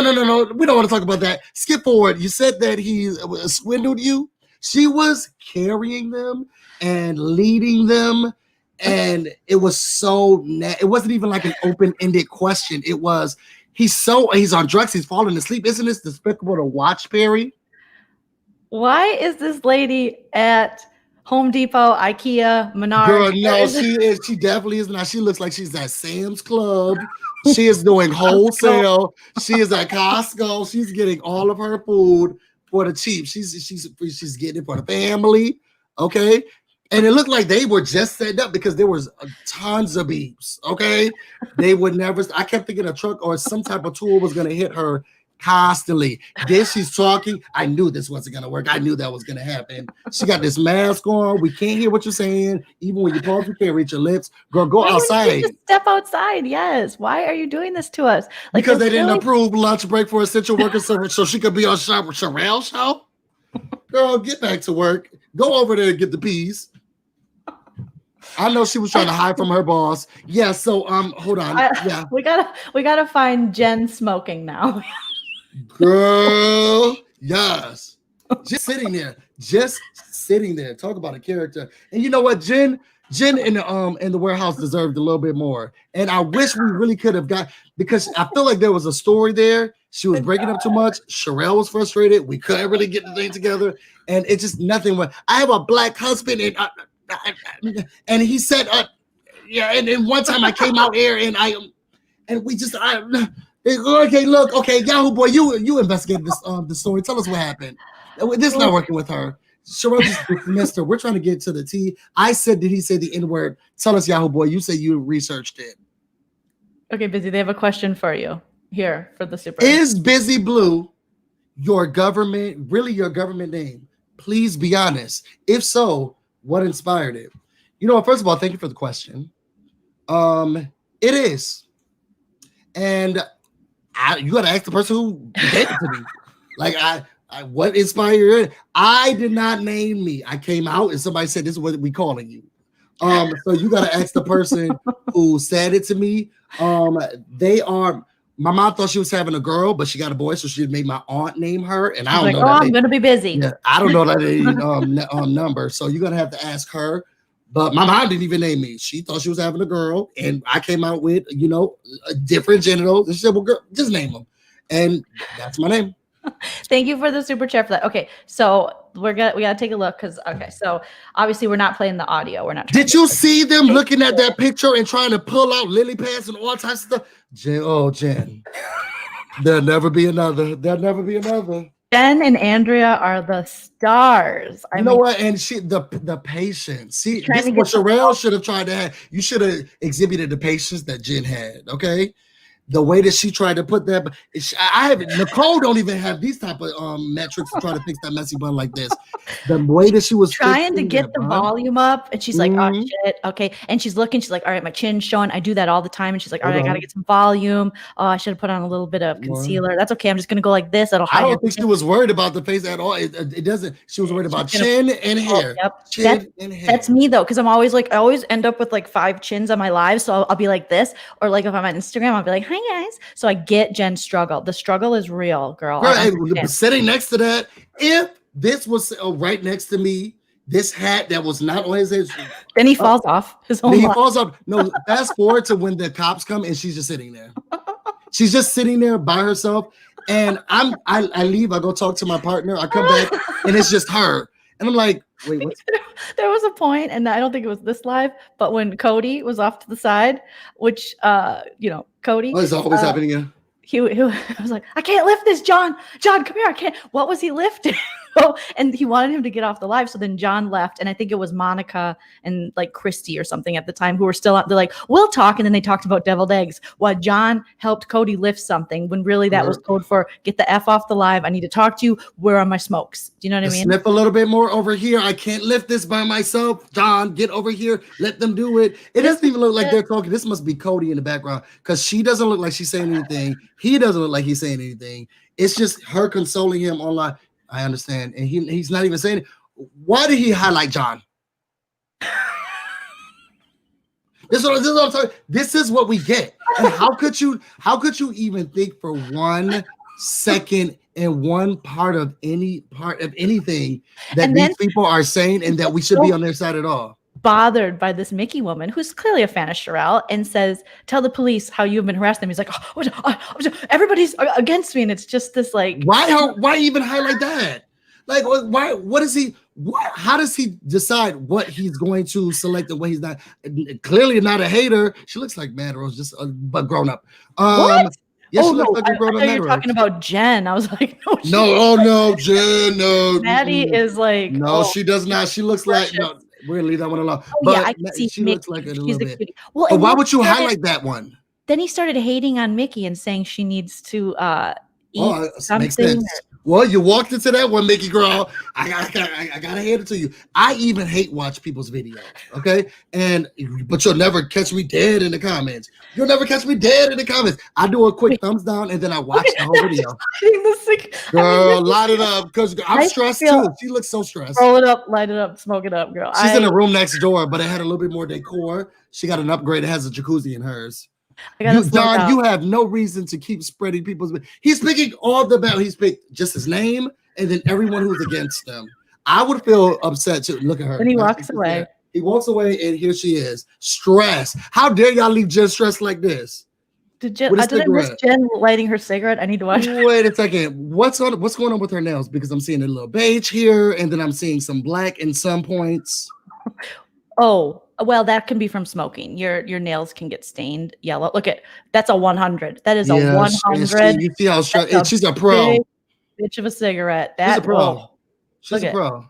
S2: We don't want to talk about that. Skip forward. You said that he swindled you. She was carrying them and leading them. And it was it wasn't even like an open-ended question. It was, he's on drugs, he's falling asleep. Isn't this despicable to watch, Perry?
S1: Why is this lady at Home Depot, IKEA, Menards?
S2: Girl, no, she definitely is not. She looks like she's at Sam's Club. She is doing wholesale. She is at Costco. She's getting all of her food for the cheap. She's getting it for the family. Okay. And it looked like they were just set up because there was tons of beeps, okay? They would never, I kept thinking a truck or some type of tool was gonna hit her constantly. Then she's talking. I knew this wasn't gonna work. I knew that was gonna happen. She got this mask on. We can't hear what you're saying. Even when you pause, we can't reach your lips. Girl, go outside.
S1: Just step outside, yes. Why are you doing this to us?
S2: Like, because they didn't approve lunch break for essential workers so she could be on Sharrell show? Girl, get back to work. Go over there and get the peas. I know she was trying to hide from her boss. Yeah, so hold on. Yeah.
S1: We gotta find Jen smoking now.
S2: Girl, yes. Just sitting there. Talk about a character. And you know what? Jen in the warehouse deserved a little bit more. And I wish we really could have because I feel like there was a story there. She was breaking up too much. Shirelle was frustrated. We couldn't really get the thing together. And it's just nothing. I have a black husband and he said, yeah. And then one time I came out here and we just, okay, Yahoo boy, you investigated the story. Tell us what happened. This is not working with her. Shirelle just dismissed her. We're trying to get to the T. I said, did he say the N-word? Tell us, Yahoo boy. You say you researched it.
S1: Okay, Busy. They have a question for you here for the super.
S2: Is Busy Blue your government name? Please be honest. If so, what inspired it? You know, first of all, thank you for the question. It is. And you got to ask the person who gave it to me. Like, what inspired it? I did not name me. I came out and somebody said, this is what we calling you. So you got to ask the person who said it to me. My mom thought she was having a girl, but she got a boy, so she made my aunt name her. And I don't know.
S1: I'm gonna be busy.
S2: Yeah, I don't know that number, so you're gonna have to ask her. But my mom didn't even name me. She thought she was having a girl, and I came out with a different genital. She said, "Well, girl, just name them," and that's my name.
S1: Thank you for the super chat for that. Okay, so we gotta take a look because so obviously we're not playing the audio. We're not.
S2: Did you see them looking at that picture and trying to pull out lily pads and all types of stuff? Jen. There'll never be another.
S1: Jen and Andrea are the stars.
S2: You know what? And the patience. See, this is what Sharrell should have tried to have. You should have exhibited the patience that Jen had. Okay. The way that she tried to put that, Nicole don't even have these type of metrics to try to fix that messy bun like this. The way that she was
S1: trying to get the volume up, and she's like, "Oh shit, okay." And she's looking, she's like, "All right, my chin's showing. I do that all the time." And she's like, "All right, I gotta get some volume. Oh, I should have put on a little bit of concealer. That's okay. I'm just gonna go like this. It'll hide."
S2: I don't think she was worried about the face at all. It doesn't. She was worried about chin and hair. Chin and hair.
S1: That's me though, because I'm always I always end up with like 5 chins on my live, so I'll be like this, or like if I'm on Instagram, I'll be like, "Hi guys." So I get Jen's struggle. The struggle is real, girl.
S2: Sitting next to that, if this was right next to me, this hat that was not on his head,
S1: then he falls off.
S2: Falls off. No, fast forward to when the cops come and she's just sitting there. She's just sitting there by herself. And I leave, I go talk to my partner, I come back, and it's just her. And I'm like, wait, what?
S1: There was a point, and I don't think it was this live, but when Cody was off to the side, which Cody.
S2: What is always happening here?
S1: He was like, I can't lift this, John. John, come here. I can't. What was he lifting? And he wanted him to get off the live. So then John left. And I think it was Monica and like Christy or something at the time who were still out. They're like, we'll talk. And then they talked about deviled eggs while John helped Cody lift something when really that was code for get the F off the live. I need to talk to you. Where are my smokes? Do you know what I mean?
S2: Sniff a little bit more over here. I can't lift this by myself. John, get over here. Let them do it. It doesn't even look like they're talking. This must be Cody in the background because she doesn't look like she's saying anything. He doesn't look like he's saying anything. It's just her consoling him online. I understand. And he's not even saying it. Why did he highlight John? This is what I'm talking. This is what we get. And how could you even think for 1 second in one part of anything that these people are saying and that we should be on their side at all?
S1: Bothered by this Mickey woman who's clearly a fan of Shirelle and says, tell the police how you've been harassing them. He's like, everybody's against me. And it's just this like,
S2: why even highlight that? Like, why, what is he, how does he decide what he's going to select and what he's not? Clearly not a hater. She looks like Mad Rose, just but grown up.
S1: What?
S2: Yeah, she looks like a grown up.
S1: You're talking about Jen. I was like,
S2: no, Jen, no.
S1: Maddie is like,
S2: no, she does not. She looks like, no, we're gonna leave that one alone.
S1: Oh, yeah, I can see
S2: she
S1: Mickey.
S2: Looks like it a little bit.
S1: Well,
S2: but why would you highlight that one?
S1: Then he started hating on Mickey and saying she needs to eat something.
S2: Makes sense. Well, you walked into that one, Mickey girl. I gotta hand it to you. I even hate watch people's videos, okay? But you'll never catch me dead in the comments. You'll never catch me dead in the comments. I do a quick thumbs down and then I watch the whole video. Girl, light it up because I'm stressed too. She looks so stressed.
S1: Roll it up, light it up, smoke it up, girl.
S2: She's in the room next door, but it had a little bit more decor. She got an upgrade. It has a jacuzzi in hers. John, you have no reason to keep spreading people's. He's picking all the bad. He's picked just his name and then everyone who's against them. I would feel upset too. Look at her.
S1: And he walks away.
S2: He walks away, and here she is, stressed. How dare y'all leave Jen stressed like this?
S1: Did I miss Jen lighting her cigarette? I need to watch.
S2: Wait a second. What's going on with her nails? Because I'm seeing a little beige here, and then I'm seeing some black in some points.
S1: Oh. Well, that can be from smoking. Your nails can get stained yellow. Look at that's a 100. That is a 100.
S2: You see how she's a pro.
S1: Bitch of a cigarette.
S2: She's a pro. She's a pro.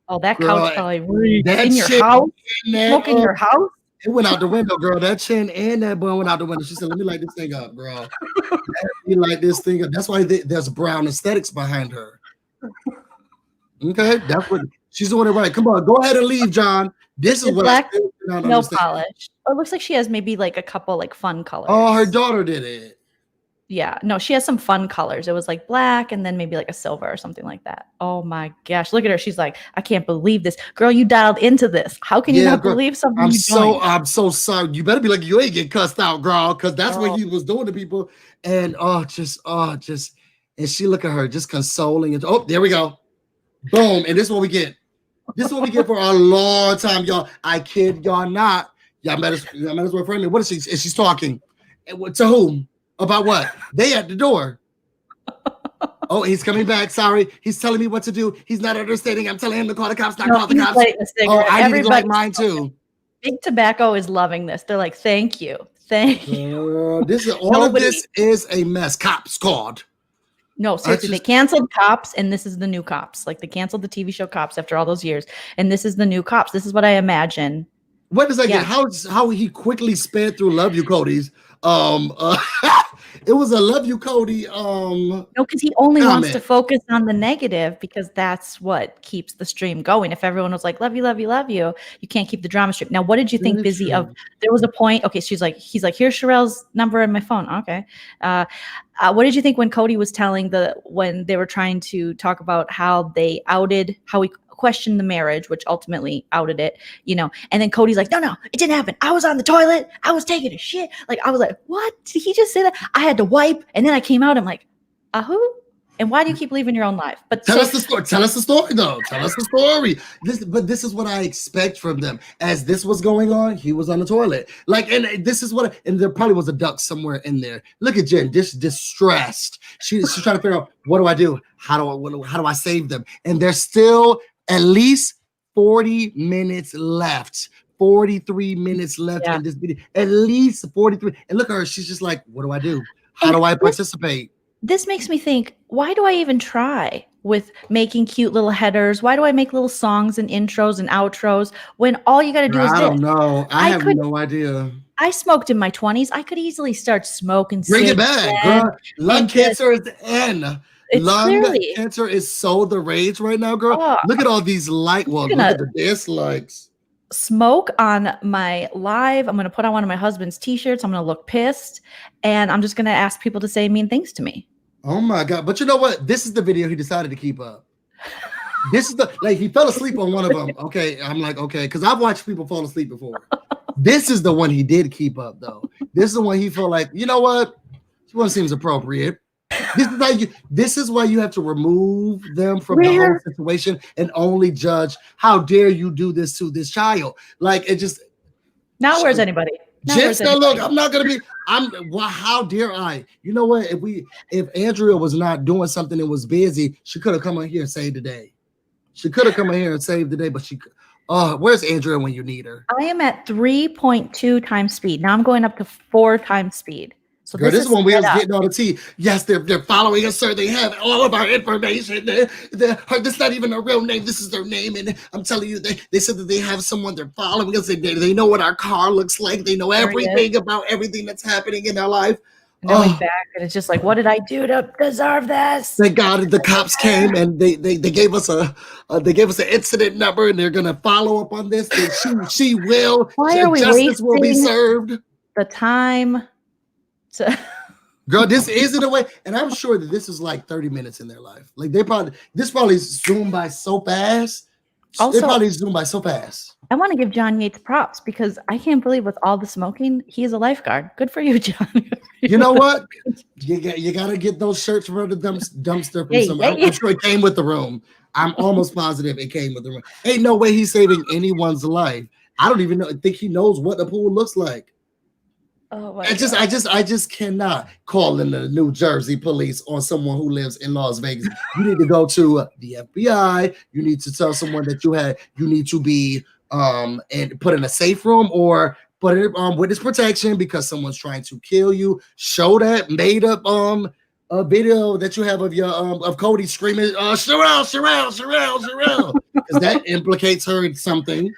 S1: Oh, that couch probably in your house. Smoking your house.
S2: It went out the window, girl. That chin and that bun went out the window. She said, "Let me light this thing up, girl. Let me light this thing up." That's why there's brown aesthetics behind her. Okay, that's what she's doing it right. Come on, go ahead and leave, John. This is what
S1: black, no polish. Oh, it looks like she has maybe like a couple like fun colors.
S2: Oh, her daughter did it.
S1: Yeah, no, she has some fun colors. It was like black and then maybe like a silver or something like that. Oh my gosh, look at her. She's like, I can't believe this. Girl, you dialed into this. How can you not believe something?
S2: I'm so sorry. You better be like, you ain't get cussed out, girl, because that's what he was doing to people. And just and she look at her just consoling and there we go. Boom. And this is what we get. This is what we get for a long time, y'all. I kid y'all not. Y'all might as well frame me. What is she? Is she's talking? To whom? About what? They at the door. Oh, he's coming back. Sorry. He's telling me what to do. He's not understanding. I'm telling him to call the cops, not call the cops. Oh, I need to light mine too.
S1: Big Tobacco is loving this. They're like, thank you. Thank you.
S2: This is all of this is a mess. Cops called.
S1: No, seriously, they canceled Cops, and this is the new Cops. Like they canceled the TV show Cops after all those years, and this is the new Cops. This is what I imagine.
S2: What does that get? How he quickly sped through "Love You, Cody's." It was a "Love You, Cody."
S1: No, because he only wants to focus on the negative because that's what keeps the stream going. If everyone was like, "Love you, love you, love you," you can't keep the drama stream. Now, what did you think, Busy? Of there was a point. Okay, he's like, here's Sharrell's number in my phone. Okay. What did you think when Cody was telling when they were trying to talk about how they outed, how he questioned the marriage, which ultimately outed it, and then Cody's like, no, it didn't happen. I was on the toilet. I was taking a shit. Like, I was like, what? Did he just say that? I had to wipe. And then I came out. I'm like, who? And why do you keep leaving your own life? But
S2: tell us the story. Tell us the story, though. Tell us the story. This is what I expect from them. As this was going on, he was on the toilet. Like, and this is what. And there probably was a duck somewhere in there. Look at Jen, distressed. She's trying to figure out, what do I do? How do I save them? And there's still at least 40 minutes left. 43 minutes left in this video. At least 43. And look at her. She's just like, what do I do? How do I participate?
S1: This makes me think, why do I even try with making cute little headers? Why do I make little songs and intros and outros when all you got to do is
S2: I don't know. I have no idea.
S1: I smoked in my 20s. I could easily start smoking.
S2: Bring it back, girl. Lung cancer is the end. Lung cancer is so the rage right now, girl. Look at all these look at the dislikes.
S1: Smoke on my live. I'm going to put on one of my husband's t-shirts. I'm going to look pissed. And I'm just going to ask people to say mean things to me.
S2: Oh my God. But you know what? This is the video he decided to keep up. This is he fell asleep on one of them. Okay. I'm like, okay. Because I've watched people fall asleep before. This is the one he did keep up, though. This is the one he felt like, you know what? This one seems appropriate. This is why you have to remove them from the whole situation and only judge. How dare you do this to this child? Like, it just.
S1: Now where's anybody?
S2: Look, I'm not gonna be. How dare I? You know what? If Andrea was not doing something and was busy, she could have come in here and saved the day. She could have come in here and saved the day, but she. Where's Andrea when you need her?
S1: I am at 3.2 times speed. Now I'm going up to 4 times speed. So
S2: girl, this is when we was getting all the tea. Yes, they're following us, sir. They have all of our information. This is not even a real name. This is their name. And I'm telling you, they said that they have someone they're following us. They know what our car looks like. They know everything about everything that's happening in our life.
S1: Going back, and it's just like, what did I do to deserve this?
S2: Thank God the cops came and they gave us an incident number, and they're gonna follow up on this. She will.
S1: Why are we
S2: justice will be served?
S1: The time.
S2: Girl, this isn't a way, and I'm sure that this is like 30 minutes in their life. Like this probably zoomed by so fast. Also, they probably zoomed by so fast.
S1: I want to give John Yates props because I can't believe with all the smoking, he is a lifeguard. Good for you, John.
S2: You know what? You gotta get those shirts from the dumpster from somewhere. I'm sure it came with the room. I'm almost positive it came with the room. Ain't no way he's saving anyone's life. I don't even think he knows what the pool looks like.
S1: Oh my
S2: God. I just cannot call in the New Jersey police on someone who lives in Las Vegas. You need to go to the FBI. You need to tell someone that you need to be and put in a safe room or put it on witness protection because someone's trying to kill you. Show that made up a video that you have of your of Cody screaming Shirelle, because that implicates her in something.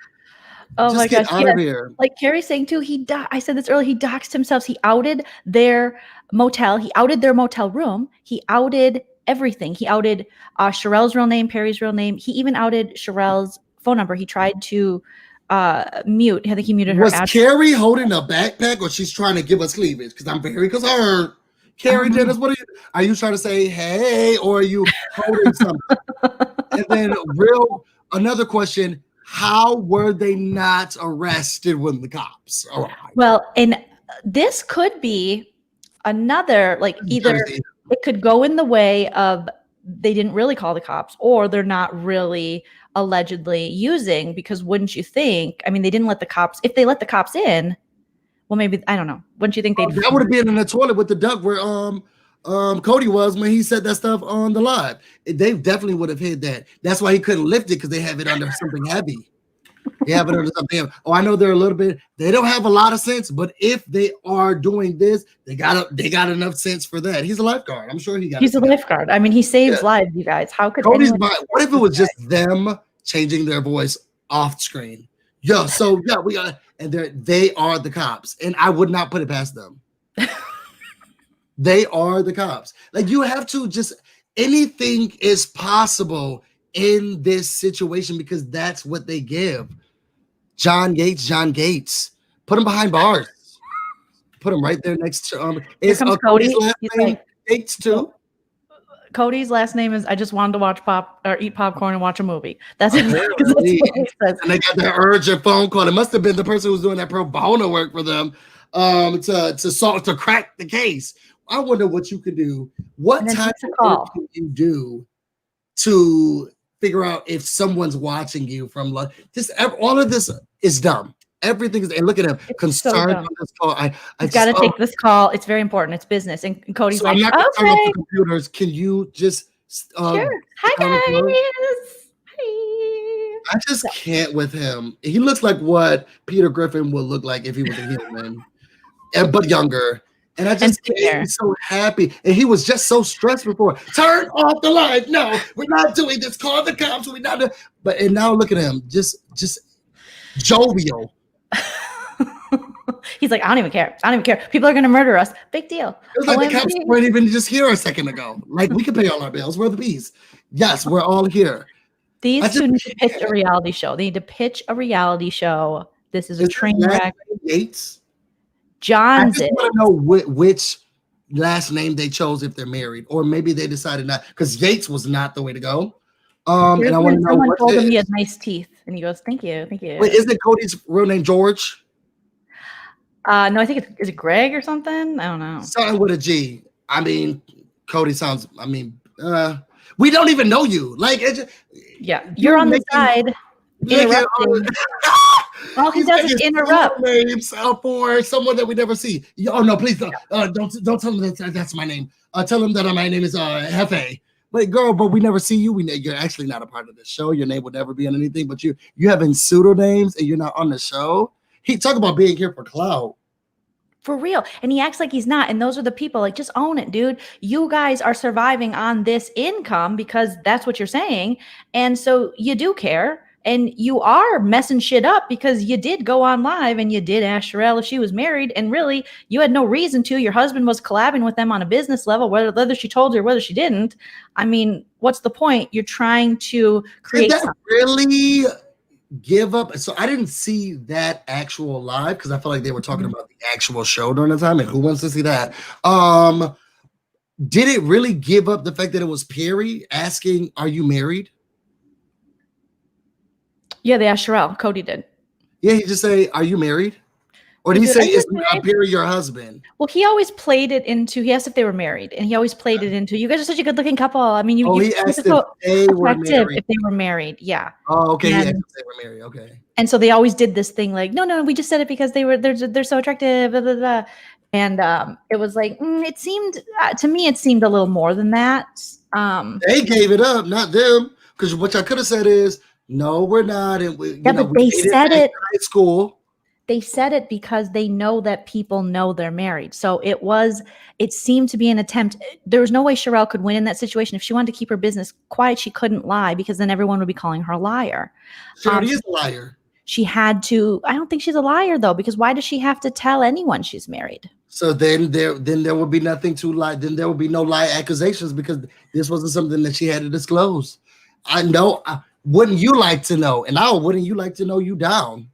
S1: Oh
S2: just
S1: my
S2: gosh!
S1: Out of here. Like Carrie's saying too, I said this earlier. He doxed himself. He outed their motel. He outed their motel room. He outed everything. He outed Shirelle's real name, Perry's real name. He even outed Shirelle's phone number. He tried to mute. I think he muted her.
S2: Was Carrie holding a backpack, or she's trying to give us cleavage? Because I'm very concerned. Carrie Dennis, what are you trying to say? Hey, or are you holding something? And then another question. How were they not arrested when the cops arrived?
S1: Well, and this could be another, like either it could go in the way of they didn't really call the cops or they're not really allegedly using, because wouldn't you think, I mean, they didn't let the cops, if they let the cops in, well, maybe, I don't know. Wouldn't you think they'd...
S2: That would have been in the toilet with the duck where Cody was when he said that stuff on the live. They definitely would have hid that. That's why he couldn't lift it, because they have it under something heavy. They have it under something. Oh, I know they're a little bit. They don't have a lot of sense, but if they are doing this, they got enough sense for that. He's a lifeguard. I'm sure he's
S1: a lifeguard. I mean, he saves lives, you guys. How could
S2: Cody's what if it was just them changing their voice off screen? We got, and they are the cops, and I would not put it past them. They are the cops. Like, you have to just, anything is possible in this situation because that's what they give. John Gates. Put him behind bars. Put him right there next to is Cody's last name Gates too?
S1: Cody's last name is I just wanted to watch eat popcorn and watch a movie. That's it.
S2: And they got that urgent phone call. It must have been the person who was doing that pro bono work for them to crack the case. I wonder what you could do. What type of work can you do to figure out if someone's watching you from just all of this is dumb. Everything is, and look at him concerned on this call. I
S1: got to take this call. It's very important. It's business. And Cody's
S2: so
S1: like,
S2: I'm not concerned about the computers. Can you just
S1: sure. Hi guys. Hi.
S2: I just can't with him. He looks like what Peter Griffin would look like if he was a human, but younger. And I just can't be so happy. And he was just so stressed before. Turn off the light. No, we're not doing this. Call the cops. We're not doing. But and now look at him, just jovial.
S1: He's like, I don't even care. I don't even care. People are gonna murder us. Big deal.
S2: It was like the cops weren't even just here a second ago. Like we can pay all our bills. We're the bees. Yes, we're all here.
S1: These two need to pitch a reality show. They need to pitch a reality show. This is a train wreck.
S2: Yates.
S1: John's.
S2: I just want to know which last name they chose if they're married, or maybe they decided not, because Yates was not the way to go. And I want to know what
S1: told him he had nice teeth, and he goes, "Thank you, thank you."
S2: Wait, isn't Cody's real name George?
S1: No, I think is it Greg or something? I don't know.
S2: Something with a G. I mean, Cody sounds. I mean, we don't even know you. Like,
S1: yeah, you're on the side. Interrupting. All he does is interrupt.
S2: Names for someone that we never see. Oh no, please don't. Don't tell him that's my name. Tell him that my name is Hefe. Wait, girl, but we never see you. You're actually not a part of the show. Your name would never be on anything. But you having pseudonames and you're not on the show. He talk about being here for clout.
S1: For real. And he acts like he's not. And those are the people, like, just own it, dude. You guys are surviving on this income because that's what you're saying. And so you do care. And you are messing shit up because you did go on live and you did ask Shirelle if she was married. And really, you had no reason to. Your husband was collabing with them on a business level, whether she told you or whether she didn't. I mean, what's the point? You're trying to create
S2: something. Really give up. So I didn't see that actual live because I felt like they were talking about the actual show during the time. And who wants to see that? Did it really give up the fact that it was Perry asking, "Are you married?"
S1: Yeah, they asked Sharrell. Cody did.
S2: Yeah, he just say, "Are you married?" Or did he say, "Is Perry your husband?"
S1: Well, he always played it into. He asked if they were married, and he always played it into. You guys are such a good-looking couple. I mean,
S2: he asked if they were married.
S1: If they were married, yeah.
S2: Oh, okay. Yeah, if they were married. Okay.
S1: And so they always did this thing like, no, we just said it because they're so attractive. Blah, blah, blah. And it was like it seemed to me it seemed a little more than that.
S2: They gave it up, not them, because what I could have said is. No, we're not. And
S1: but they said it.
S2: High school.
S1: They said it because they know that people know they're married. So it seemed to be an attempt. There was no way Shirelle could win in that situation. If she wanted to keep her business quiet, she couldn't lie because then everyone would be calling her a liar.
S2: She already is a liar.
S1: She had to. I don't think she's a liar though, because why does she have to tell anyone she's married?
S2: So then there would be nothing to lie. Then there would be no lie accusations because this wasn't something that she had to disclose. I know. Wouldn't you like to know? And wouldn't you like to know you down?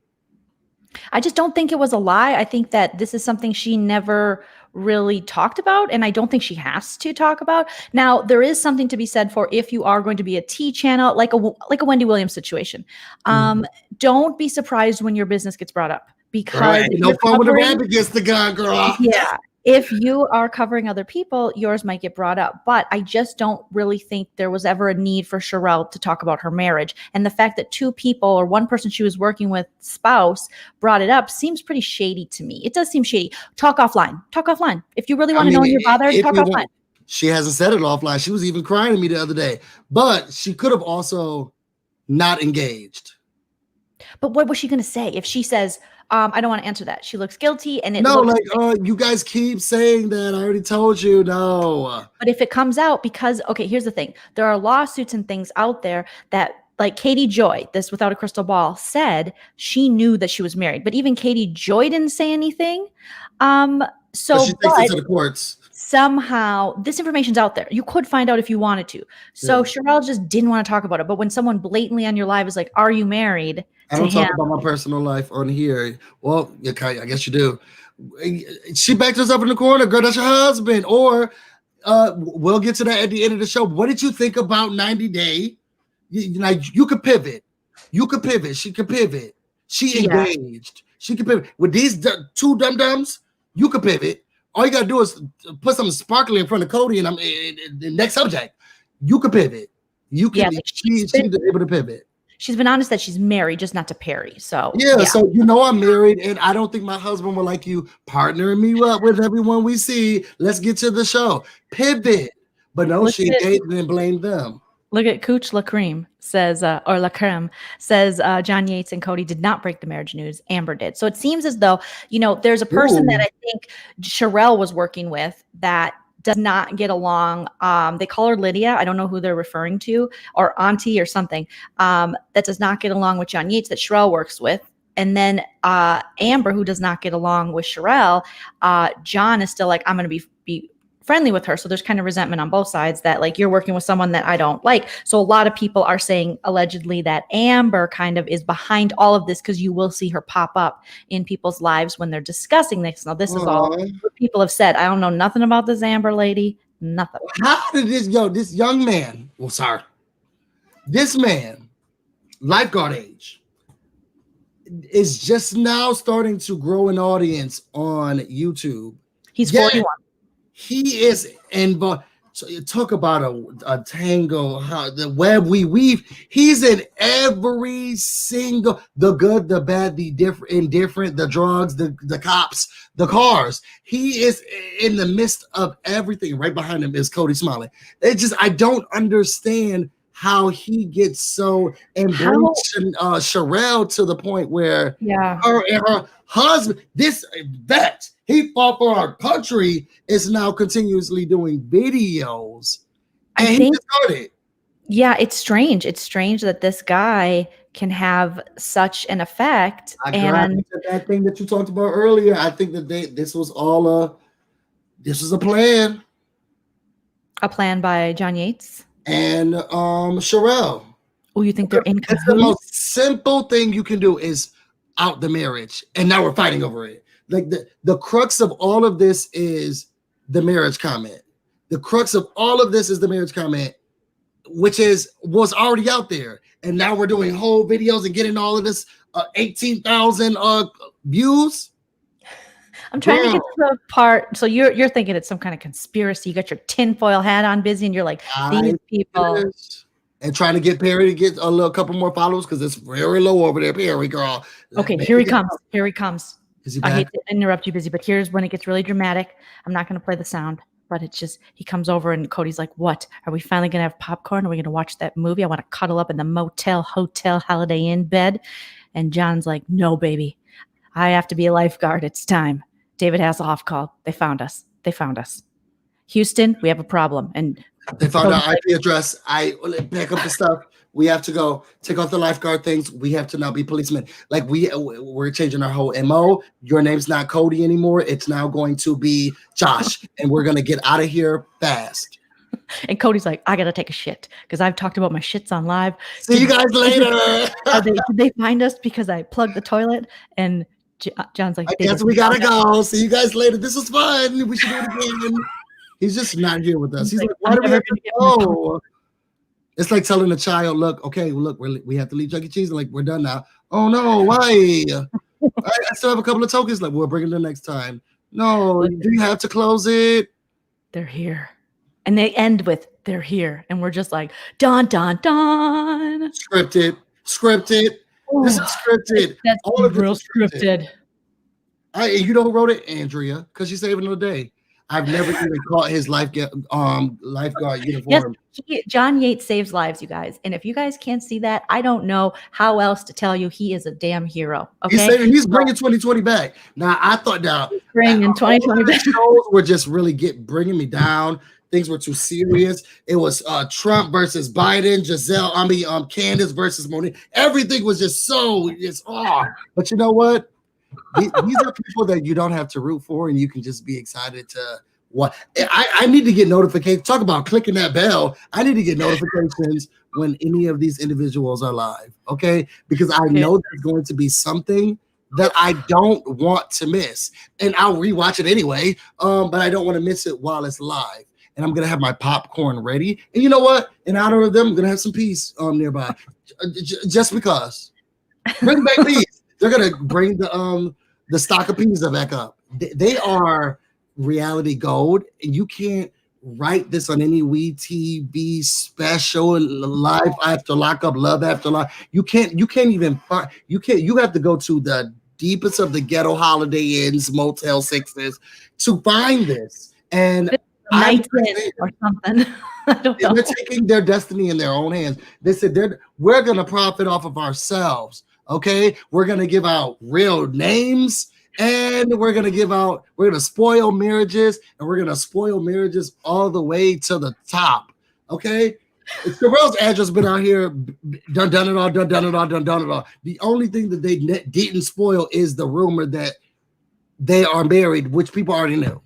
S1: I just don't think it was a lie. I think that this is something she never really talked about, and I don't think she has to talk about. Now, there is something to be said for if you are going to be a T channel, like a Wendy Williams situation. Don't be surprised when your business gets brought up because
S2: no fun when the rabbit gets the gun, girl.
S1: Yeah. If you are covering other people, yours might get brought up. But I just don't really think there was ever a need for Shirelle to talk about her marriage. And the fact that two people or one person she was working with spouse brought it up seems pretty shady to me. It does seem shady. Talk offline. Talk offline. If you really want to know you're bothered, talk offline.
S2: She hasn't said it offline. She was even crying to me the other day. But she could have also not engaged.
S1: But what was she going to say if she says, I don't want to answer that. She looks guilty. And
S2: you guys keep saying that. I already told you. No.
S1: But if it comes out okay, here's the thing. There are lawsuits and things out there that like Katie Joy, this Without a Crystal Ball, said she knew that she was married. But even Katie Joy didn't say anything. So
S2: she takes it to the courts.
S1: Somehow this information's out there. You could find out if you wanted to. So Shirelle just didn't want to talk about it. But when someone blatantly on your live is like, "Are you married?"
S2: I don't talk about my personal life on here. Well, I guess you do. She backed herself in the corner. Girl, that's your husband. Or we'll get to that at the end of the show. What did you think about 90 Day? You could pivot. You could pivot. She could pivot. She engaged. She could pivot. With these two dum-dums, you could pivot. All you gotta do is put something sparkly in front of Cody, and I'm the next subject. You could pivot. You can. She's able to pivot.
S1: She's been honest that she's married, just not to Perry. So
S2: yeah. So I'm married, and I don't think my husband will like you partnering me up with everyone we see. Let's get to the show. Pivot, but no, she engaged and blamed them.
S1: Look at Cooch Lacreme says, or Lacreme says, John Yates and Cody did not break the marriage news. Amber did. So it seems as though, there's a person that I think Shirelle was working with that does not get along. They call her Lydia. I don't know who they're referring to, or Auntie or something, that does not get along with John Yates that Shirelle works with. And then Amber, who does not get along with Shirelle, John is still like, I'm going to be friendly with her. So there's kind of resentment on both sides that like you're working with someone that I don't like. So a lot of people are saying allegedly that Amber kind of is behind all of this because you will see her pop up in people's lives when they're discussing this. Now this is all what people have said. I don't know nothing about this Amber lady. Nothing.
S2: How did this young man, this man, lifeguard age, is just now starting to grow an audience on YouTube.
S1: He's 41.
S2: He is involved. So you talk about a tango, how the web we weave. He's in every single, the good, the bad, the indifferent, the drugs, the cops, the cars. He is in the midst of everything. Right behind him is Cody smiling. I don't understand how he gets so embraced Shirelle to the point where her and her husband, this vet, he fought for our country, is now continuously doing videos. And he started.
S1: Yeah, it's strange. It's strange that this guy can have such an effect.
S2: And that thing that you talked about earlier, I think that this was a plan.
S1: A plan by John Yates
S2: and Shirelle.
S1: Oh, you think they're in cahoots?
S2: The most simple thing you can do is out the marriage, and now we're fighting over it. Like the crux of all of this is the marriage comment. The crux of all of this is the marriage comment, which was already out there, and now we're doing whole videos and getting all of this 18,000 views.
S1: I'm trying to get to the part. So you're thinking it's some kind of conspiracy. You got your tinfoil hat on, busy, and you're like, these people.
S2: And trying to get Perry to get a couple more followers because it's very low over there, Perry girl.
S1: Okay, here he comes. Here he comes.
S2: Is he back?
S1: I hate to interrupt you, busy, but here's when it gets really dramatic. I'm not going to play the sound, but it's just he comes over and Cody's like, "What? Are we finally going to have popcorn? Are we going to watch that movie? I want to cuddle up in the Motel, Hotel, Holiday Inn bed." And John's like, "No, baby, I have to be a lifeguard. It's time." David Hasselhoff called. They found us. Houston, we have a problem. And
S2: they found our IP address. I back up the stuff. We have to go take off the lifeguard things. We have to now be policemen. Like we're changing our whole MO. Your name's not Cody anymore. It's now going to be Josh, and we're gonna get out of here fast.
S1: And Cody's like, I gotta take a shit because I've talked about my shits on live.
S2: See you guys later.
S1: Did they find us because I plugged the toilet? And John's like,
S2: I guess we gotta go. See you guys later. This was fun. We should do it again. He's just not here with us. He's like, why do we have to go? It's like telling a child, look, we have to leave Chuck E. Cheese. And like, we're done now. Oh no, why? I still have a couple of tokens. Like, we'll bring them next time. No, do you have to close it?
S1: They're here. And they end with, they're here. And we're just like, dun, dun, dun.
S2: Scripted. Oh, this is scripted.
S1: That's all of real scripted.
S2: You know who wrote it? Andrea, because she's saving the day. I've never even caught his lifeguard uniform.
S1: Yes, John Yates saves lives, you guys. And if you guys can't see that, I don't know how else to tell you he is a damn hero. Okay,
S2: he's bringing 2020 back. Now I thought
S1: bringing 2020 back.
S2: Shows were just really bringing me down. Things were too serious. It was Trump versus Biden, Candace versus Monique. Everything was just But you know what? These are people that you don't have to root for, and you can just be excited to what. I need to get notifications. Talk about clicking that bell. I need to get notifications when any of these individuals are live, okay? Because I know there's going to be something that I don't want to miss, and I'll rewatch it anyway. But I don't want to miss it while it's live. And I'm gonna have my popcorn ready. And you know what? In honor of them, I'm gonna have some peas nearby, just because. Bring back peas. They're gonna bring the stock of pizza back up. They are reality gold, and you can't write this on any WeTV special, life after lockup, love after lock. You can't even find, you have to go to the deepest of the ghetto Holiday Inns, Motel 6s to find this. And
S1: Night or something. I don't know.
S2: They're taking their destiny in their own hands. They said we're gonna profit off of ourselves. Okay, we're gonna give out real names, and we're gonna spoil marriages, and we're gonna spoil marriages all the way to the top. Okay, Sharrell's address been out here, done it all. The only thing that they didn't spoil is the rumor that they are married, which people already knew.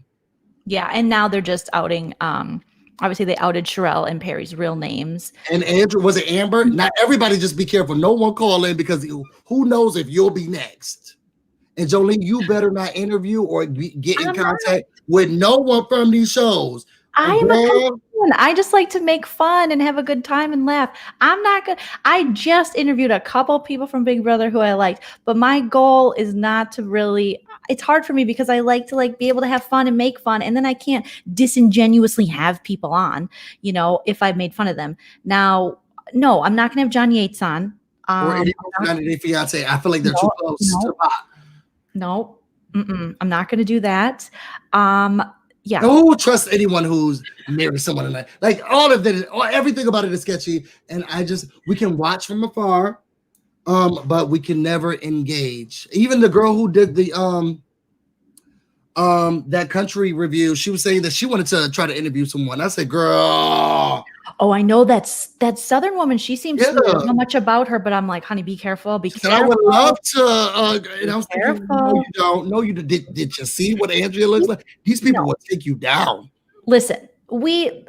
S1: Yeah, and now they're just outing. Obviously, they outed Shirelle and Perry's real names.
S2: And Andrew, was it Amber? Not everybody. Just be careful. No one call in, because who knows if you'll be next. And Joleen, you better not interview or get in contact with no one from these shows.
S1: I just like to make fun and have a good time and laugh. I just interviewed a couple people from Big Brother who I liked, but my goal is not to really, it's hard for me because I like to be able to have fun and make fun. And then I can't disingenuously have people on, if I've made fun of them. Now, no, I'm not going to have John Yates on.
S2: Or any fiance. I feel like they're too close to pop.
S1: No, I'm not going to do that. Yeah.
S2: Don't trust anyone who's married someone tonight. Like all of that, everything about it is sketchy. And we can watch from afar, but we can never engage. Even the girl who did the that country review, she was saying that she wanted to try to interview someone. I said, girl.
S1: Oh, I know that Southern woman. She seems to know much about her, but I'm like, honey, be careful. Be careful.
S2: I would love to. And I was thinking, no, you don't. No, you did. Did you see what Andrea looks like? These people will take you down.
S1: Listen, we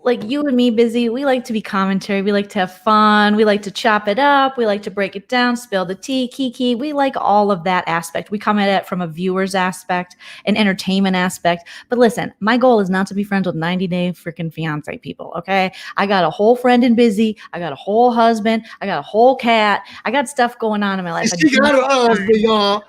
S1: like you and me, Busy. We like to be commentary. We like to have fun. We like to chop it up. We like to break it down, spill the tea, kiki. We like all of that aspect. We come at it from a viewer's aspect, an entertainment aspect. But listen, my goal is not to be friends with 90-day freaking fiance people, okay? I got a whole friend in Busy. I got a whole husband. I got a whole cat. I got stuff going on in my life.
S2: She got a husband, y'all.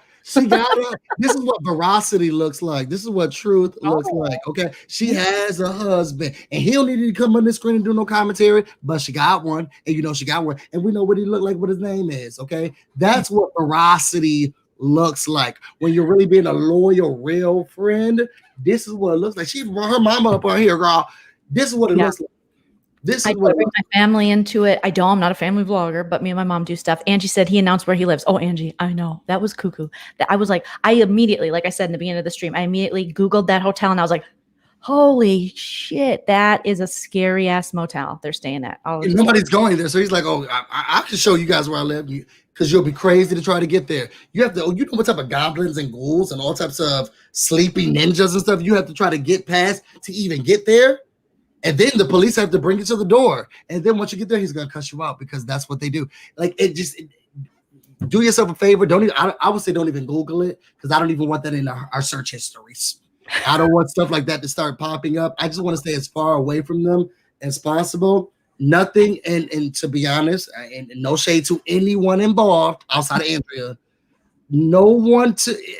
S2: This is what veracity looks like. This is what truth looks like. Okay. She has a husband, and he don't need to come on the screen and do no commentary, but she got one, and she got one, and we know what he looked like, what his name is. Okay. That's what veracity looks like. When you're really being a loyal, real friend, this is what it looks like. She brought her mama up on here, girl. This is what it looks like.
S1: I bring my family into it. I'm not a family vlogger, but me and my mom do stuff. Angie said he announced where he lives. Oh, Angie, I know. That was cuckoo. I was like, I immediately, like I said in the beginning of the stream, I immediately Googled that hotel and I was like, holy shit, that is a scary ass motel they're staying at.
S2: Nobody's going there. So he's like, oh, I can show you guys where I live, because you'll be crazy to try to get there. You have to, you know what type of goblins and ghouls and all types of sleepy ninjas and stuff you have to try to get past to even get there. And then the police have to bring you to the door. And then once you get there, he's going to cuss you out, because that's what they do. Like, do yourself a favor. I would say don't even Google it, because I don't even want that in our search histories. I don't want stuff like that to start popping up. I just want to stay as far away from them as possible. Nothing. And to be honest, and no shade to anyone involved outside of Andrea, no one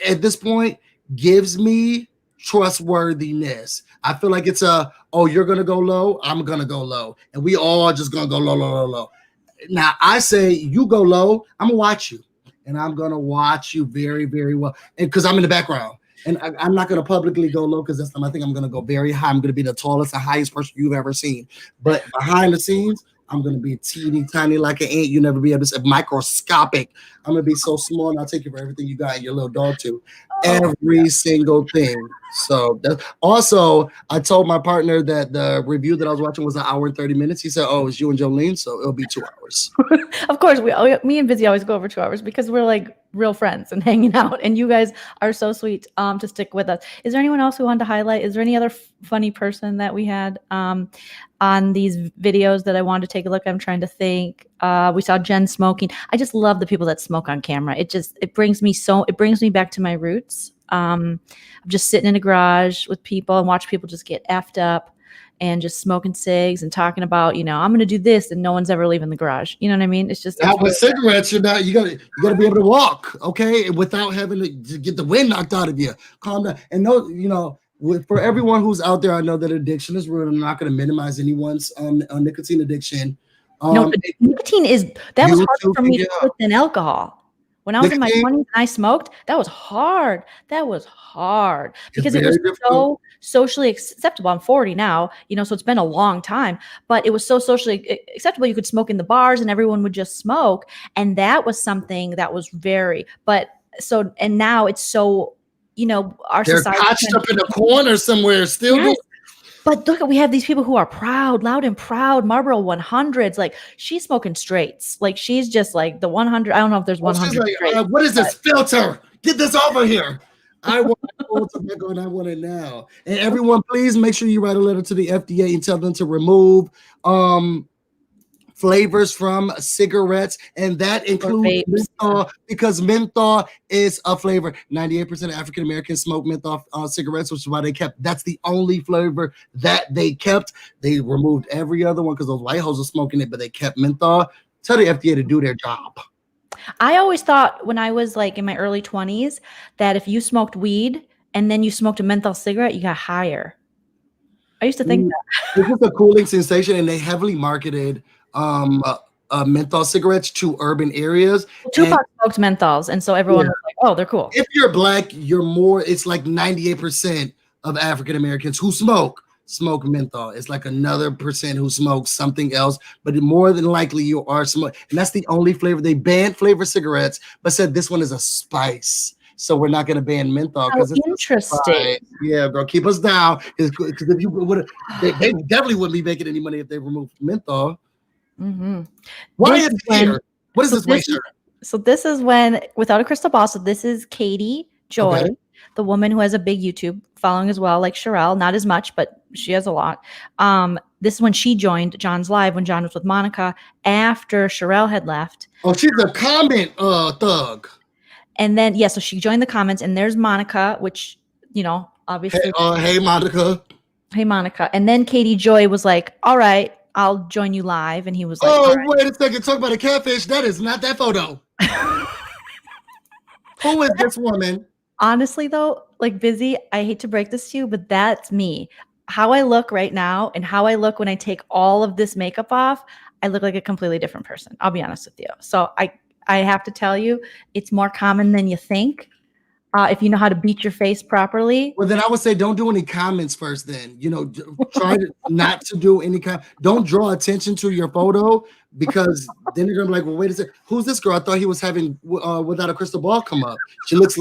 S2: at this point gives me trustworthiness. I feel like it's you're gonna go low, I'm gonna go low, and we all just gonna go low. Now I say you go low, I'm gonna watch you, and I'm gonna watch you very, very well, and because I'm in the background, and I'm not gonna publicly go low, because that's time I think I'm gonna go very high. I'm gonna be the tallest and highest person you've ever seen, but behind the scenes, I'm gonna be teeny tiny like an ant. You never be able to say microscopic. I'm gonna be so small, and I'll take you for everything you got in your little dog too. Every single thing. So also, I told my partner that the review that I was watching was 1 hour and 30 minutes. He said, "Oh, it's you and Joleen, so it'll be 2 hours."
S1: Of course, me and Busy always go over 2 hours because we're like real friends and hanging out, and you guys are so sweet to stick with us. Is there anyone else who wanted to highlight? Is there any other funny person that we had on these videos that I wanted to take a look at? I'm trying to think. We saw Jen smoking. I just love the people that smoke on camera. It brings me back to my roots. I'm just sitting in a garage with people and watch people just get effed up and just smoking cigs and talking about, I'm going to do this, and no one's ever leaving the garage. You know what I mean? It's just
S2: with cigarettes. You gotta be able to walk, okay, without having to get the wind knocked out of you. Calm down, and for everyone who's out there, I know that addiction is real. I'm not going to minimize anyone's nicotine addiction.
S1: No, nicotine that was harder for me to quit than alcohol. When I was in my 20s and I smoked, that was hard. That was hard because it was so socially acceptable. I'm 40 now, so it's been a long time, but it was so socially acceptable. You could smoke in the bars and everyone would just smoke. And that was something that was and now it's so, our society. They're
S2: patched up in a corner somewhere still.
S1: Yes. But look, we have these people who are proud, loud and proud, Marlboro 100s. Like she's smoking straights. Like she's just like the 100. I don't know if there's 100.
S2: Like, what is this filter? Get this over here. I want old tobacco and I want it now. And everyone, please make sure you write a letter to the FDA and tell them to remove flavors from cigarettes, and that includes menthol, because menthol is a flavor. 98% of African Americans smoke menthol cigarettes, which is why that's the only flavor that they kept. They removed every other one because those white hoes are smoking it, but they kept menthol. Tell the FDA to do their job.
S1: I always thought when I was like in my early 20s that if you smoked weed and then you smoked a menthol cigarette, you got higher. I used to think that.
S2: This was a cooling sensation, and they heavily marketed menthol cigarettes to urban areas.
S1: Tupac smoked menthols, and so everyone was like, "Oh, they're cool."
S2: If you're black, it's like 98% of African Americans who smoke menthol. It's like another percent who smokes something else, but more than likely you are smoking. And that's the only flavor. They banned flavor cigarettes, but said this one is a spice. So we're not going to ban menthol because it's
S1: interesting.
S2: Yeah, bro, keep us down. Because if you would, they definitely wouldn't be making any money if they removed menthol.
S1: Mm-hmm.
S2: Why is it here? What is this waiter?
S1: So this is when, without a crystal ball. So this is Katie Joy, the woman who has a big YouTube following as well, like Shirelle. Not as much, but she has a lot. This is when she joined John's live when John was with Monica after Shirelle had left.
S2: Oh, she's a comment thug.
S1: And then so she joined the comments, and there's Monica, which obviously.
S2: Hey Monica.
S1: Hey Monica, and then Katie Joy was like, "All right, I'll join you live," and he was like,
S2: "Oh, wait a second, talk about a catfish. That is not that photo." Who is this woman?
S1: Honestly, though, like Busy, I hate to break this to you, but that's me. How I look right now and how I look when I take all of this makeup off, I look like a completely different person. I'll be honest with you. So I have to tell you, it's more common than you think. If you know how to beat your face properly.
S2: Well, then I would say don't do any comments first. Then try not to do any Don't draw attention to your photo, because then you're gonna be like, well, wait a second, who's this girl? I thought he was having without a crystal ball come up. She looks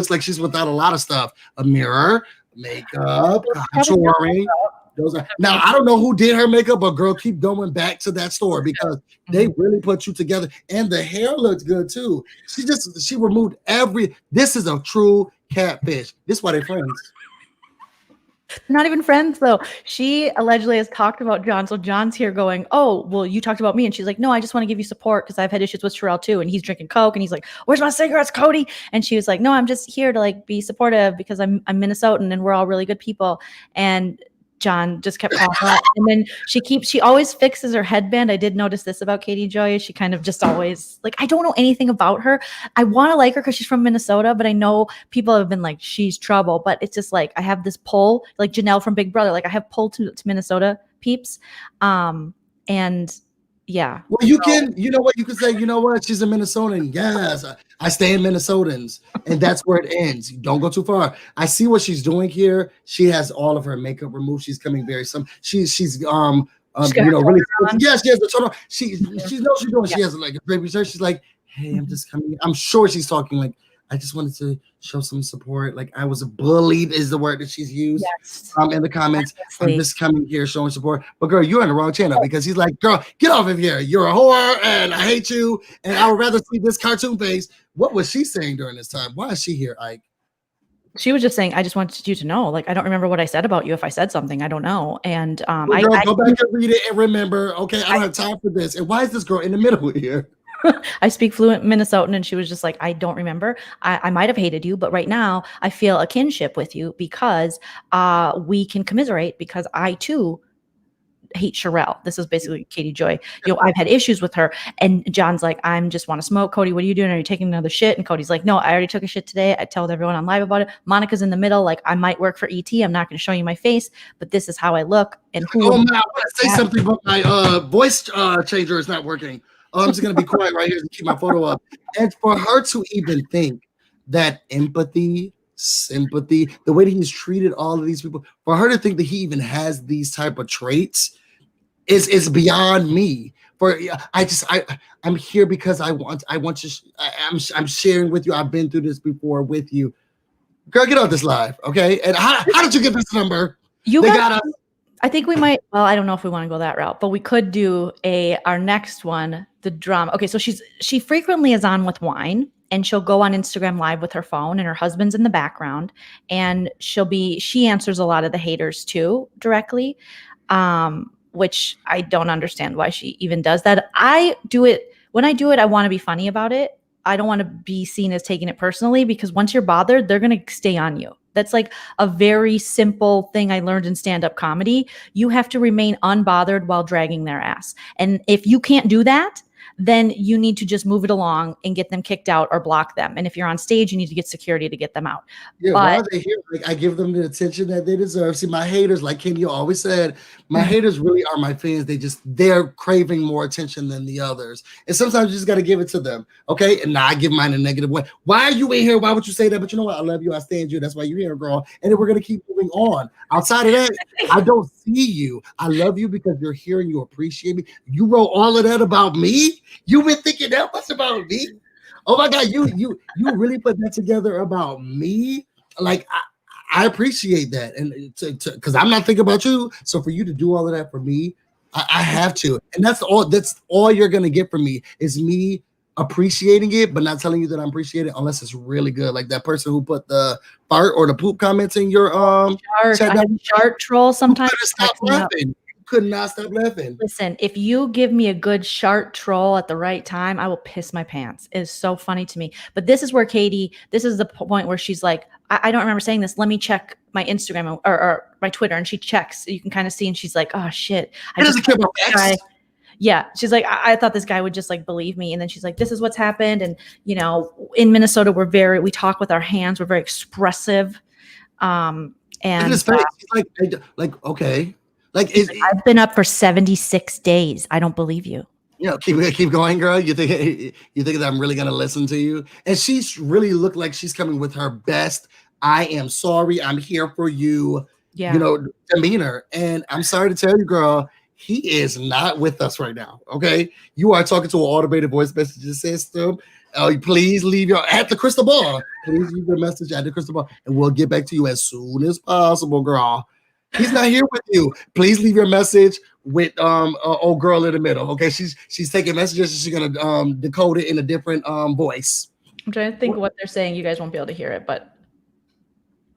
S2: like she's without a lot of stuff. A mirror, makeup, contouring. Now I don't know who did her makeup, but girl, keep going back to that store because they really put you together, and the hair looks good too. She removed this is a true catfish. This is why they're friends.
S1: Not even friends though. She allegedly has talked about John. So John's here going, "Oh, well, you talked about me," and she's like, "No, I just want to give you support because I've had issues with Shirelle too." And he's drinking Coke, and he's like, "Where's my cigarettes, Cody?" And she was like, "No, I'm just here to like be supportive because I'm Minnesotan and we're all really good people." And John just kept calling her. And then she always fixes her headband. I did notice this about Katie Joy. She kind of just always like, I don't know anything about her. I want to like her because she's from Minnesota, but I know people have been like, she's trouble. But it's just like, I have this pull, like Janelle from Big Brother. Like I have pull to Minnesota peeps. And yeah.
S2: Well, you can say, she's a Minnesotan. Yes, I stay in Minnesotans, and that's where it ends. You don't go too far. I see what she's doing here. She has all of her makeup removed. She's coming very she's really. Yes, she has the total. She knows she's doing. She has like a great research. She's like, hey, I'm just coming. I'm sure she's talking like, I just wanted to show some support. Like I was bullied is the word that she's used in the comments. I'm just coming here showing support. But girl, you're on the wrong channel because he's like, girl, get off of here. You're a whore and I hate you. And I would rather see this cartoon face. What was she saying during this time? Why is she here, Ike?
S1: She was just saying, I just wanted you to know. Like, I don't remember what I said about you. If I said something, I don't know. And
S2: girl, go back and read it and remember, okay, I don't have time for this. And why is this girl in the middle here?
S1: I speak fluent Minnesotan, and she was just like, I don't remember. I might have hated you, but right now I feel a kinship with you because we can commiserate because I too hate Shirelle. This is basically Katie Joy. I've had issues with her. And John's like, I'm just want to smoke. Cody, what are you doing? Are you taking another shit? And Cody's like, no, I already took a shit today. I told everyone on live about it. Monica's in the middle. Like, I might work for ET. I'm not going to show you my face, but this is how I look. And who
S2: I want to say something, but my voice changer is not working. I'm just going to be quiet right here and keep my photo up. And for her to even think that empathy, sympathy, the way that he's treated all of these people, for her to think that he even has these type of traits is beyond me. I'm here because I want to. I'm sharing with you. I've been through this before with you, girl. Get off this live, okay? And how did you get this number?
S1: They got us. I think we might. Well, I don't know if we want to go that route, but we could do our next one, the drama. Okay, so she frequently is on with wine, and she'll go on Instagram Live with her phone, and her husband's in the background, and she answers a lot of the haters too directly, which I don't understand why she even does that. I do it when I do it. I want to be funny about it. I don't want to be seen as taking it personally, because once you're bothered, they're going to stay on you. That's like a very simple thing I learned in stand-up comedy. You have to remain unbothered while dragging their ass. And if you can't do that, then you need to just move it along and get them kicked out or block them. And if you're on stage, you need to get security to get them out.
S2: Yeah, why are they here? Like, I give them the attention that they deserve. See, my haters, like Kenny always said, my haters really are my fans. They're craving more attention than the others. And sometimes you just got to give it to them. Okay. And now I give mine a negative way. Why are you in here? Why would you say that? But you know what? I love you. I stand you. That's why you're here, girl. And then we're going to keep moving on. Outside of that, I don't see you. I love you because you're here and you appreciate me. You wrote all of that about me? You've been thinking that much about me? Oh my God, you really put that together about me? Like, I appreciate that. And because I'm not thinking about you. So for you to do all of that for me, I have to. And that's all you're gonna get from me is me appreciating it, but not telling you that I'm appreciating it unless it's really good. Like that person who put the fart or the poop comments in your
S1: Shart troll sometimes.
S2: Stop laughing. Could not stop laughing.
S1: Listen, if you give me a good shart troll at the right time, I will piss my pants. It is so funny to me. But this is where this is the point where she's like, I don't remember saying this. Let me check my Instagram or my Twitter. And she checks. You can kind of see. And she's like, oh, shit.
S2: I doesn't care about
S1: guy. Yeah. She's like, I thought this guy would just like believe me. And then she's like, this is what's happened. And, in Minnesota, we talk with our hands. We're very expressive. And
S2: his face. Like, okay. Like
S1: I've been up for 76 days. I don't believe you.
S2: Keep going, girl. You think that I'm really gonna listen to you? And she's really looked like she's coming with her best. I am sorry. I'm here for you.
S1: Yeah.
S2: Demeanor. And I'm sorry to tell you, girl, he is not with us right now. Okay, you are talking to an automated voice message system. Please leave at the crystal ball. Please leave your message at the crystal ball, and we'll get back to you as soon as possible, girl. He's not here with you. Please leave your message with old girl in the middle. Okay, she's taking messages and she's gonna decode it in a different voice.
S1: I'm trying to think of what they're saying. You guys won't be able to hear it, but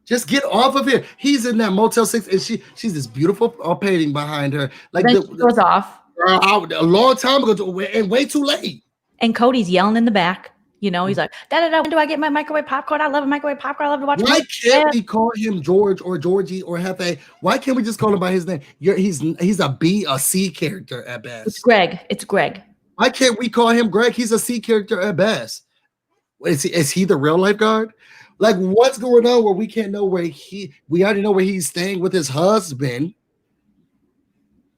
S2: just get off of here. He's in that Motel 6, and she's this beautiful painting behind her. Like
S1: then she goes off
S2: a long time ago, and way too late.
S1: And Cody's yelling in the back. He's like, when do I get my microwave popcorn? I love a microwave popcorn. I love to watch.
S2: Why can't we call him George or Georgie or Hefe? Why can't we just call him by his name? He's a B, a C character at best.
S1: It's Greg.
S2: Why can't we call him Greg? He's a C character at best. Is he the real lifeguard? Like, what's going on where we can't know where we already know where he's staying with his husband.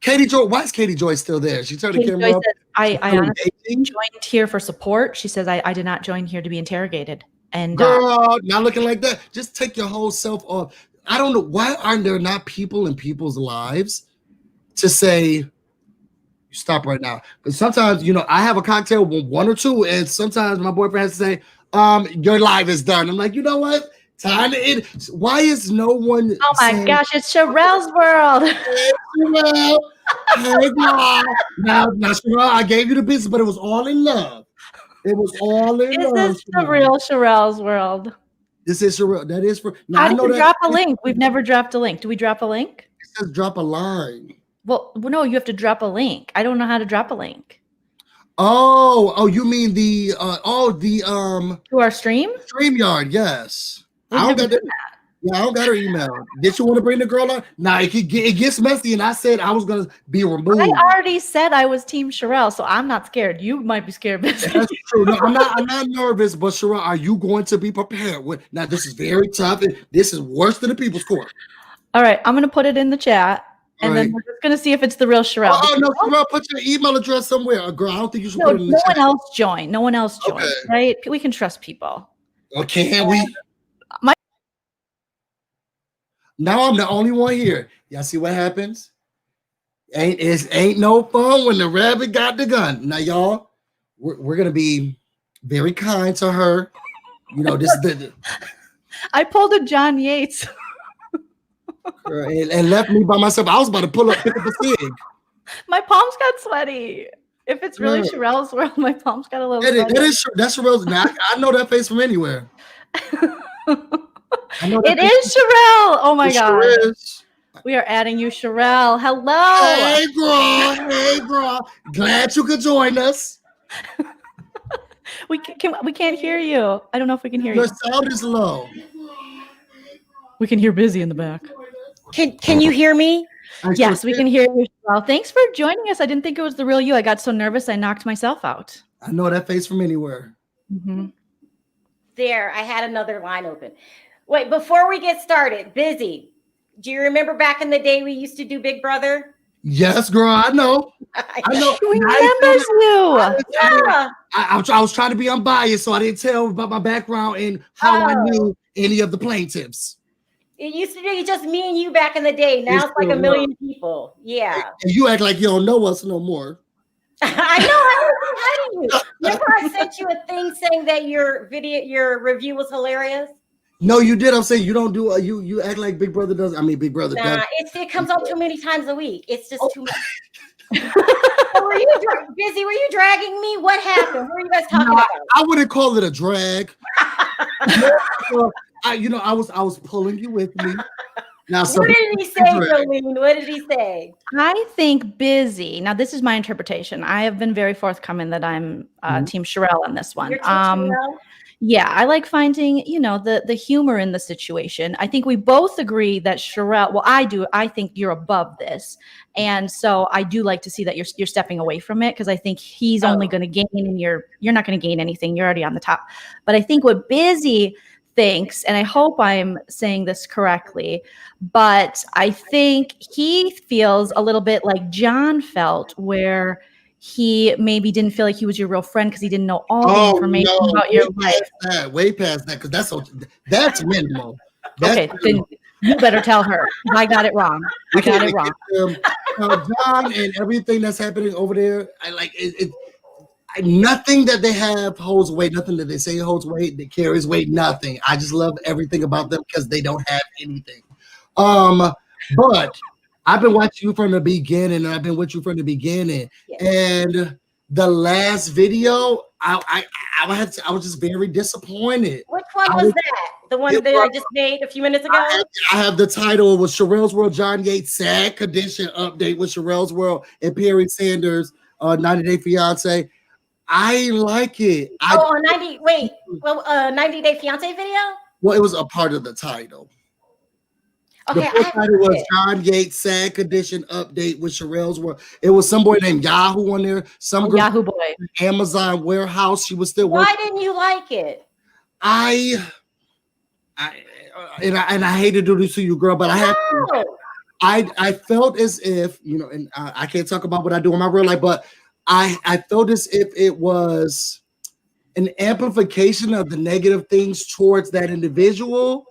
S2: Katie Joy, why is Katie Joy still there? She turned the camera up.
S1: I honestly joined here for support. She says, I did not join here to be interrogated. And
S2: girl, not looking like that. Just take your whole self off. I don't know. Why aren't there not people in people's lives to say, stop right now? Because sometimes, I have a cocktail with one or two, and sometimes my boyfriend has to say, your live is done. I'm like, you know what? Time to end. Why is no one?
S1: Oh my gosh, it's Sharrell's world.
S2: Hey, Shirelle. Hey, girl. Now, Shirelle, I gave you the business, but it was all in love. It was all in love.
S1: This is the real Sharrell's world.
S2: This is Shirelle. That is for.
S1: Now, how do you drop a link? We've never dropped a link. Do we drop a link?
S2: It says drop a line.
S1: Well, no, you have to drop a link. I don't know how to drop a link.
S2: Oh, you mean to our stream? StreamYard, yes.
S1: I don't get that.
S2: Yeah, I don't got her email. Did you want to bring the girl on? Nah, it gets messy, and I said I was gonna be removed.
S1: I already said I was Team Shirelle, so I'm not scared. You might be scared.
S2: That's true. No, I'm not nervous, but Shirelle, are you going to be prepared? Now, this is very tough, and this is worse than the People's Court.
S1: All right, I'm gonna put it in the chat, and then we're just gonna see if it's the real Shirelle.
S2: Oh no, Shirelle, put your email address somewhere, girl. I don't think you should put it in the chat.
S1: No one else joined. No one else joined. Okay. Right? We can trust people.
S2: Okay, can we? Now I'm the only one here. Y'all see what happens? Ain't no fun when the rabbit got the gun. Now, y'all, we're gonna be very kind to her. You know, this is the
S1: I pulled a John Yates.
S2: and left me by myself. I was about to pick up a cig.
S1: My palms got sweaty. If it's really Shirelle's world, my palms got a little sweaty.
S2: That's Shirelle's. Now I know that face from anywhere.
S1: It is Shirelle. Oh my God. We are adding you, Shirelle. Hello.
S2: Hey, girl. Glad you could join us.
S1: We can't hear you. I don't know if we can hear you.
S2: Your sound is low.
S1: We can hear Busy in the back.
S3: Can you hear me?
S1: Yes, we can hear you, Shirelle. Thanks for joining us. I didn't think it was the real you. I got so nervous I knocked myself out.
S2: I know that face from anywhere.
S1: Mm-hmm.
S3: There, I had another line open. Wait, before we get started, Busy. Do you remember back in the day we used to do Big Brother?
S2: Yes, girl, I know. I know.
S1: He remembers you.
S3: Yeah.
S2: I was trying to be unbiased, so I didn't tell about my background and how I knew any of the plaintiffs.
S3: It used to be just me and you back in the day. Now it's like a million people. Yeah.
S2: And you act like you don't know us no more.
S3: I know. I was hiding you. Remember I sent you a thing saying that your review was hilarious?
S2: No, you did. I'm saying you don't do you act like Big Brother does. I mean, Big Brother does.
S3: It comes on too many times a week. It's just too much. Were you Busy? Were you dragging me? What happened? What were you guys talking about?
S2: I wouldn't call it a drag. I was pulling you with me. Now,
S3: what did he say, Joleen? What did he say?
S1: I think Busy. Now, this is my interpretation. I have been very forthcoming that I'm Team Shirelle on this one.
S3: You're Team Shirelle?
S1: Yeah, I like finding, the humor in the situation. I think we both agree that Shirelle, well, I do. I think you're above this. And so I do like to see that you're stepping away from it because I think he's only going to gain and you're not going to gain anything. You're already on the top. But I think what Busy thinks, and I hope I'm saying this correctly, but I think he feels a little bit like John felt where he maybe didn't feel like he was your real friend because he didn't know all the information about your life.
S2: Way past that, because that's minimal.
S1: Okay, then you better tell her. I got it wrong.
S2: John and everything that's happening over there, I like it. Nothing that they have holds weight. Nothing that they say holds weight. That carries weight. Nothing. I just love everything about them because they don't have anything. But I've been watching you from the beginning, and I've been with you from the beginning. Yes. And the last video, I was just very disappointed.
S3: Which one was that? The one that I just made a few minutes ago?
S2: I have the title. It was Sharrell's World, John Yates, sad condition update with Sharrell's World and Perry Sanders, 90 Day Fiance. I like it.
S3: 90 Day Fiance video?
S2: Well, it was a part of the title.
S3: Okay,
S2: the title was John Yates sad condition update with Sharrell's World. It was some boy named Yahoo on there. Some girl
S1: Yahoo boy.
S2: Amazon warehouse. She was still working.
S3: Why didn't you like it?
S2: I hate to do this to you, girl, but I have to. I felt as if, and I can't talk about what I do in my real life, but I felt as if it was an amplification of the negative things towards that individual,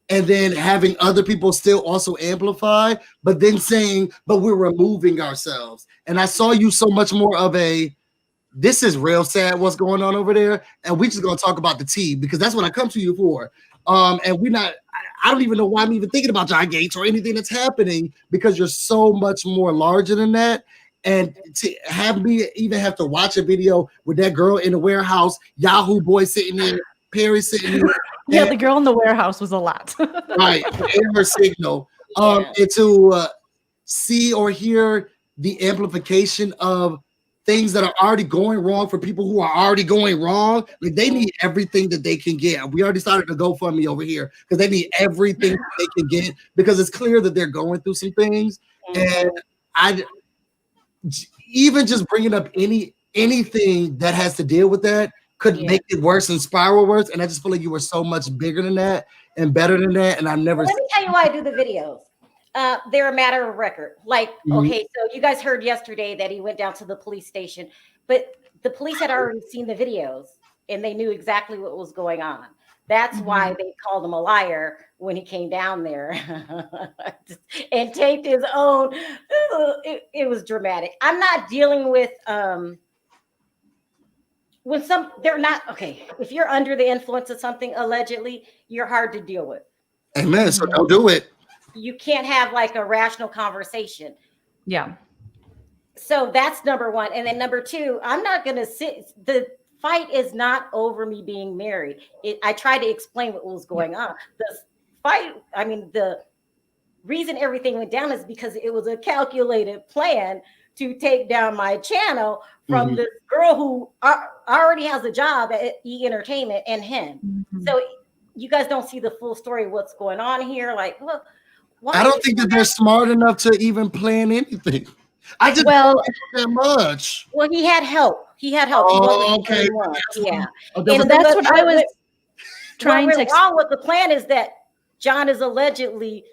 S2: and then having other people still also amplify, but then saying, but we're removing ourselves. And I saw you so much more of this is real sad what's going on over there, and we just gonna talk about the tea because that's what I come to you for. And I don't even know why I'm even thinking about John Yates or anything that's happening because you're so much more larger than that. And to have me even have to watch a video with that girl in the warehouse, Yahoo boy sitting there, Perry sitting there.
S1: Yeah, the girl in the warehouse was a lot.
S2: Right, in her signal. And to see or hear the amplification of things that are already going wrong for people who are already going wrong. Like they need everything that they can get. We already started a GoFundMe over here because they need everything that they can get because it's clear that they're going through some things. And even just bringing up anything that has to deal with that could make it worse and spiral worse. And I just feel like you were so much bigger than that and better than that. And I've never.
S3: Let me tell you why I do the videos. They're a matter of record. Like, okay, so you guys heard yesterday that he went down to the police station, but the police had already seen the videos and they knew exactly what was going on. That's why they called him a liar when he came down there and taped his own. It was dramatic. I'm not dealing with when they're not okay. If you're under the influence of something, allegedly, you're hard to deal with.
S2: Amen. So don't do it.
S3: You can't have like a rational conversation.
S1: Yeah.
S3: So that's number one. And then number two, I'm not going to sit. The fight is not over me being married. I tried to explain what was going on. The fight, I mean, the reason everything went down is because it was a calculated plan to take down my channel from this girl who already has a job at E! Entertainment and him. So you guys don't see the full story of what's going on here. Like, look.
S2: I don't think that they're smart enough to even plan anything. I just don't think that much.
S3: Well, he had help.
S2: Oh, okay.
S3: Yeah.
S1: And that's what I was trying to explain.
S3: Wrong with the plan is that John is allegedly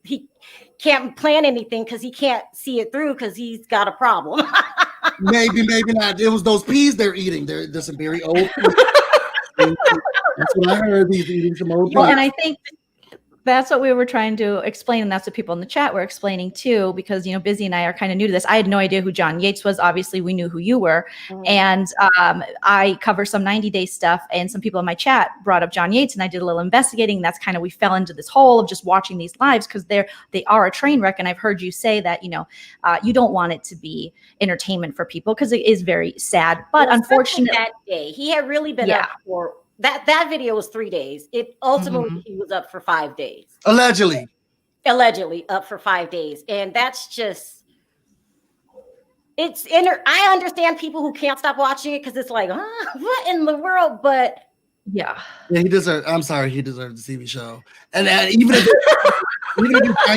S3: he can't plan anything because he can't see it through because he's got a problem.
S2: maybe not. It was those peas they're eating. They're some very old peas. That's what I heard. He's eating some old peas.
S1: Well, and I think that's what we were trying to explain, and that's what people in the chat were explaining too, because Busy and I are kind of new to this. I had no idea who John Yates was. Obviously, we knew who you were, and I cover some 90-day stuff, and some people in my chat brought up John Yates, and I did a little investigating. That's kind of we fell into this hole of just watching these lives because they are a train wreck. And I've heard you say that you don't want it to be entertainment for people because it is very sad. But unfortunately,
S3: that day he had really been up for. That video was 3 days. It ultimately he was up for 5 days.
S2: Allegedly
S3: up for 5 days. And that's just I understand people who can't stop watching it because it's like, what in the world? But
S1: yeah,
S2: he deserves. I'm sorry, he deserves the TV show. And even if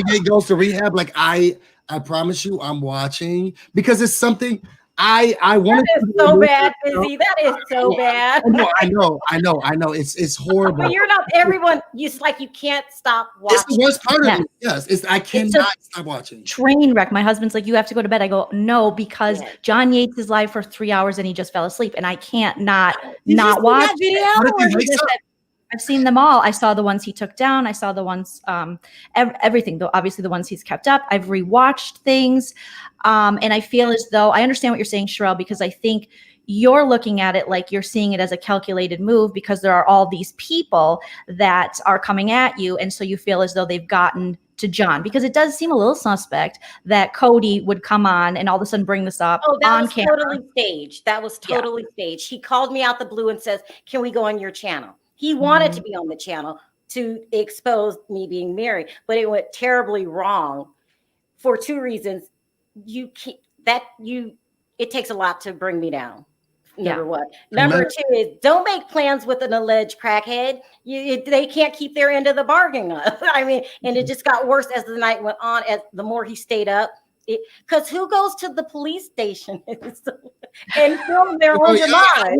S2: he goes to rehab, like I promise you, I'm watching because it's something. I want
S3: to so bad, Busy. That is so bad.
S2: I know. It's horrible.
S3: But you're not everyone. It's like you can't stop watching.
S2: It's the worst part of it. Yes, I cannot stop watching.
S1: Train wreck. My husband's like, you have to go to bed. I go, no, because John Yates is live for 3 hours and he just fell asleep, and I can't not watch that video. I've seen them all. I saw the ones he took down. I saw the ones, everything, though, obviously the ones he's kept up. I've rewatched things. And I feel as though I understand what you're saying, Shirelle, because I think you're looking at it like you're seeing it as a calculated move because there are all these people that are coming at you. And so you feel as though they've gotten to John, because it does seem a little suspect that Cody would come on and all of a sudden bring this up on camera.
S3: Totally staged. That was totally staged. He called me out the blue and says, can we go on your channel? He wanted to be on the channel to expose me being married, but it went terribly wrong for 2 reasons. It takes a lot to bring me down. Number one. Number 2 is don't make plans with an alleged crackhead. They can't keep their end of the bargain up. I mean, and it just got worse as the night went on. As the more he stayed up, because who goes to the police station and film their own demise?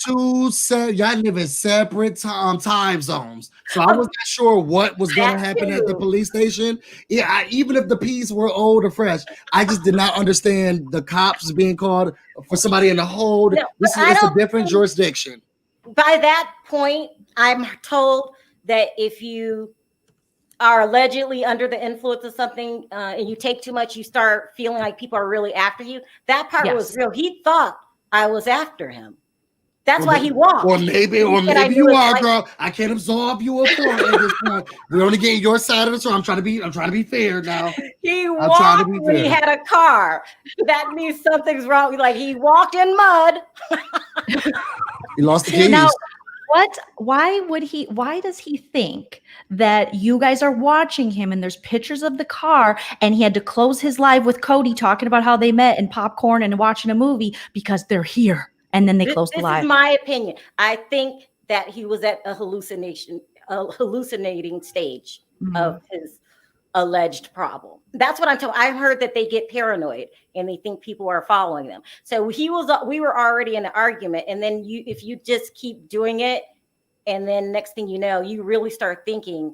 S2: Y'all live in separate time zones, so I was not sure what was going to happen at the police station. Yeah, even if the peas were old or fresh, I just did not understand the cops being called for somebody in the hold. No, it's a different jurisdiction.
S3: By that point, I'm told that if you are allegedly under the influence of something and you take too much, you start feeling like people are really after you. That part was real. He thought I was after him. That's why he walked.
S2: Or maybe you are, girl. I can't absolve you of fraud at this point. We're only getting your side of the story. I'm trying to be fair now.
S3: He walked when he had a car. That means something's wrong. Like he walked in mud.
S2: He lost the keys.
S1: why does he think that you guys are watching him and there's pictures of the car and he had to close his live with Cody talking about how they met and popcorn and watching a movie because they're here and then they closed the live?
S3: This is my opinion. I think that he was at a hallucinating stage of his alleged problem. That's what I'm told. I've heard that they get paranoid and they think people are following them. So we were already in an argument, and then if you just keep doing it, and then next thing you know, you really start thinking,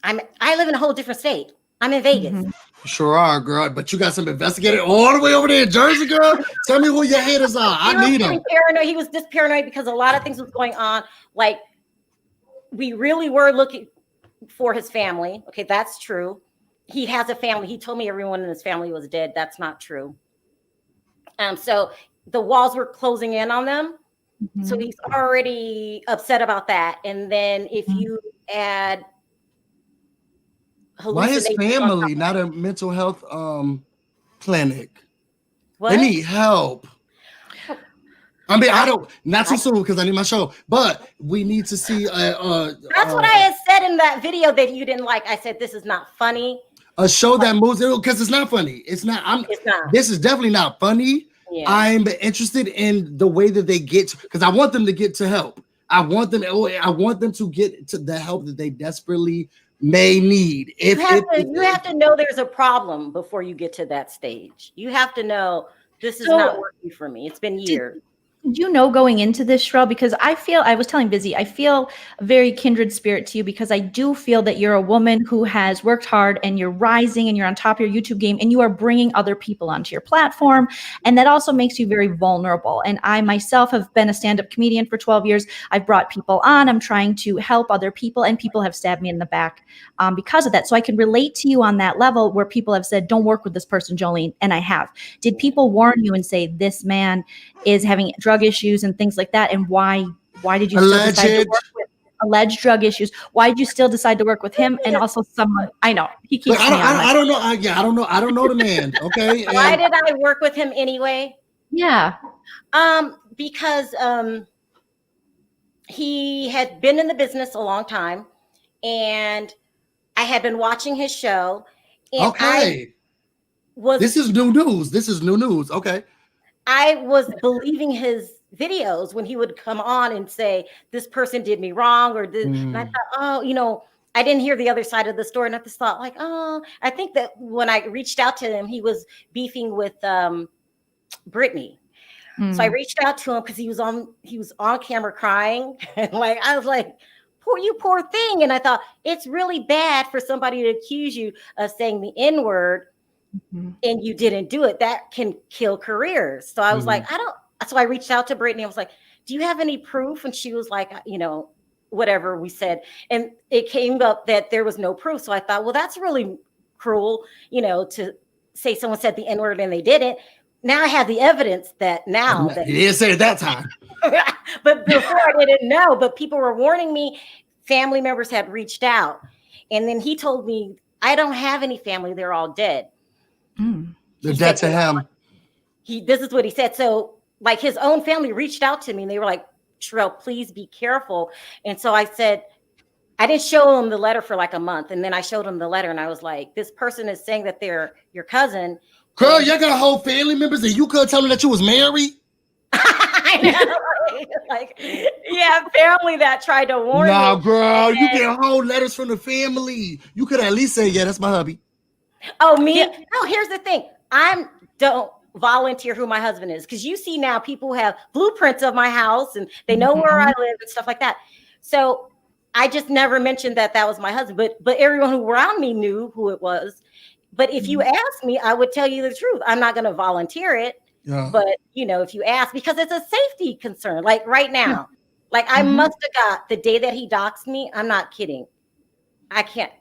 S3: I live in a whole different state. I'm in Vegas.
S2: Sure are, girl. But you got some investigated all the way over there in Jersey, girl. Tell me who your haters are. I need them.
S3: Paranoid. He was just paranoid because a lot of things was going on. Like, we really were looking for his family. Okay, that's true. He has a family. He told me everyone in his family was dead. That's not true. So the walls were closing in on them. So he's already upset about that. And then if you add
S2: why his family not a mental health clinic?
S3: What?
S2: They need help. I mean, I don't, not too soon because I need my show, but we need to see.
S3: That's what I had said in that video that you didn't like. I said, this is not funny.
S2: A show that moves, because it's not funny. It's not.
S3: It's not.
S2: This is definitely not funny. Yeah. I'm interested in the way that they get, because I want them to get to help. I want them to get to the help that they desperately may need.
S3: You have to know there's a problem before you get to that stage. You have to know this is not working for me. It's been years.
S1: Did you know going into this, Sharrell? Because I was telling Busy, I feel a very kindred spirit to you because I do feel that you're a woman who has worked hard and you're rising and you're on top of your YouTube game and you are bringing other people onto your platform. And that also makes you very vulnerable. And I myself have been a stand-up comedian for 12 years. I've brought people on. I'm trying to help other people and people have stabbed me in the back because of that. So I can relate to you on that level where people have said, don't work with this person, Joleen. And I have. Did people warn you and say, this man is having drug issues and things like that, and why did you still decide to work with alleged drug issues? Why did you still decide to work with him? And also someone I know he keeps.
S2: I don't know. I don't know the man. Okay.
S3: Why did I work with him anyway?
S1: Yeah.
S3: Because he had been in the business a long time, and I had been watching his show. And
S2: this is new news. Okay.
S3: I was believing his videos when he would come on and say, this person did me wrong or this. And I thought, I didn't hear the other side of the story. And I just thought I think that when I reached out to him, he was beefing with Brittany. So I reached out to him because he was on camera crying. And I was like, poor thing. And I thought it's really bad for somebody to accuse you of saying the N-word. And you didn't do it. That can kill careers. So I was like, so I reached out to Brittany. I was like, do you have any proof? And she was like, whatever we said. And it came up that there was no proof. So I thought, well, that's really cruel, to say someone said the N-word and they didn't. Now I have the evidence that now.
S2: You didn't say it that time.
S3: But before I didn't know, but people were warning me. Family members had reached out. And then he told me, I don't have any family. They're all dead.
S2: They're dead to him.
S3: This is what he said. So his own family reached out to me and they were like, Sharrell, please be careful. And so I said, I didn't show him the letter for a month. And then I showed him the letter and I was like, this person is saying that they're your cousin.
S2: Girl, you got whole family members and you couldn't tell me that you was married?
S3: I know. Family that tried to warn me.
S2: Nah, girl, you get whole letters from the family. You could at least say, yeah, that's my hubby.
S3: Oh, me? Yeah. No, here's the thing. I don't volunteer who my husband is because you see now people have blueprints of my house and they know where I live and stuff like that. So I just never mentioned that was my husband, but everyone who around me knew who it was. But if you asked me, I would tell you the truth. I'm not going to volunteer it. Yeah. But if you ask, because it's a safety concern, like right now, I must have got the day that he doxed me. I'm not kidding. I can't.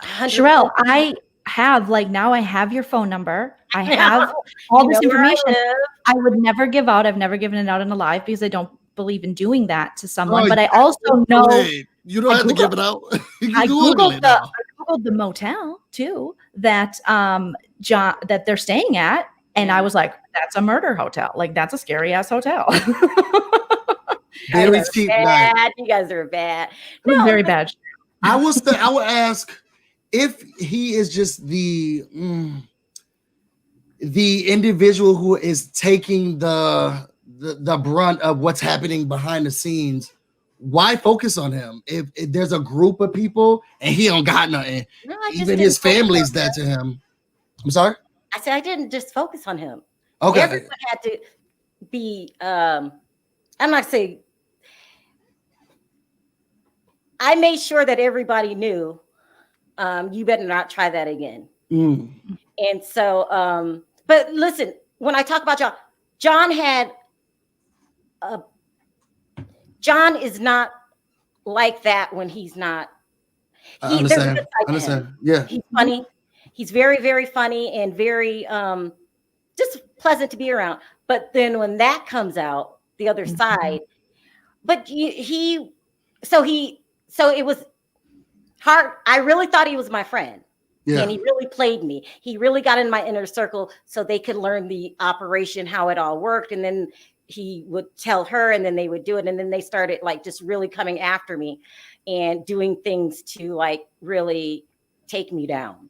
S1: Sharrell, I have now I have your phone number. I have all this information. I would never give out. I've never given it out in a live because I don't believe in doing that to someone. But I also know
S2: you don't have to give it out.
S1: I googled the motel too that that they're staying at, and I was like, that's a murder hotel. That's a scary ass hotel.
S2: Very cheap night.
S3: You guys are bad.
S1: It was very bad.
S2: I would ask if he is just the individual who is taking the brunt of what's happening behind the scenes. Why focus on him if there's a group of people and he don't got nothing?
S3: No,
S2: even his family's that to him. I'm sorry.
S3: I said I didn't just focus on him.
S2: Okay.
S3: Everyone had to be. I'm not saying. I made sure that everybody knew. You better not try that again. And so, but listen, when I talk about John had. John is not like that when he's not.
S2: I understand. Yeah.
S3: He's funny. He's very, very funny and very just pleasant to be around. But then when that comes out, the other side, but so it was hard. I really thought he was my friend. Yeah. And he really played me. He really got in my inner circle so they could learn the operation, how it all worked. And then he would tell her and then they would do it. And then they started like just really coming after me and doing things to like really take me down.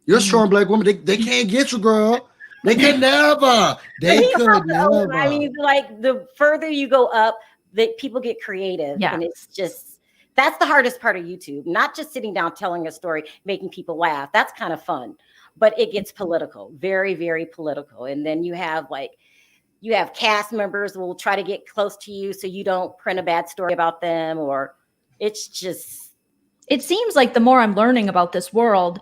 S2: You're a strong black woman. They can't get you, girl. They could never. They could never.
S3: I mean, like the further you go up, that people get creative. Yeah. And it's just, that's the hardest part of YouTube. Not just sitting down, telling a story, making people laugh. That's kind of fun, but it gets political, very, very political. And then you have cast members who will try to get close to you so you don't print a bad story about them, or it's just.
S1: It seems like the more I'm learning about this world,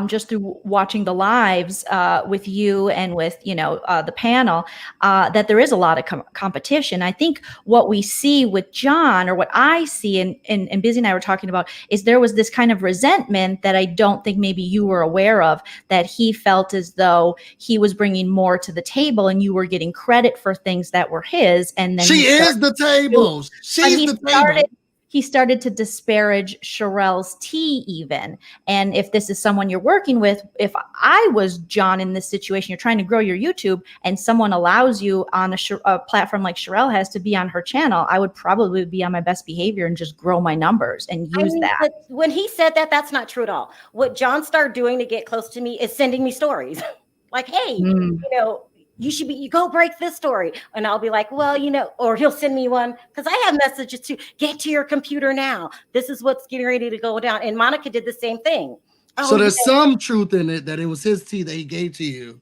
S1: just through watching the lives with you and with, the panel, that there is a lot of competition. I think what we see with John, or what I see, and Busy and I were talking about, is there was this kind of resentment that I don't think maybe you were aware of, that he felt as though he was bringing more to the table and you were getting credit for things that were his. And then
S2: she is the table. She's the table.
S1: He started to disparage Shirelle's tea even. And if this is someone you're working with, if I was John in this situation, you're trying to grow your YouTube and someone allows you on a platform like Shirelle has to be on her channel, I would probably be on my best behavior and just grow my numbers and use that.
S3: But when he said that, that's not true at all. What John started doing to get close to me is sending me stories like, hey, you go break this story. And I'll be like, well, or he'll send me one because I have messages to get to your computer now. This is what's getting ready to go down. And Monica did the same thing.
S2: So there's some truth in it that it was his tea that he gave to you.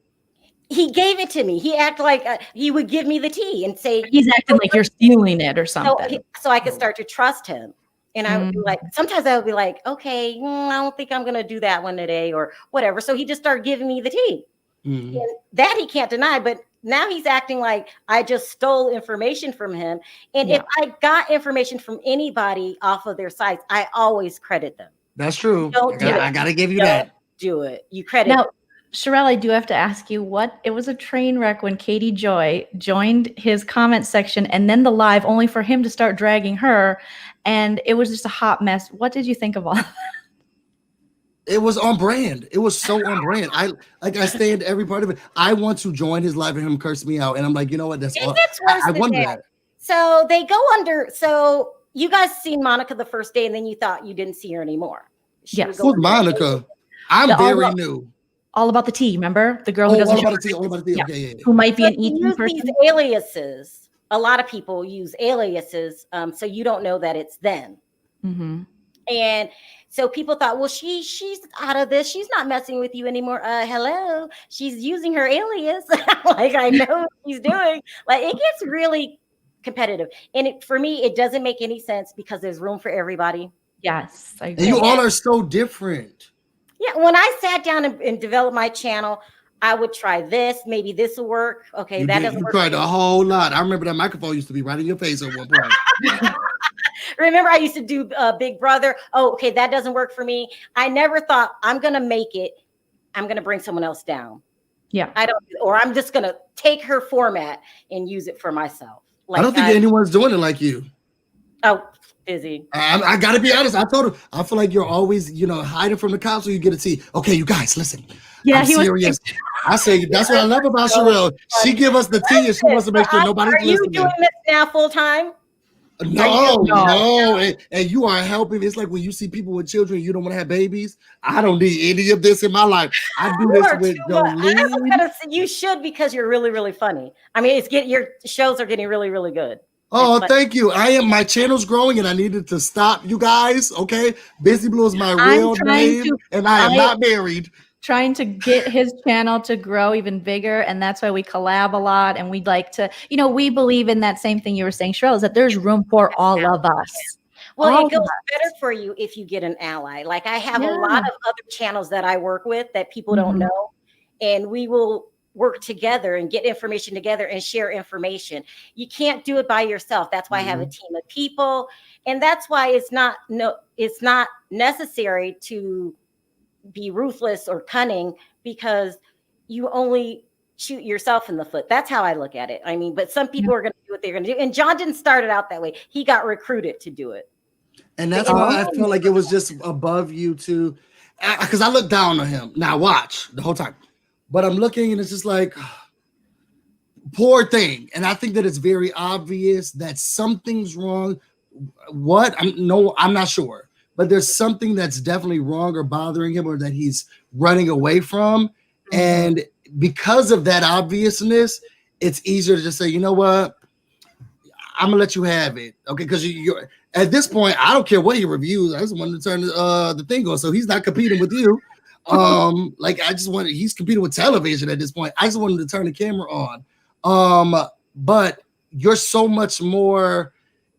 S3: He gave it to me. He acted like he would give me the tea and say,
S1: he's acting like you're stealing it or something.
S3: So I could start to trust him. And I would be like, sometimes I would be like, okay, I don't think I'm going to do that one today or whatever. So he just started giving me the tea. And that he can't deny, but now he's acting like I just stole information from him. And if I got information from anybody off of their sites, I always credit them.
S2: That's true. I got to give you that.
S3: Do it. You credit.
S1: Now, Shirelle, I do have to ask you it was a train wreck when Katie Joy joined his comment section and then the live only for him to start dragging her. And it was just a hot mess. What did you think of all that?
S2: It was on brand. It was so on brand. I stand every part of it. I want to join his live and him curse me out. And I'm like, you know what? That's all. I wonder that.
S3: So they go under. So you guys seen Monica the first day and then you thought you didn't see her anymore.
S1: Yes.
S2: Who's Monica? I'm very new.
S1: All about the tea, remember? The girl who doesn't
S2: all about the tea. Okay, yeah.
S1: Who might be an E person.
S3: These aliases. A lot of people use aliases. So you don't know that it's them. And so people thought, well, she's out of this. She's not messing with you anymore. Hello. She's using her alias. Like, I know what she's doing. Like, it gets really competitive. And for me, it doesn't make any sense because there's room for everybody.
S1: Yes.
S2: And you all are so different.
S3: Yeah. When I sat down and developed my channel, I would try this. Maybe this will work. Okay. Doesn't work.
S2: You tried a whole lot. I remember that microphone used to be right in your face at one point.
S3: Remember, I used to do Big Brother. Oh, okay, that doesn't work for me. I never thought I'm going to make it. I'm going to bring someone else down.
S1: Yeah.
S3: Or I'm just going to take her format and use it for myself. Like,
S2: I don't think anyone's doing it like you.
S3: Oh, Busy.
S2: I got to be honest. I told her, I feel like you're always, hiding from the cops so you get to see. Okay, you guys, listen.
S3: Yeah,
S2: I'm serious. I say, that's what I love about Shirelle. She give us the tea and she wants to make sure nobody's listening.
S3: Are you doing this now full time?
S2: No. And you are helping. It's like when you see people with children, you don't want to have babies. I don't need any of this in my life. I do this with Joleen.
S3: You should, because you're really, really funny. I mean, your shows are getting really, really good.
S2: Oh, thank you. My channel's growing and I needed to stop, you guys. Okay. Busy Blue is my real name and I am not married.
S1: Trying to get his channel to grow even bigger, and that's why we collab a lot, and we'd like to, we believe in that same thing you were saying, Sharrell, is that there's room for all of us.
S3: Well, it goes better for you if you get an ally. Like I have a lot of other channels that I work with that people don't know, and we will work together and get information together and share information. You can't do it by yourself. That's why I have a team of people, and that's why it's not necessary to be ruthless or cunning, because you only shoot yourself in the foot. That's how I look at it. I mean, but some people are going to do what they're going to do. And John didn't start it out that way. He got recruited to do it.
S2: And that's why I feel like it was just above you to, because I look down on him. Now watch the whole time, but I'm looking and it's just like, poor thing. And I think that it's very obvious that something's wrong. What? I'm not sure. But there's something that's definitely wrong or bothering him or that he's running away from. And because of that obviousness, it's easier to just say, you know what? I'm going to let you have it. Okay, because you're at this point, I don't care what he reviews. I just wanted to turn the thing on. So he's not competing with you. He's competing with television at this point. I just wanted to turn the camera on. But you're so much more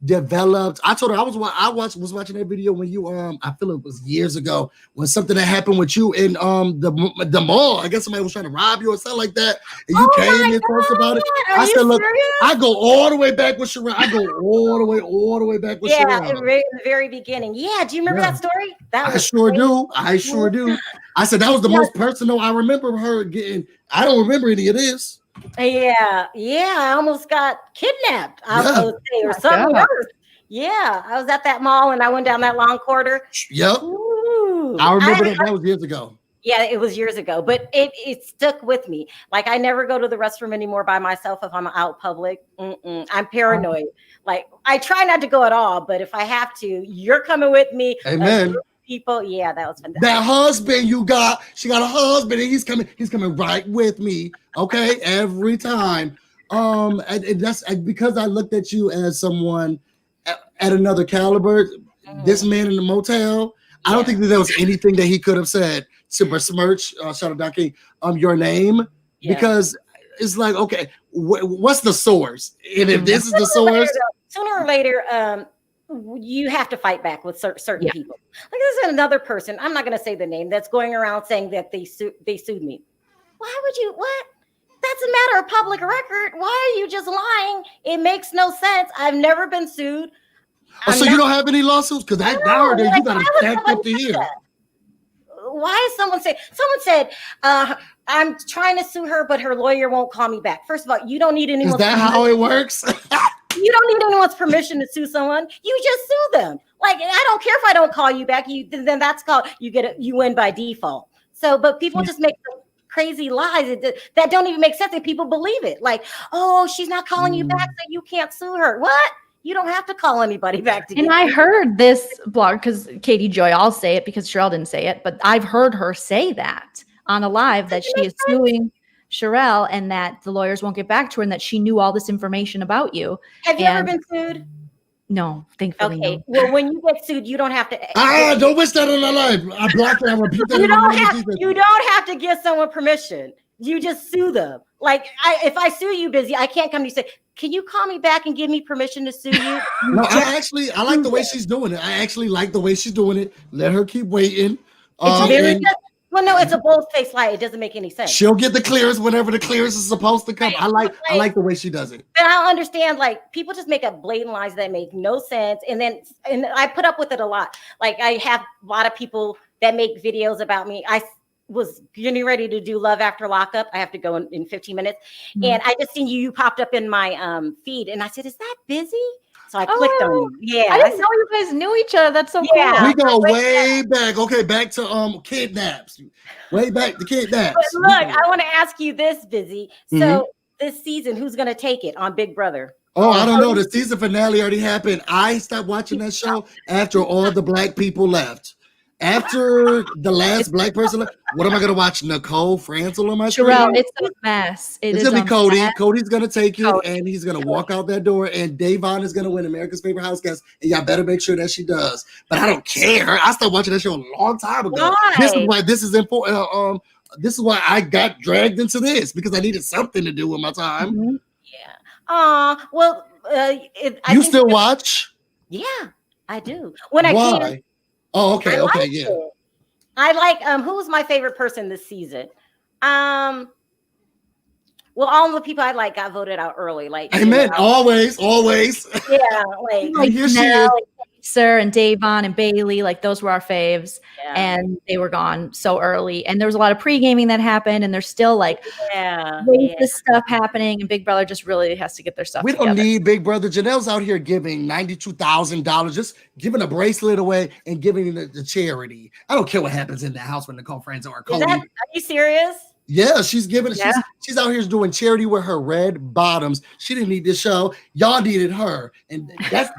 S2: developed. I told her I was watching that video when you I feel it was years ago when something that happened with you in the mall. I guess somebody was trying to rob you or something like that, and you came and talked about it. I said, look, I go all the way back with Shirelle. I go all the way back with Shirelle.
S3: Yeah, in the very beginning. Yeah, do you remember that story? I sure
S2: do. I said that was the most personal. I remember her getting. I don't remember any of this.
S3: Yeah, I almost got kidnapped. I would say, or something worse. Yeah, I was at that mall and I went down that long corridor.
S2: Yep. Ooh. I remember that was years ago.
S3: Yeah, it was years ago, but it stuck with me. Like I never go to the restroom anymore by myself if I'm out public. I'm paranoid. Like I try not to go at all, but if I have to, you're coming with me.
S2: Amen.
S3: People, yeah, that was fantastic.
S2: That husband she got a husband and he's coming right with me. Okay, every time. And that's because I looked at you as someone at another caliber. This man in the motel, I don't think that there was anything that he could have said to besmirch doxxing your name, because it's like, okay, what's the source? And if this is the source,
S3: sooner or later, you have to fight back with certain people. Like there's another person, I'm not going to say the name, that's going around saying that they sued me. Why would you? What? That's a matter of public record. Why are you just lying? It makes no sense. I've never been sued.
S2: So you don't have any lawsuits? Because nowadays you got to stack up to here.
S3: Why is someone said, I'm trying to sue her, but her lawyer won't call me back. First of all, you don't need anyone's
S2: permission. Is that how it works?
S3: You don't need anyone's permission to sue someone. You just sue them. Like, I don't care if I don't call you back. Then that's called, you win by default. So, but people just make crazy lies that don't even make sense, and people believe it. Like, oh, she's not calling you back, so you can't sue her. What? You don't have to call anybody back to.
S1: And I heard this blog, because Katie Joy, I'll say it because Shirelle didn't say it, but I've heard her say that on a live, that she is suing Shirelle and that the lawyers won't get back to her and that she knew all this information about you.
S3: Have you ever been sued?
S1: No, thankfully.
S3: Okay.
S1: No.
S3: Well, when you get sued, you don't have to.
S2: Don't wish that on our life. I blocked it. I repeat that.
S3: You don't have to give someone permission. You just sue them. Like, if I sue you, Busy, I can't come to you and say, can you call me back and give me permission to sue you?
S2: No, I like the way she's doing it. I actually like the way she's doing it. Let her keep waiting.
S3: It's very good. Well, no, it's a bold-faced lie. It doesn't make any sense.
S2: She'll get the clearance whenever the clearance is supposed to come. I like the way she does it.
S3: And I understand, like, people just make up blatant lies that make no sense. And I put up with it a lot. Like, I have a lot of people that make videos about me. I was getting ready to do Love After Lockup. I have to go in 15 minutes. Mm-hmm. And I just seen you popped up in my feed. And I said, is that Busy? So I clicked on you. Yeah.
S1: I didn't know you guys knew each other. That's so cool.
S2: We go way back. Okay, back to kidnaps. Way back to kidnaps.
S3: But look, I want to ask you this, Busy. So this season, who's going to take it on Big Brother?
S2: Oh, I don't know. The season finale already happened. I stopped watching that show after all the black people left. After the last black person left, what am I going to watch? Nicole Franzel on my
S1: Sharrell,
S2: screen?
S1: it's a mess.
S2: It's going to be Cody. Cody's going to take it, and he's going to walk out that door, and Davon is going to win America's Favorite House Guest, and y'all better make sure that she does. But I don't care. I stopped watching that show a long time ago.
S3: Why?
S2: This is why this is important. This is why I got dragged into this, because I needed something to do with my time.
S1: Mm-hmm.
S3: Yeah. Well,
S2: you still watch?
S3: Yeah, I do. When I can.
S2: Oh, okay, yeah.
S3: I like who was my favorite person this season? Well, all the people I like got voted out early. Like,
S2: amen. Always.
S3: Yeah,
S1: like
S2: here she
S1: Mel,
S2: is.
S1: Sir and Davon and Bailey, like those were our faves,
S3: yeah.
S1: and they were gone so early. And there was a lot of pre-gaming that happened, and there's still like this stuff happening. And Big Brother just really has to get their stuff.
S2: We
S1: together.
S2: don't need Big Brother. Janelle's out here giving $92,000, just giving a bracelet away and giving it to charity. I don't care what happens in the house when Nicole Franzel or Cody.
S3: Are you serious?
S2: Yeah, she's giving it. She's out here doing charity with her red bottoms. She didn't need this show. Y'all needed her, and that's.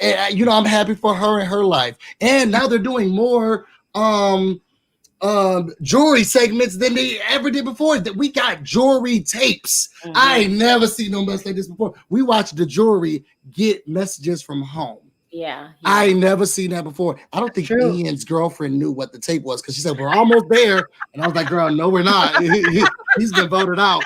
S2: And, you know, I'm happy for her and her life. And now they're doing more jewelry segments than they ever did before. That we got jewelry tapes. Mm-hmm. I ain't never seen no mess like this before. We watched the jewelry get messages from home.
S3: Yeah.
S2: I ain't never seen that before. I don't think Ian's girlfriend knew what the tape was, because she said, we're almost there. And I was like, girl, no, we're not. He's been voted out.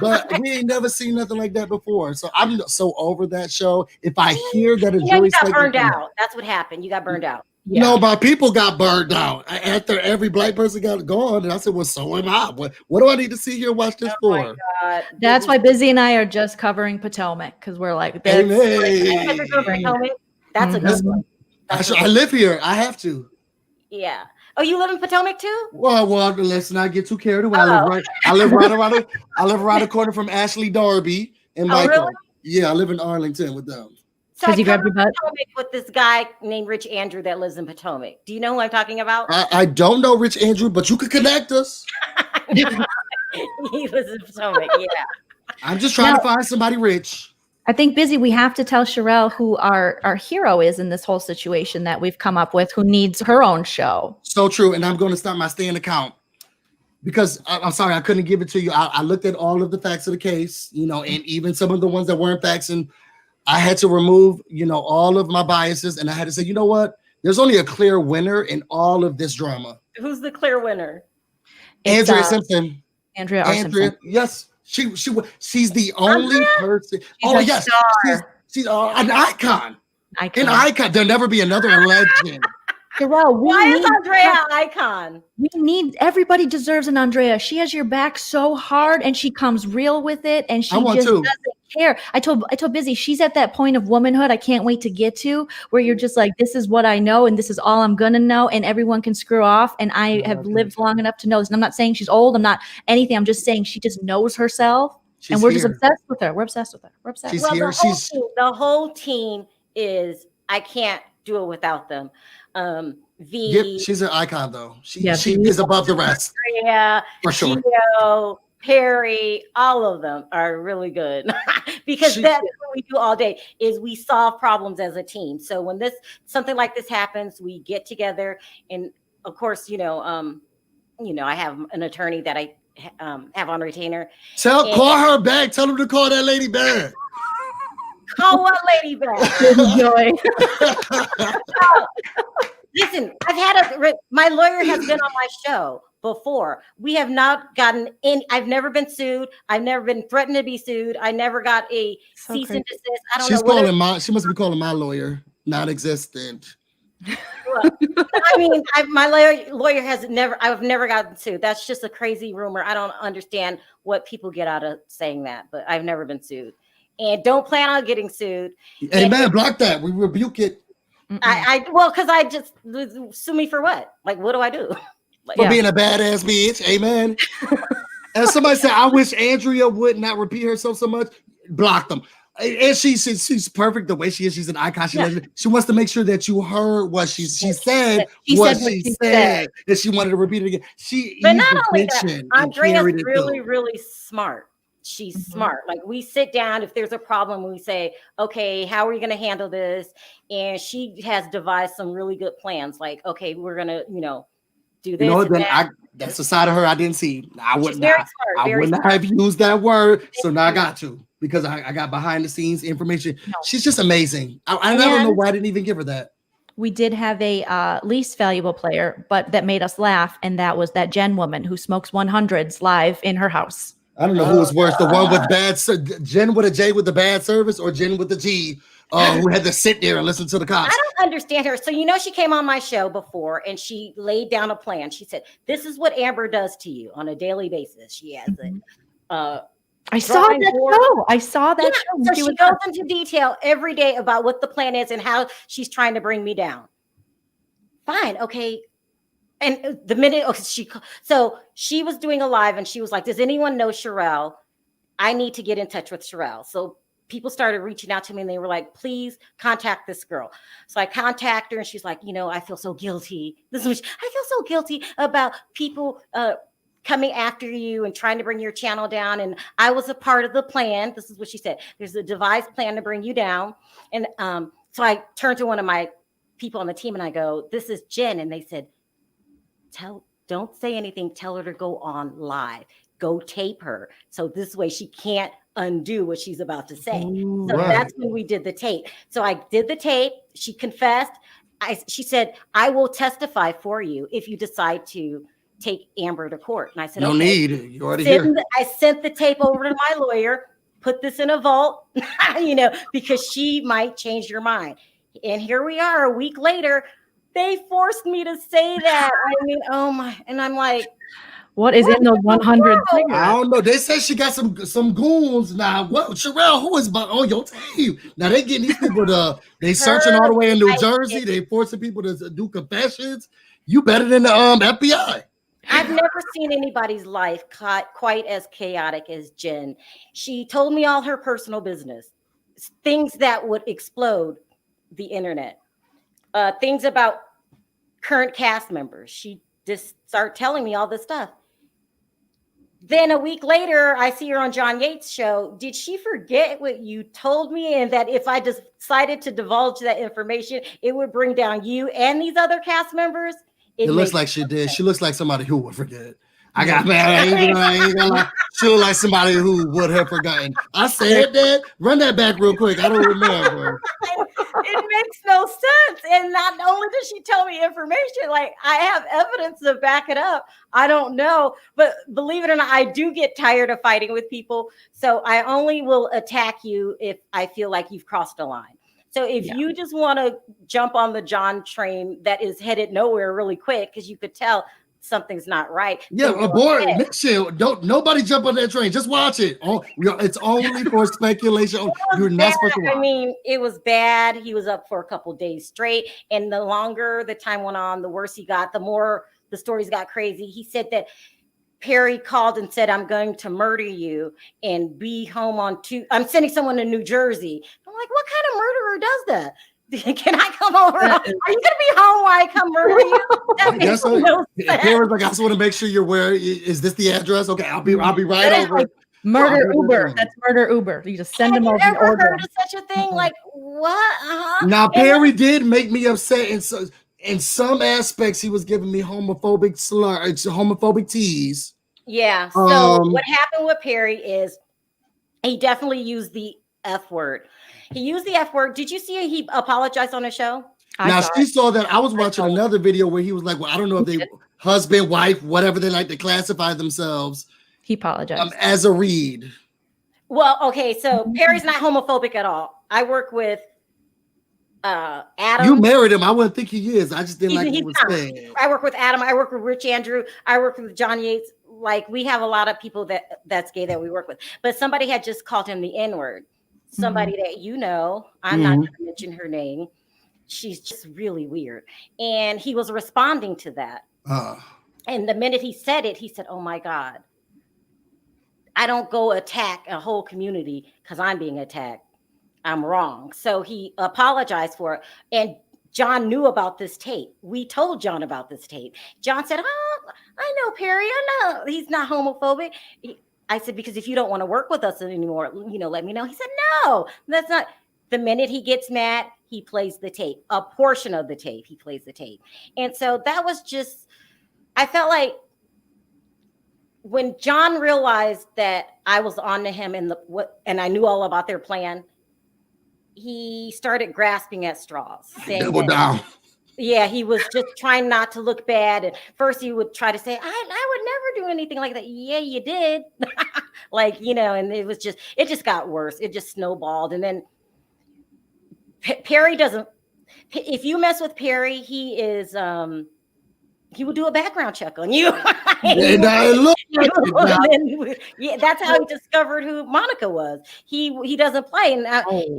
S2: But we ain't never seen nothing like that before. So I'm so over that show. If I hear that a jury
S3: you got burned out. That's what happened. You got burned out.
S2: Yeah. No, my people got burned out after every black person got gone. And I said, well, so am I. What do I need to see here and watch this for?
S1: That's why Busy and I are just covering Potomac, because we're like, that's
S3: a good one.
S2: I live here. I have to.
S3: Yeah. Oh, you live in Potomac too?
S2: Well, let's not get too carried away. I live right around the corner from Ashley Darby and Michael.
S3: Really?
S2: Yeah, I live in Arlington with them.
S3: So I grabbed your butt with this guy named Rich Andrew that lives in Potomac. Do you know who I'm talking about?
S2: I don't know Rich Andrew, but you could connect us.
S3: He lives in Potomac. Yeah.
S2: I'm just trying to find somebody rich.
S1: I think, Busy, we have to tell Shirelle who our hero is in this whole situation that we've come up with, who needs her own show.
S2: So true. And I'm going to start my stand account, because I'm sorry, I couldn't give it to you. I looked at all of the facts of the case, you know, and even some of the ones that weren't facts. And I had to remove, you know, all of my biases. And I had to say, you know what? There's only a clear winner in all of this drama.
S3: Who's the clear winner?
S2: Andrea Simpson.
S1: Andrea Simpson.
S2: Yes. She's the only person. She's an icon. An icon. There'll never be another legend.
S1: Shirelle,
S3: why is Andrea an icon?
S1: Everybody deserves an Andrea. She has your back so hard, and she comes real with it, and she just doesn't care. I told Busy, she's at that point of womanhood I can't wait to get to, where you're just like, this is what I know, and this is all I'm gonna know, and everyone can screw off. And I have lived long enough to know this. And I'm not saying she's old. I'm not anything. I'm just saying she just knows herself, and we're just obsessed with her. We're obsessed with her. We're obsessed.
S3: The whole team is. I can't do it without them.
S2: She's an icon though. She is above the rest.
S3: Yeah,
S2: for sure.
S3: Gio, Perry, all of them are really good because that's what we do all day is we solve problems as a team. So when something like this happens, we get together, and of course, I have an attorney that I have on retainer.
S2: Call her back. Tell him to call that lady back.
S3: Call what lady back? Listen, my lawyer has been on my show before. We have not gotten in. I've never been sued. I've never been threatened to be sued. I never got a cease and desist. I don't know.
S2: She must be calling my lawyer non-existent.
S3: My lawyer has never. I've never gotten sued. That's just a crazy rumor. I don't understand what people get out of saying that, but I've never been sued, and don't plan on getting sued.
S2: Hey man, block that. We rebuke it.
S3: Because I just sue me for what? Like, what do I do?
S2: For being a badass bitch. Amen. And somebody said, I wish Andrea would not repeat herself so much. Block them. And she's perfect the way she is. She's an icon. She wants to make sure that you heard what she said. She said. And she wanted to repeat it again.
S3: But not only that, Andrea's really, really smart. She's smart. Like, we sit down, if there's a problem, we say, okay, how are we going to handle this? And she has devised some really good plans. Like, okay, we're going to, do this.
S2: You know, then that's the side of her I didn't see. I wouldn't have used that word. So now I got to, because I got behind the scenes information. No. She's just amazing. I don't know why I didn't even give her that.
S1: We did have a least valuable player, but that made us laugh. And that was that Jen woman who smokes 100s live in her house.
S2: I don't know who was worse, the one with Jen with a J with the bad service, or Jen with the G who had to sit there and listen to the cops.
S3: I don't understand her. So, she came on my show before and she laid down a plan. She said, this is what Amber does to you on a daily basis. She has
S1: I saw that show.
S3: So she goes into detail every day about what the plan is and how she's trying to bring me down. Fine. Okay. And the minute she was doing a live and she was like, does anyone know Shirelle? I need to get in touch with Shirelle. So people started reaching out to me and they were like, please contact this girl. So I contact her and she's like, I feel so guilty. I feel so guilty about people coming after you and trying to bring your channel down. And I was a part of the plan. This is what she said. There's a devised plan to bring you down. And so I turned to one of my people on the team and I go, this is Jen. And they said, don't say anything. Tell her to go on live. Go tape her. So this way she can't undo what she's about to say. So that's when we did the tape. So I did the tape. She confessed. She said, I will testify for you if you decide to take Amber to court. And I said,
S2: no need. You already here.
S3: I sent the tape over to my lawyer, put this in a vault, because she might change your mind. And here we are a week later. They forced me to say that. I mean, oh my. And I'm like,
S1: what is in those 100?
S2: I don't know. They said she got some goons now. What, Shirelle? Who is on your team? Now they getting these people they searching all the way in New Jersey. They forcing people to do confessions. You better than the FBI.
S3: I've never seen anybody's life quite as chaotic as Jen. She told me all her personal business, things that would explode the internet, things about current cast members. She just started telling me all this stuff. Then a week later, I see her on John Yates' show. Did she forget what you told me? And that if I decided to divulge that information, it would bring down you and these other cast members?
S2: It looks like she did. She looks like somebody who would forget. I got mad. I ain't gonna lie. She looked like somebody who would have forgotten. I said that. Run that back real quick. I don't remember.
S3: It makes no sense. And not only does she tell me information, like I have evidence to back it up. I don't know. But believe it or not, I do get tired of fighting with people. So I only will attack you if I feel like you've crossed a line. So if you just want to jump on the John train that is headed nowhere really quick, because you could tell something's not right.
S2: Yeah, abort. Don't nobody jump on that train. Just watch it. It's only for speculation. You're not supposed to watch.
S3: I mean, it was bad. He was up for a couple days straight, and the longer the time went on, the worse he got. The more the stories got crazy. He said that Perry called and said, I'm going to murder you and be home on I'm sending someone to New Jersey. I'm like, what kind of murderer does that? Can I come over? Are you going to be home while I come murder you? That makes no sense.
S2: Perry's like, I just want to make sure you're where. Is this the address? Okay, I'll be right over.
S1: Like murder Uber. That's murder Uber. You just send them over.
S3: Have you ever heard of such a thing? Like, what?
S2: Now, Perry did make me upset. And so, in some aspects, he was giving me homophobic homophobic tease.
S3: Yeah. So what happened with Perry is he definitely used the F word. He used the F word. Did you see he apologized on the show?
S2: Now she saw that. I was watching another video where he was like, well, I don't know if they husband, wife, whatever they like to classify themselves.
S1: He apologized.
S2: As a read.
S3: Well, okay. So Perry's not homophobic at all. I work with Adam.
S2: You married him. I wouldn't think he is. I just didn't like what he was saying.
S3: I work with Adam. I work with Rich Andrew. I work with John Yates. Like, we have a lot of people that's gay that we work with. But somebody had just called him the N-word. Somebody that I'm not going to mention her name. She's just really weird. And he was responding to that. And the minute he said it, he said, oh my God, I don't go attack a whole community because I'm being attacked. I'm wrong. So he apologized for it. And John knew about this tape. We told John about this tape. John said, oh, I know Perry. I know he's not homophobic. I said, because if you don't want to work with us anymore, let me know. He said, no, that's not. The minute he gets mad, he plays the tape. A portion of the tape, he plays the tape. And so that was just, I felt like when John realized that I was on to him and I knew all about their plan, he started grasping at straws.
S2: Double down.
S3: Yeah, he was just trying not to look bad. And first he would try to say, I would never do anything like that. Yeah, you did. And it just got worse. It just snowballed. And then Perry if you mess with Perry, he will do a background check on you. That's how he discovered who Monica was. He doesn't play.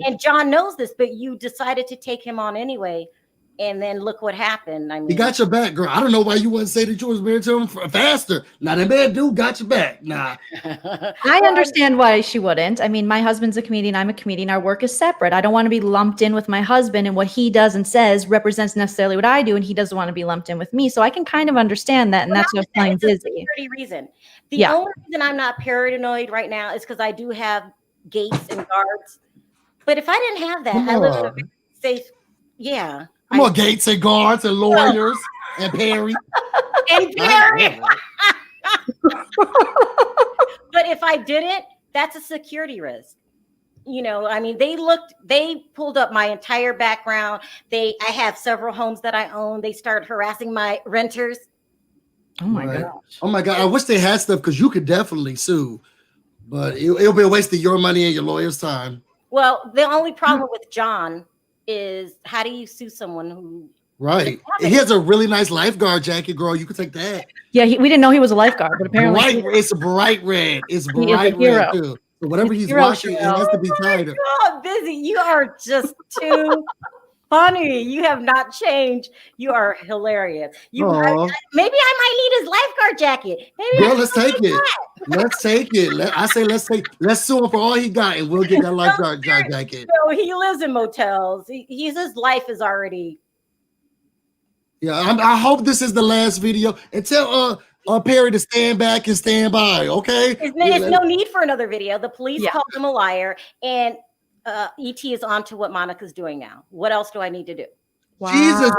S3: And John knows this, but you decided to take him on anyway. And then look what happened. I mean,
S2: he got your back, girl. I don't know why you wouldn't say that you was married to him faster. Now that man dude got your back. Nah.
S1: I understand why she wouldn't. I mean, my husband's a comedian. I'm a comedian. Our work is separate. I don't want to be lumped in with my husband, and what he does and says represents necessarily what I do, and he doesn't want to be lumped in with me. So I can kind of understand that, and that's what's playing busy.
S3: Security reason. The only reason I'm not paranoid right now is because I do have gates and guards. But if I didn't have that, I live in a very safe. Yeah.
S2: Come on, gates and guards and lawyers and Perry.
S3: And Perry. But if I didn't, that's a security risk. I mean, they pulled up my entire background. I have several homes that I own. They started harassing my renters.
S1: Oh my gosh.
S2: Oh my God. I wish they had stuff because you could definitely sue, but it'll be a waste of your money and your lawyer's time.
S3: Well, the only problem with John is how do you sue someone who
S2: right? He has a really nice lifeguard jacket, girl. You could take that.
S1: Yeah, we didn't know he was a lifeguard, but apparently
S2: it's bright red. It's bright red too. So whatever he's washing, it has to be tighter.
S3: Oh, busy! You are just too funny. You have not changed. You are hilarious. Maybe I might need his lifeguard jacket. Maybe
S2: let's take it. Let's take it. Let's sue him for all he got, and we'll get that lifeguard jacket.
S3: No, he lives in motels. His life is already.
S2: Yeah, I hope this is the last video. And tell Perry to stand back and stand by. Okay.
S3: There's no need for another video. The police called him a liar, and ET is on to what Monica's doing now. What else do I need to do?
S1: Wow.
S2: Jesus,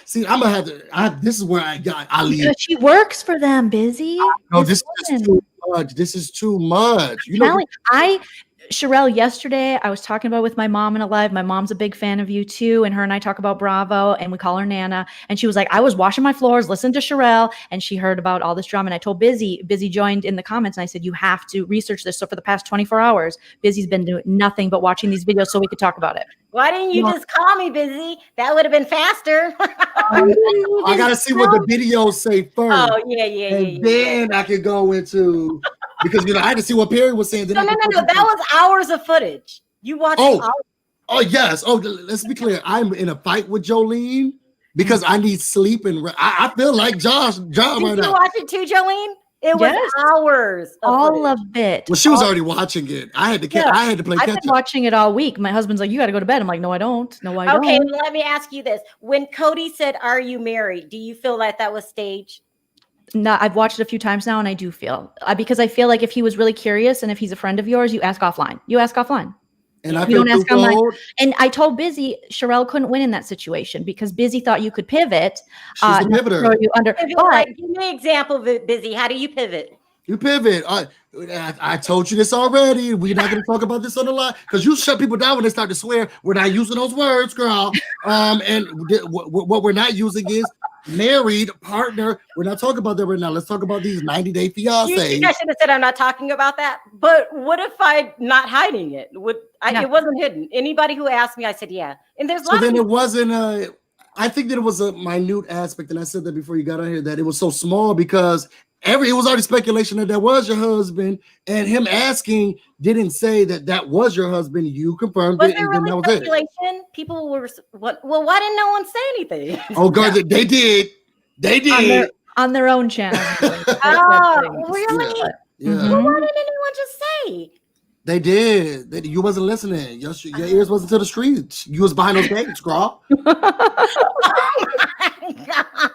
S2: see, I'm gonna have to. This is where I leave.
S1: Because she works for them, busy.
S2: No, this is too much. This is too much.
S1: Shirelle, yesterday I was talking about with my mom in a live. My mom's a big fan of you too, and her and I talk about Bravo, and we call her Nana. And she was like, I was washing my floors, listened to Shirelle, and she heard about all this drama. And I told Busy joined in the comments, and I said, you have to research this. So for the past 24 hours, Busy's been doing nothing but watching these videos so we could talk about it.
S3: Why didn't you just call me, Busy? That would have been faster.
S2: I gotta see what the videos say first.
S3: Oh, yeah.
S2: Then I could go into. Because I had to see what Perry was saying.
S3: No. That was hours of footage. You watched.
S2: Oh yes. Oh, let's be clear. I'm in a fight with Joleen because I need sleep and I feel like John right now.
S3: Did you watch it too, Jolene? It was hours.
S1: All of it.
S2: Well, she was already watching it. I had to play catch up.
S1: I've been watching it all week. My husband's like, you got to go to bed. I'm like, no, I don't. No, I don't.
S3: Okay, let me ask you this. When Cody said, are you married? Do you feel like that was staged?
S1: No, I've watched it a few times now, and I do feel because I feel like if he was really curious and if he's a friend of yours, you ask offline.
S2: And I
S1: don't ask online. And I told Busy Shirelle couldn't win in that situation because Busy thought you could pivot.
S2: She's a pivoter.
S3: Give me an example of it, Busy. How do you pivot?
S2: You pivot. I told you this already. We're not going to talk about this on the line because you shut people down when they start to swear. We're not using those words, girl. And what we're not using is married partner. We're not talking about that right now. Let's talk about these 90-day fiancés.
S3: You should have said I'm not talking about that. But what if I'm not hiding it? It wasn't hidden. Anybody who asked me, I said yeah. And there's
S2: so then it wasn't. I think that it was a minute aspect, and I said that before you got on here that it was so small because it was already speculation that was your husband, and him asking didn't say that was your husband. You confirmed it, and then that was
S3: speculation? People were what? Well, why didn't no one say anything?
S2: Oh God, they did. They did
S1: on their own channel.
S3: Oh, really?
S2: Yeah.
S3: Well, why didn't anyone just say?
S2: They did. You wasn't listening. Your ears wasn't to the streets. You was behind those gates, girl.
S3: Oh my God.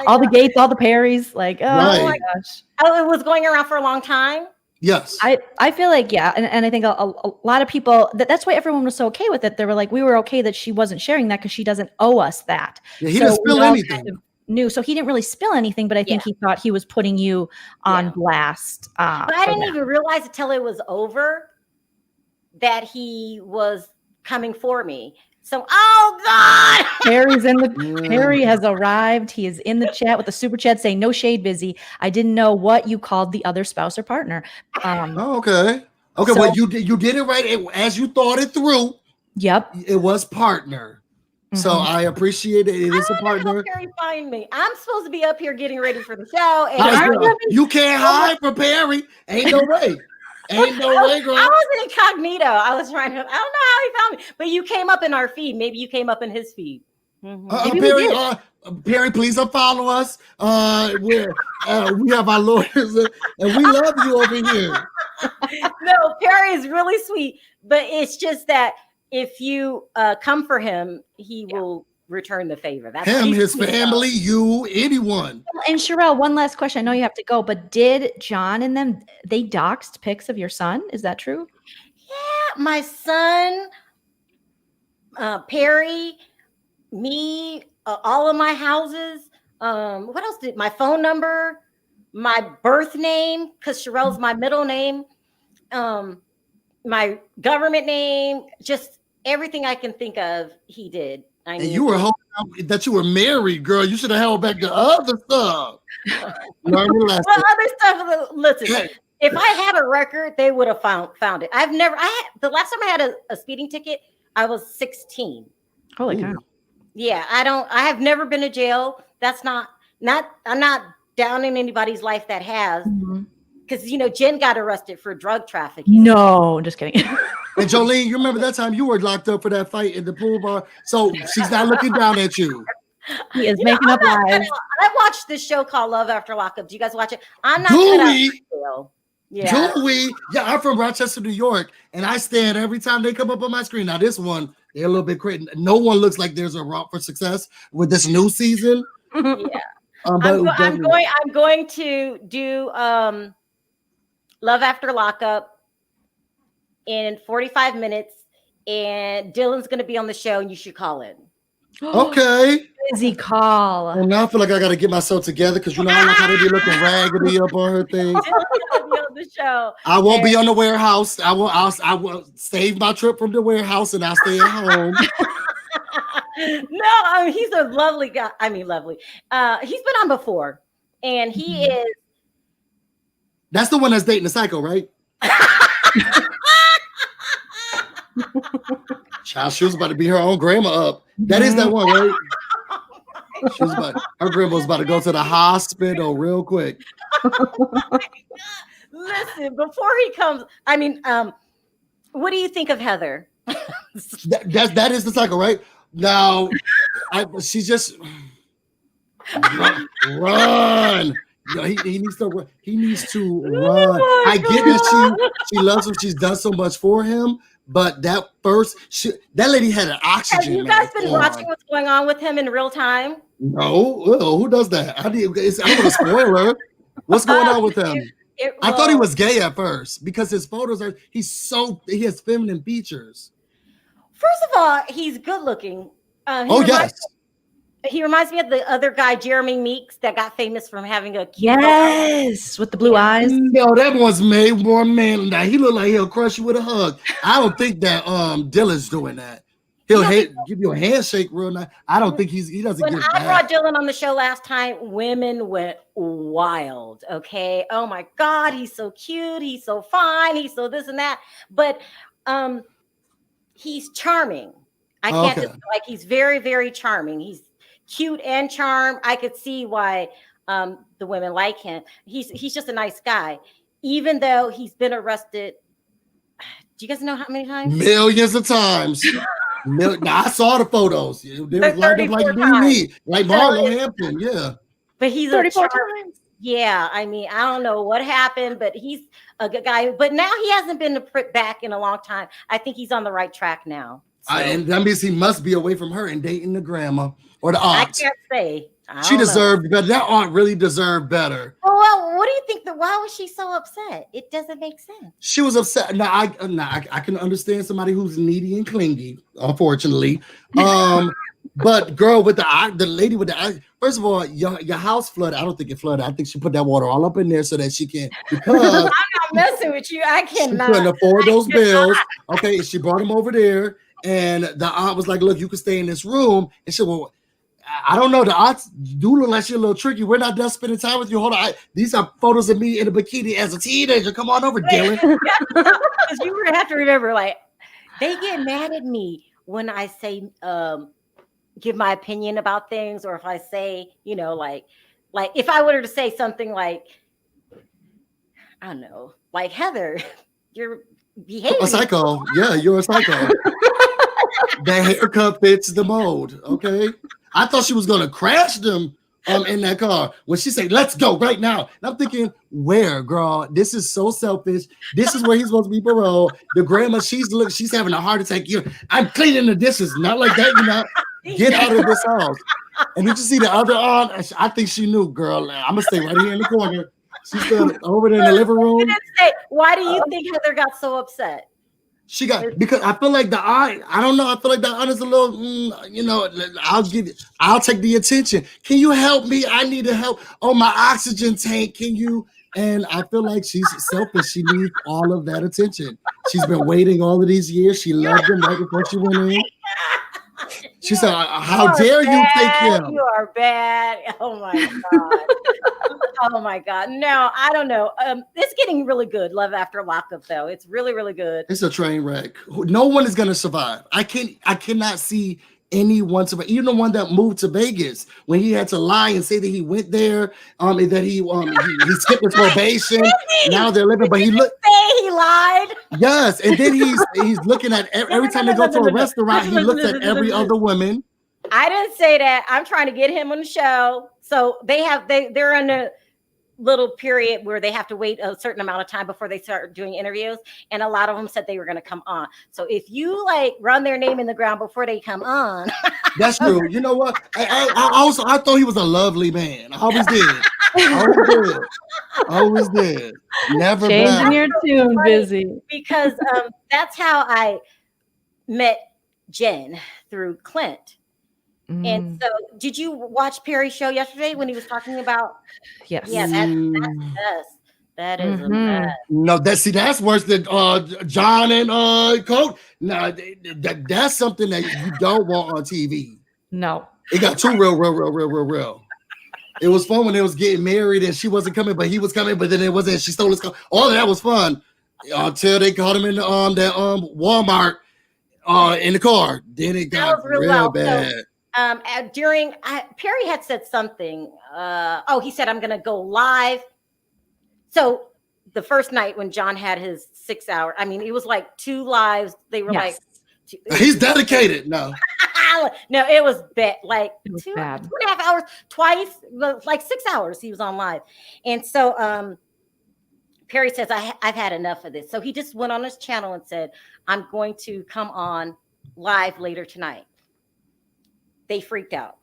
S1: all the Gates, all the Perrys, like, oh my gosh.
S3: Oh, it was going around for a long time.
S2: Yes.
S1: I feel like, yeah. And I think a lot of people, that's why everyone was so okay with it. They were like, we were okay that she wasn't sharing that because she doesn't owe us that.
S2: Yeah, he didn't spill anything.
S1: Kind of knew. So he didn't really spill anything, but I think he thought he was putting you on blast.
S3: But I didn't even realize until it was over that he was coming for me. So, oh God,
S1: Perry has arrived. He is in the chat with the super chat saying, "No shade, busy. I didn't know what you called the other spouse or partner."
S2: Okay. Well, you did it right as you thought it through.
S1: Yep,
S2: it was partner. So I appreciate it. It is a partner.
S3: Perry find me. I'm supposed to be up here getting ready for the show, and
S2: you can't hide from Perry. Ain't no way. Ain't no way, girl.
S3: I was incognito. I was trying to. I don't know how he found me, but you came up in our feed. Maybe you came up in his feed.
S2: Perry, please unfollow us. We have our lawyers, and we love you over here.
S3: No, Perry is really sweet, but it's just that if you come for him, he will return the favor. That's
S2: him, his family, you, anyone.
S1: And Shirelle, one last question. I know you have to go, but did John and them, they doxed pics of your son? Is that true?
S3: Yeah, my son, Perry, me, all of my houses. What else did my phone number, my birth name, because Shirelle's my middle name, my government name, just everything I can think of, he did.
S2: And you were hoping that you were married, girl. You should have held back the other stuff.
S3: Other stuff. Listen, if I had a record, they would have found it. The last time I had a speeding ticket, I was 16.
S1: Holy cow.
S3: Yeah, I have never been to jail. That's I'm not downing anybody's life that has. Because, Jen got arrested for drug trafficking.
S1: No, just kidding.
S2: And Joleen, you remember that time you were locked up for that fight in the pool bar? So she's not looking down at you.
S1: He is making up lies.
S3: I watched this show called Love After Lockup. Do you guys watch it? I'm not Julie.
S2: Julie. Yeah, I'm from Rochester, New York, and I stand every time they come up on my screen. Now, this one, they're a little bit crazy. No one looks like there's a route for success with this new season.
S3: Yeah. I'm going to do Love After Lockup in 45 minutes, and Dylan's going to be on the show, and you should call in.
S2: Okay.
S1: Busy call.
S2: And now I feel like I got to get myself together because I like how they be looking raggedy up on her thing.
S3: Dylan's going to be on the show.
S2: I won't be on the warehouse. I will save my trip from the warehouse, and I'll stay at home.
S3: No, he's a lovely guy. I mean, lovely. He's been on before, and he is.
S2: That's the one that's dating the psycho, right? Child, she was about to be her own grandma up. That is that one, right? Her grandma was about to go to the hospital real quick.
S3: Listen, before he comes, what do you think of Heather?
S2: that is the cycle, right? Now, she's just run. He needs to run. He needs to run. I get that she loves him. She's done so much for him. But that lady had an oxygen.
S3: Have you guys been watching what's going on with him in real time?
S2: No. Who does that? I don't want to spoil her. What's going on with him? I thought he was gay at first because his photos he has feminine features.
S3: First of all, he's good looking. He reminds me of the other guy, Jeremy Meeks, that got famous from having a cute
S1: with the blue eyes.
S2: No, that one's made more manly. Now he look like he'll crush you with a hug. I don't think that Dylan's doing that. He'll give you a handshake real nice. I don't think he doesn't.
S3: When I brought Dylan on the show last time, women went wild. Okay, oh my God, he's so cute, he's so fine, he's so this and that. But he's charming. I can't just he's very, very charming. He's cute and charm. I could see why the women like him. He's just a nice guy, even though he's been arrested. Do you guys know how many times?
S2: Millions of times. Now, I saw the photos. They was lined up like me, like Marlon Hampton. Yeah,
S3: but he's 34 times. Yeah, I don't know what happened, but he's a good guy. But now he hasn't been back in a long time. I think he's on the right track now. So.
S2: And that means he must be away from her and dating the grandma or the aunt.
S3: I can't say.
S2: She deserved better. That aunt really deserved better.
S3: Well, what do you think? Why was she so upset? It doesn't make sense.
S2: She was upset. Now I can understand somebody who's needy and clingy, unfortunately. But girl, with the lady with the eye, first of all, your house flooded. I don't think it flooded. I think she put that water all up in there so that she can, because
S3: I'm not messing with you. I cannot.
S2: She couldn't afford those bills. Okay, she brought them over there, and the aunt was like, "Look, you can stay in this room." And she said, "Well, I don't know. The aunts do look like she's a little tricky. We're not done spending time with you. Hold on. These are photos of me in a bikini as a teenager. Come on over, Dylan."
S3: Because you have to remember, like, they get mad at me when I say, give my opinion about things, or if I say, like if I were to say something like, I don't know, like, Heather, you're behaving.
S2: A psycho. Yeah, you're a psycho. That haircut fits the mold. Okay. I thought she was gonna crash them in that car when she said, "Let's go right now." And I'm thinking, where, girl? This is so selfish. This is where he's supposed to be parole. The grandma, she's having a heart attack. I'm cleaning the dishes. Not like that, Get out of this house. And did you see the other aunt? I think she knew, girl. I'm gonna stay right here in the corner. She's still over there in the living room.
S3: Why do you think Heather got so upset?
S2: She got, because I feel like the aunt, I don't know. I feel like the aunt is a little, I'll take the attention. Can you help me? I need help on my oxygen tank. Can you? And I feel like she's selfish. She needs all of that attention. She's been waiting all of these years. She loved him right before she went in. She said, "How dare you take him?
S3: You are bad." Oh my God. Oh my God. No, I don't know. It's getting really good. Love After Lockup, though. It's really, really good.
S2: It's a train wreck. No one is gonna survive. I cannot see anyone survive. Even the one that moved to Vegas, when he had to lie and say that he went there, and that he skipped his probation. Now they're living, but he
S3: lied.
S2: Yes, and then he's looking at every time they go to a restaurant, he looks at every other woman.
S3: I didn't say that. I'm trying to get him on the show. So they're in a little period where they have to wait a certain amount of time before they start doing interviews, and a lot of them said they were going to come on. So if you run their name in the ground before they come on.
S2: That's true. You know what? I thought he was a lovely man. I always did. Always did. Never
S1: changing your tune, busy.
S3: Because that's how I met Jen, through Clint. And so, did you watch Perry's show yesterday when he was talking about?
S1: Yes.
S3: Yeah, that's the best. That is the best.
S2: No, that's worse than John and Colt. No, that's something that you don't want on TV.
S1: No,
S2: it got too real. It was fun when they was getting married and she wasn't coming, but he was coming, but then it wasn't. She stole his car. All of that was fun until they caught him in the Walmart in the car. Then it got real bad. So,
S3: Perry had said something. He said, "I'm going to go live." So the first night when John had his 6 hour, it was like 2 lives. They were
S2: he's dedicated. No,
S3: no, it was bad. Like
S1: it was
S3: 2.5 hours, twice, like 6 hours he was on live. And so Perry says, I've had enough of this. So he just went on his channel and said, "I'm going to come on live later tonight." They freaked out.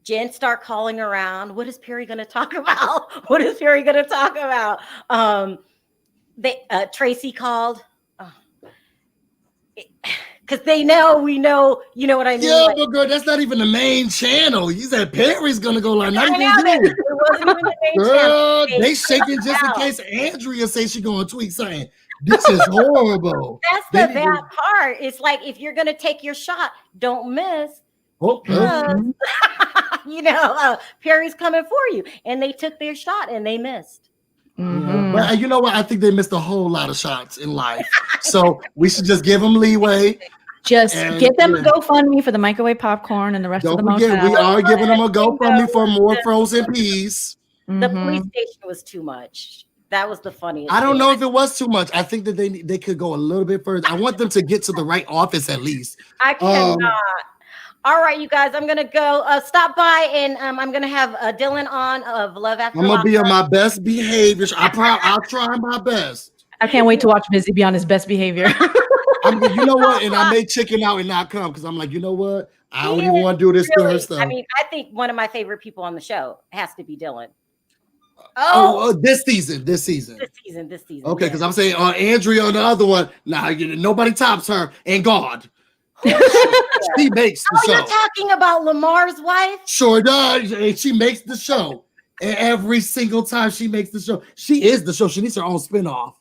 S3: Jen start calling around. What is Perry going to talk about? What is Perry going to talk about? Tracy called because we know, you know what I mean?
S2: Yeah, but girl, that's not even the main channel. You said Perry's going to go live. Not even you.
S3: It wasn't even the main
S2: channel. They shaking just in case Andrea says she's going to tweet saying, "This is horrible."
S3: That's the bad part. It's like, if you're going to take your shot, don't miss. Perry's coming for you, and they took their shot and they missed.
S2: But you know what? I think they missed a whole lot of shots in life, so we should just give them leeway.
S1: Just get them a GoFundMe for the microwave popcorn and the rest of the motel.
S2: We are giving them a GoFundMe for more frozen peas.
S3: The police station was too much. That was the funniest.
S2: I don't know if it was too much. I think that they could go a little bit further. I want them to get to the right office at least.
S3: I cannot. All right, you guys, I'm going to go stop by, and I'm going to have Dylan on of Love After
S2: I'm going to be on my best behavior. I'll try my best.
S1: I can't wait to watch Busy be on his best behavior.
S2: You know what? And I may chicken out and not come because I'm like, you know what? I don't even want to do this to her stuff.
S3: I mean, I think one of my favorite people on the show has to be Dylan.
S2: This season. Okay, because I'm saying Andrea on the other one. Nah, nobody tops her. And God. She makes the show.
S3: You're talking about Lamar's wife?
S2: Sure does. And she makes the show. And every single time she makes the show, she is the show. She needs her own spinoff.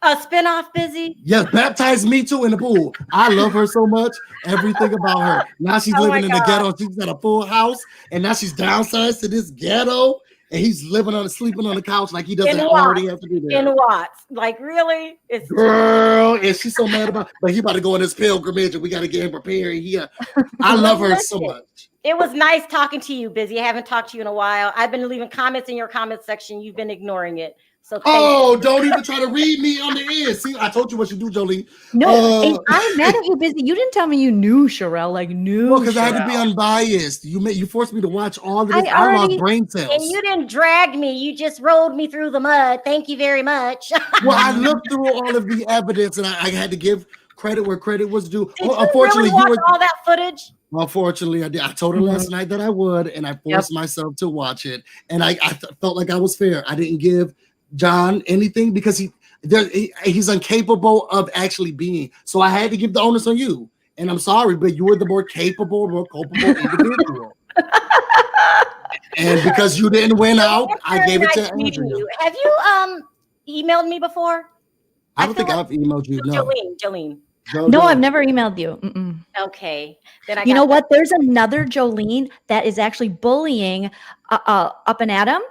S3: A spinoff, Busy?
S2: Yes, baptize me too in the pool. I love her so much. Everything about her. Now she's living in the ghetto. She's got a full house, and now she's downsized to this ghetto, and he's sleeping on the couch like he doesn't already have to do that.
S3: In Watts, like really?
S2: Girl, and she's so mad about. But he about to go on this pilgrimage, and we got to get him prepared. I love her so much.
S3: It was nice talking to you, Busy. I haven't talked to you in a while. I've been leaving comments in your comments section. You've been ignoring it. So
S2: don't even try to read me on the end. See, I told you what you do, Joleen.
S1: No, I'm mad at you, Busy. You didn't tell me you knew Shirelle, because
S2: I had to be unbiased. You forced me to watch all of this. I lost brain cells.
S3: And you didn't drag me. You just rolled me through the mud. Thank you very much.
S2: Well, I looked through all of the evidence, and I had to give credit where credit was due.
S3: Unfortunately, you watch all that footage?
S2: Unfortunately, I did. I told her last night that I would, and I forced myself to watch it. And I felt like I was fair. I didn't give John anything because he's incapable of actually being. So I had to give the onus on you. And I'm sorry, but you were the more capable, more culpable individual. And because you didn't win out, I gave it to Andrea.
S3: Have you emailed me before?
S2: I don't think I've emailed you. No.
S3: Jolene.
S1: No, I've never emailed you.
S3: Okay. Then
S1: you know what? There's another Joleen that is actually bullying Up and Adam.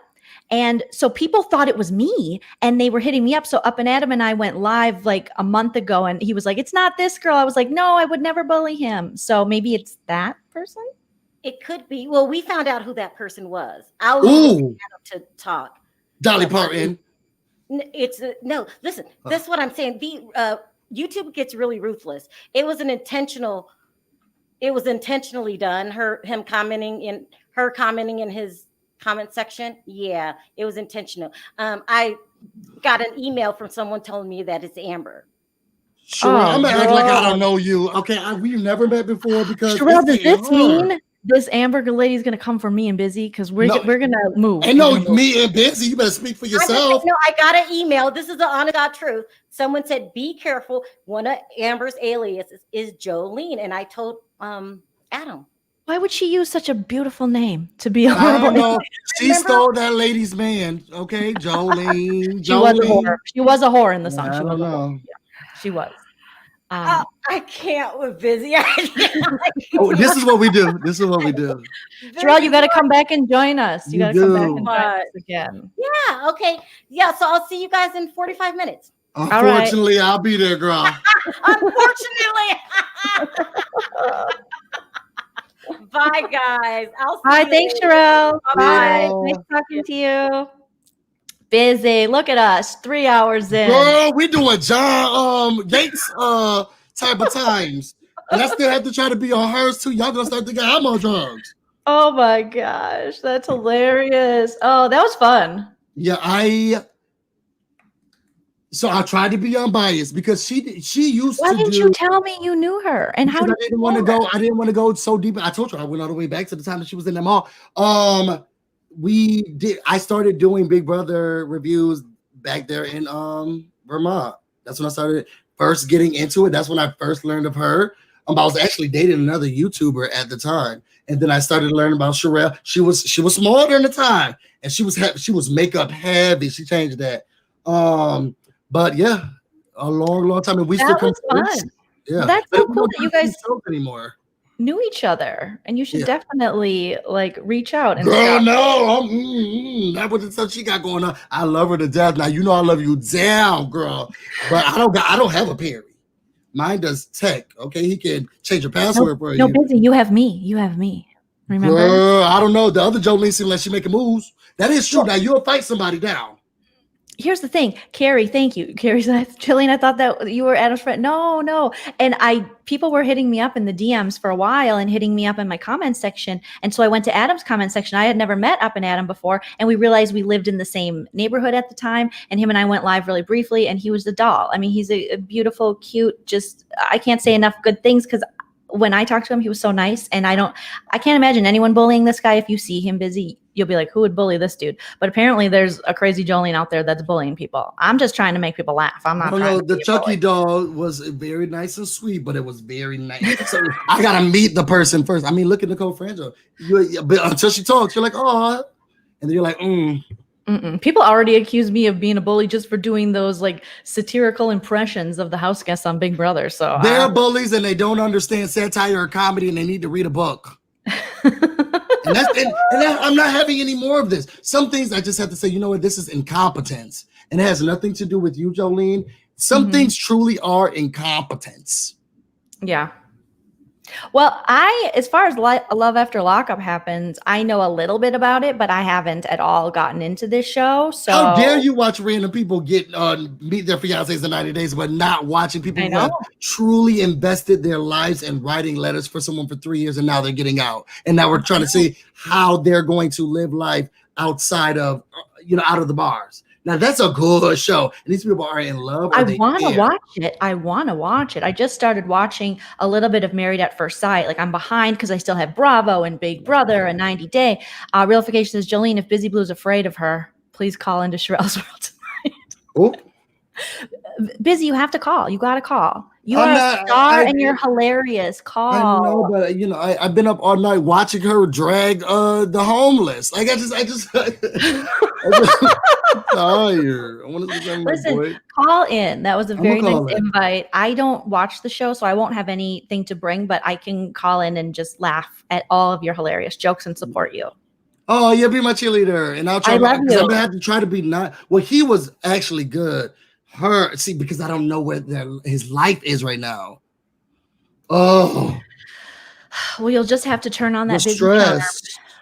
S1: And so people thought it was me and they were hitting me up. So Up and Adam and I went live like a month ago and he was like, it's not this girl. I was like, no, I would never bully him. So maybe it's that person.
S3: It could be. Well, we found out who that person was. I'll leave Adam to talk.
S2: Dolly Parton.
S3: No, listen, this is what I'm saying. YouTube gets really ruthless. It was intentionally done. Her commenting in his comment section. Yeah, it was intentional. I got an email from someone telling me that it's Amber.
S2: Sure, I'm gonna act like I don't know you. Okay, we've never met before because
S1: Sharrell, does this mean this Amber lady is gonna come for me and Busy? Because we're gonna move.
S2: And me and Busy, you better speak for yourself.
S3: I got an email. This is the honest God truth. Someone said, be careful. One of Amber's aliases is Joleen. And I told Adam.
S1: Why would she use such a beautiful name to be a
S2: I don't know. She stole that lady's man. Okay, Joleen.
S1: She was a whore. She was a whore in the song.
S2: I don't know.
S1: Yeah, she was.
S3: I can't with Busy.
S2: This is what we do.
S1: Shirelle, you got to come back and join us. You got to come back and join us again.
S3: Yeah. Okay. Yeah. So I'll see you guys in 45 minutes.
S2: Unfortunately, I'll be there, girl.
S3: Unfortunately. Bye, guys.
S1: Bye. Thanks, Shirelle. Bye. Nice talking to you. Busy. Look at us. 3 hours in.
S2: Girl, we doing John Yates type of times. And I still have to try to be on hers too. Y'all gonna start thinking I'm on drugs.
S1: Oh my gosh. That's hilarious. Oh, that was fun.
S2: Yeah, So I tried to be unbiased because she used
S1: Why didn't you tell me you knew her? And how
S2: I didn't want to go. I didn't want to go so deep. I told you I went all the way back to the time that she was in the mall. I started doing Big Brother reviews back there in Vermont. That's when I started first getting into it. That's when I first learned of her. I was actually dating another YouTuber at the time, and then I started learning about Shirelle. She was smaller during the time, and she was makeup heavy. She changed that. But yeah, a long time, and we still come
S1: fun. Yeah, that's so cool that you guys
S2: anymore.
S1: Knew each other, and you should definitely like reach out. And
S2: girl, no, that was the stuff she got going on. I love her to death. Now you know I love you down, girl, but I don't have a Perry. Mine does tech. Okay, he can change your password for you.
S1: No, Busy. You have me. Remember?
S2: Girl, I don't know. The other Joleen seems like she making moves. That is true. Now you'll fight somebody down.
S1: Here's the thing, Carrie, thank you. Carrie said, Joleen, I thought that you were Adam's friend. No. And people were hitting me up in the DMs for a while and hitting me up in my comment section. And so I went to Adam's comment section. I had never met Up and Adam before. And we realized we lived in the same neighborhood at the time. And him and I went live really briefly. And he was the doll. I mean, he's a beautiful, cute, I can't say enough good things because when I talked to him, he was so nice. And I can't imagine anyone bullying this guy. If you see him busy, you'll be like, who would bully this dude? But apparently there's a crazy Joleen out there that's bullying people. I'm just trying to make people laugh. I'm not trying to
S2: the Chucky doll was very nice and sweet, but it was very nice. So I got to meet the person first. I mean, look at Nicole Franjo. But until she talks, you're like, oh, and then you're like,
S1: People already accuse me of being a bully just for doing those like satirical impressions of the house guests on Big Brother. So
S2: they're bullies and they don't understand satire or comedy and they need to read a book. and I'm not having any more of this. Some things I just have to say, you know what, this is incompetence. And it has nothing to do with you, Joleen. Some things truly are incompetence.
S1: Yeah. Well, as far as Love After Lockup happens, I know a little bit about it, but I haven't at all gotten into this show. So
S2: how dare you watch random people get meet their fiancés in 90 days, but not watching people who have truly invested their lives in writing letters for someone for 3 years and now they're getting out. And now we're trying to see how they're going to live life outside of, out of the bars. Now that's a good show. And these people are in love.
S1: I want to watch it. I just started watching a little bit of Married at First Sight. Like I'm behind because I still have Bravo and Big Brother and 90 Day. Realification says, Joleen, if Busy Blue's afraid of her, please call into Sharrell's world tonight.
S2: Oh.
S1: Busy, you have to call. You got to call. You are a star and you're hilarious. Call.
S2: I know, but I've been up all night watching her drag the homeless. Like I just tired. I want to see
S1: Listen,
S2: boy.
S1: Call in. That was a very nice invite. I don't watch the show, so I won't have anything to bring, but I can call in and just laugh at all of your hilarious jokes and support you.
S2: Oh, you'll be my cheerleader, and I'll try.
S1: I love you.
S2: I'm gonna have to try to be not. Well, he was actually good. Because I don't know where his life is right now. Oh,
S1: well, you'll just have to turn on that big camera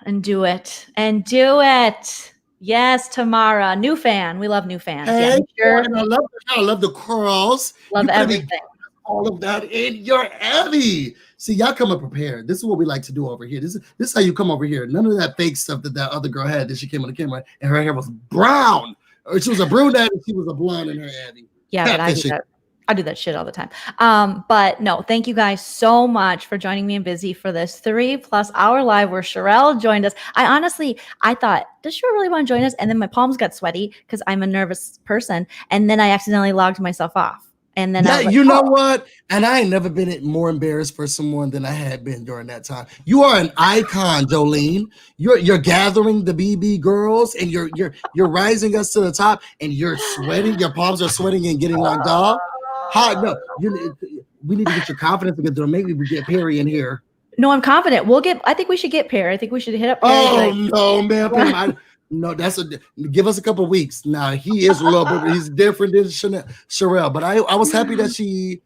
S1: and do it. Yes, Tamara, new fan. We love new fans.
S2: Hey, and I love the curls.
S1: Love everything.
S2: All of that in your Abby. See, y'all come up prepared. This is what we like to do over here. This is how you come over here. None of that fake stuff that other girl had that she came on the camera and her hair was brown. Or she was a brunette and she was a blonde in her Abby.
S1: Yeah, but I do that shit all the time. But no, thank you guys so much for joining me and Busy for this 3+ hour live where Shirelle joined us. I thought, does Shirelle really want to join us? And then my palms got sweaty because I'm a nervous person. And then I accidentally logged myself off. And then
S2: know what? And I ain't never been more embarrassed for someone than I had been during that time. You are an icon, Joleen. You're gathering the BB girls and you're rising us to the top and you're sweating. Your palms are sweating and getting locked off. We need to get your confidence together. Maybe we get Perry in here.
S1: No, I'm confident. I think we should get Perry. I think we should hit up Perry.
S2: Oh no, man. No, give us a couple of weeks. Now he is a little bit, he's different than Sharrell, but I was happy that she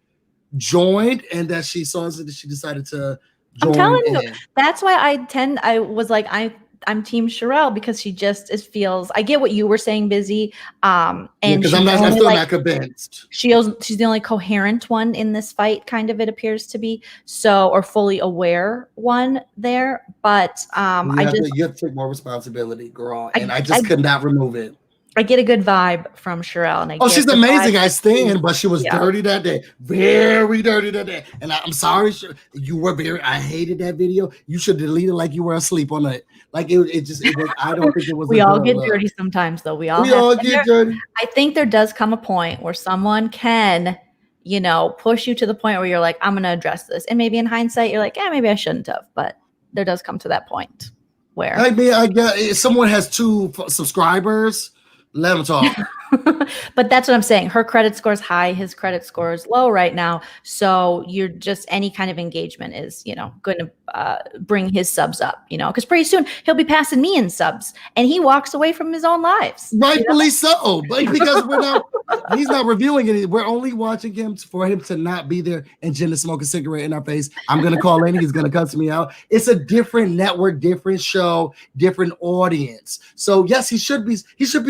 S2: joined and that she saw us and she decided to join.
S1: I'm telling you, that's why I was like, I'm team Sharrell because she just feels. I get what you were saying, Busy. And
S2: because I'm still not convinced.
S1: She's the only coherent one in this fight, kind of, it appears to be. So, or fully aware one there. But you have
S2: to take more responsibility, girl. And I could not remove it.
S1: I get a good vibe from Sharrell. And
S2: she's amazing. I stand, but she was dirty that day. Very dirty that day. And I'm sorry, you were I hated that video. You should delete it like you were asleep on it. Like it was, I don't think it was.
S1: We all get dirty sometimes, though. We all get dirty. I think there does come a point where someone can, push you to the point where you're like, I'm going to address this. And maybe in hindsight, you're like, maybe I shouldn't have. But there does come to that point where.
S2: I mean, I guess if someone has 2 subscribers, let them talk.
S1: But that's what I'm saying. Her credit score is high. His credit score is low right now. So you're just any kind of engagement is, going to bring his subs up, you know, because pretty soon he'll be passing me in subs, and he walks away from his own lives.
S2: Rightfully so, but because he's not reviewing it. We're only watching him for him to not be there and Jen to smoke a cigarette in our face. I'm gonna call in. He's gonna cuss me out. It's a different network, different show, different audience. So yes, he should be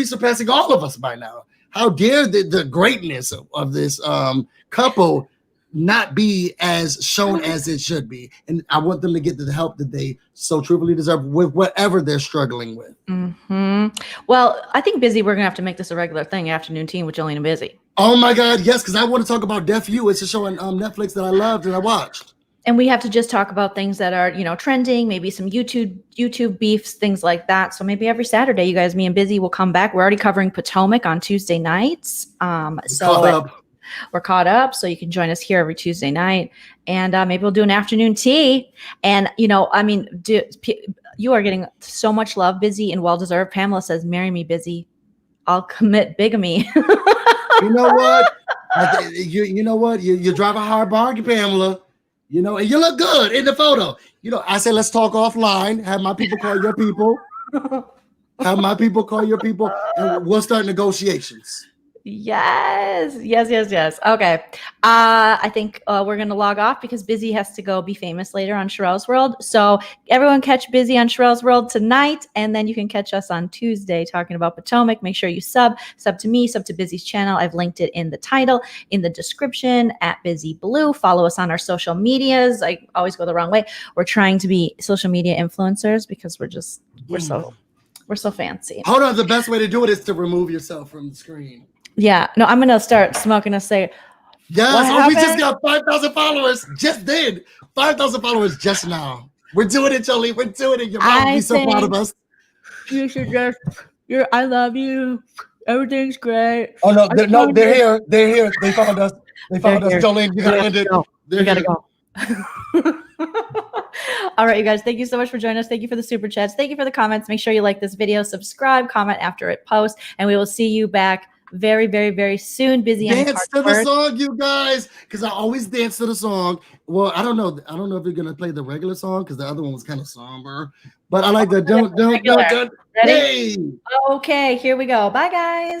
S2: surpassing all of us by now. How dare the greatness of this couple not be as shown as it should be? And I want them to get the help that they so truly deserve with whatever they're struggling with.
S1: Well, I think Busy, we're gonna have to make this a regular thing, afternoon team with Joleen and Busy.
S2: Oh my God, yes, because I want to talk about Deaf You. It's a show on Netflix that I loved and I watched.
S1: And we have to just talk about things that are, you know, trending, maybe some YouTube beefs, things like that. So maybe every Saturday, you guys, me and Busy will come back. We're already covering Potomac on Tuesday nights. We're caught up, so you can join us here every Tuesday night, and maybe we'll do an afternoon tea. And you know, I mean, you are getting so much love, Busy, and well deserved. Pamela says, "Marry me, Busy. I'll commit bigamy."
S2: You know what? You know what? You drive a hard bargain, Pamela. You know, and you look good in the photo. You know, I said let's talk offline. Have my people call your people. Have my people call your people, and we'll start negotiations.
S1: Yes. Okay. I think we're going to log off because Busy has to go be famous later on Sharrell's World. So everyone catch Busy on Sharrell's World tonight, and then you can catch us on Tuesday talking about Potomac. Make sure you sub to me, sub to Busy's channel. I've linked it in the title, in the description, at Busy Blue. Follow us on our social medias. I always go the wrong way. We're trying to be social media influencers because we're so fancy.
S2: Hold on. The best way to do it is to remove yourself from the screen.
S1: Yeah, no, I'm gonna start smoking a say.
S2: Yes, we just got 5,000 followers. Just did 5,000 followers just now. We're doing it, Joleen. We're doing it. Your mom will be so proud of us.
S1: You should just. I love you. Everything's great.
S2: Oh no, they're here. They're here. They found us. Joleen, you gotta end it.
S1: We gotta go. All right, you guys, thank you so much for joining us. Thank you for the super chats. Thank you for the comments. Make sure you like this video, subscribe, comment after it posts, and we will see you back very, very, very soon. Busy.
S2: Dance to the song, you guys, because I always dance to the song. Well, I don't know if you're gonna play the regular song because the other one was kind of somber, but I like the don't.
S1: Ready?
S2: Hey.
S1: Okay, here we go. Bye, guys.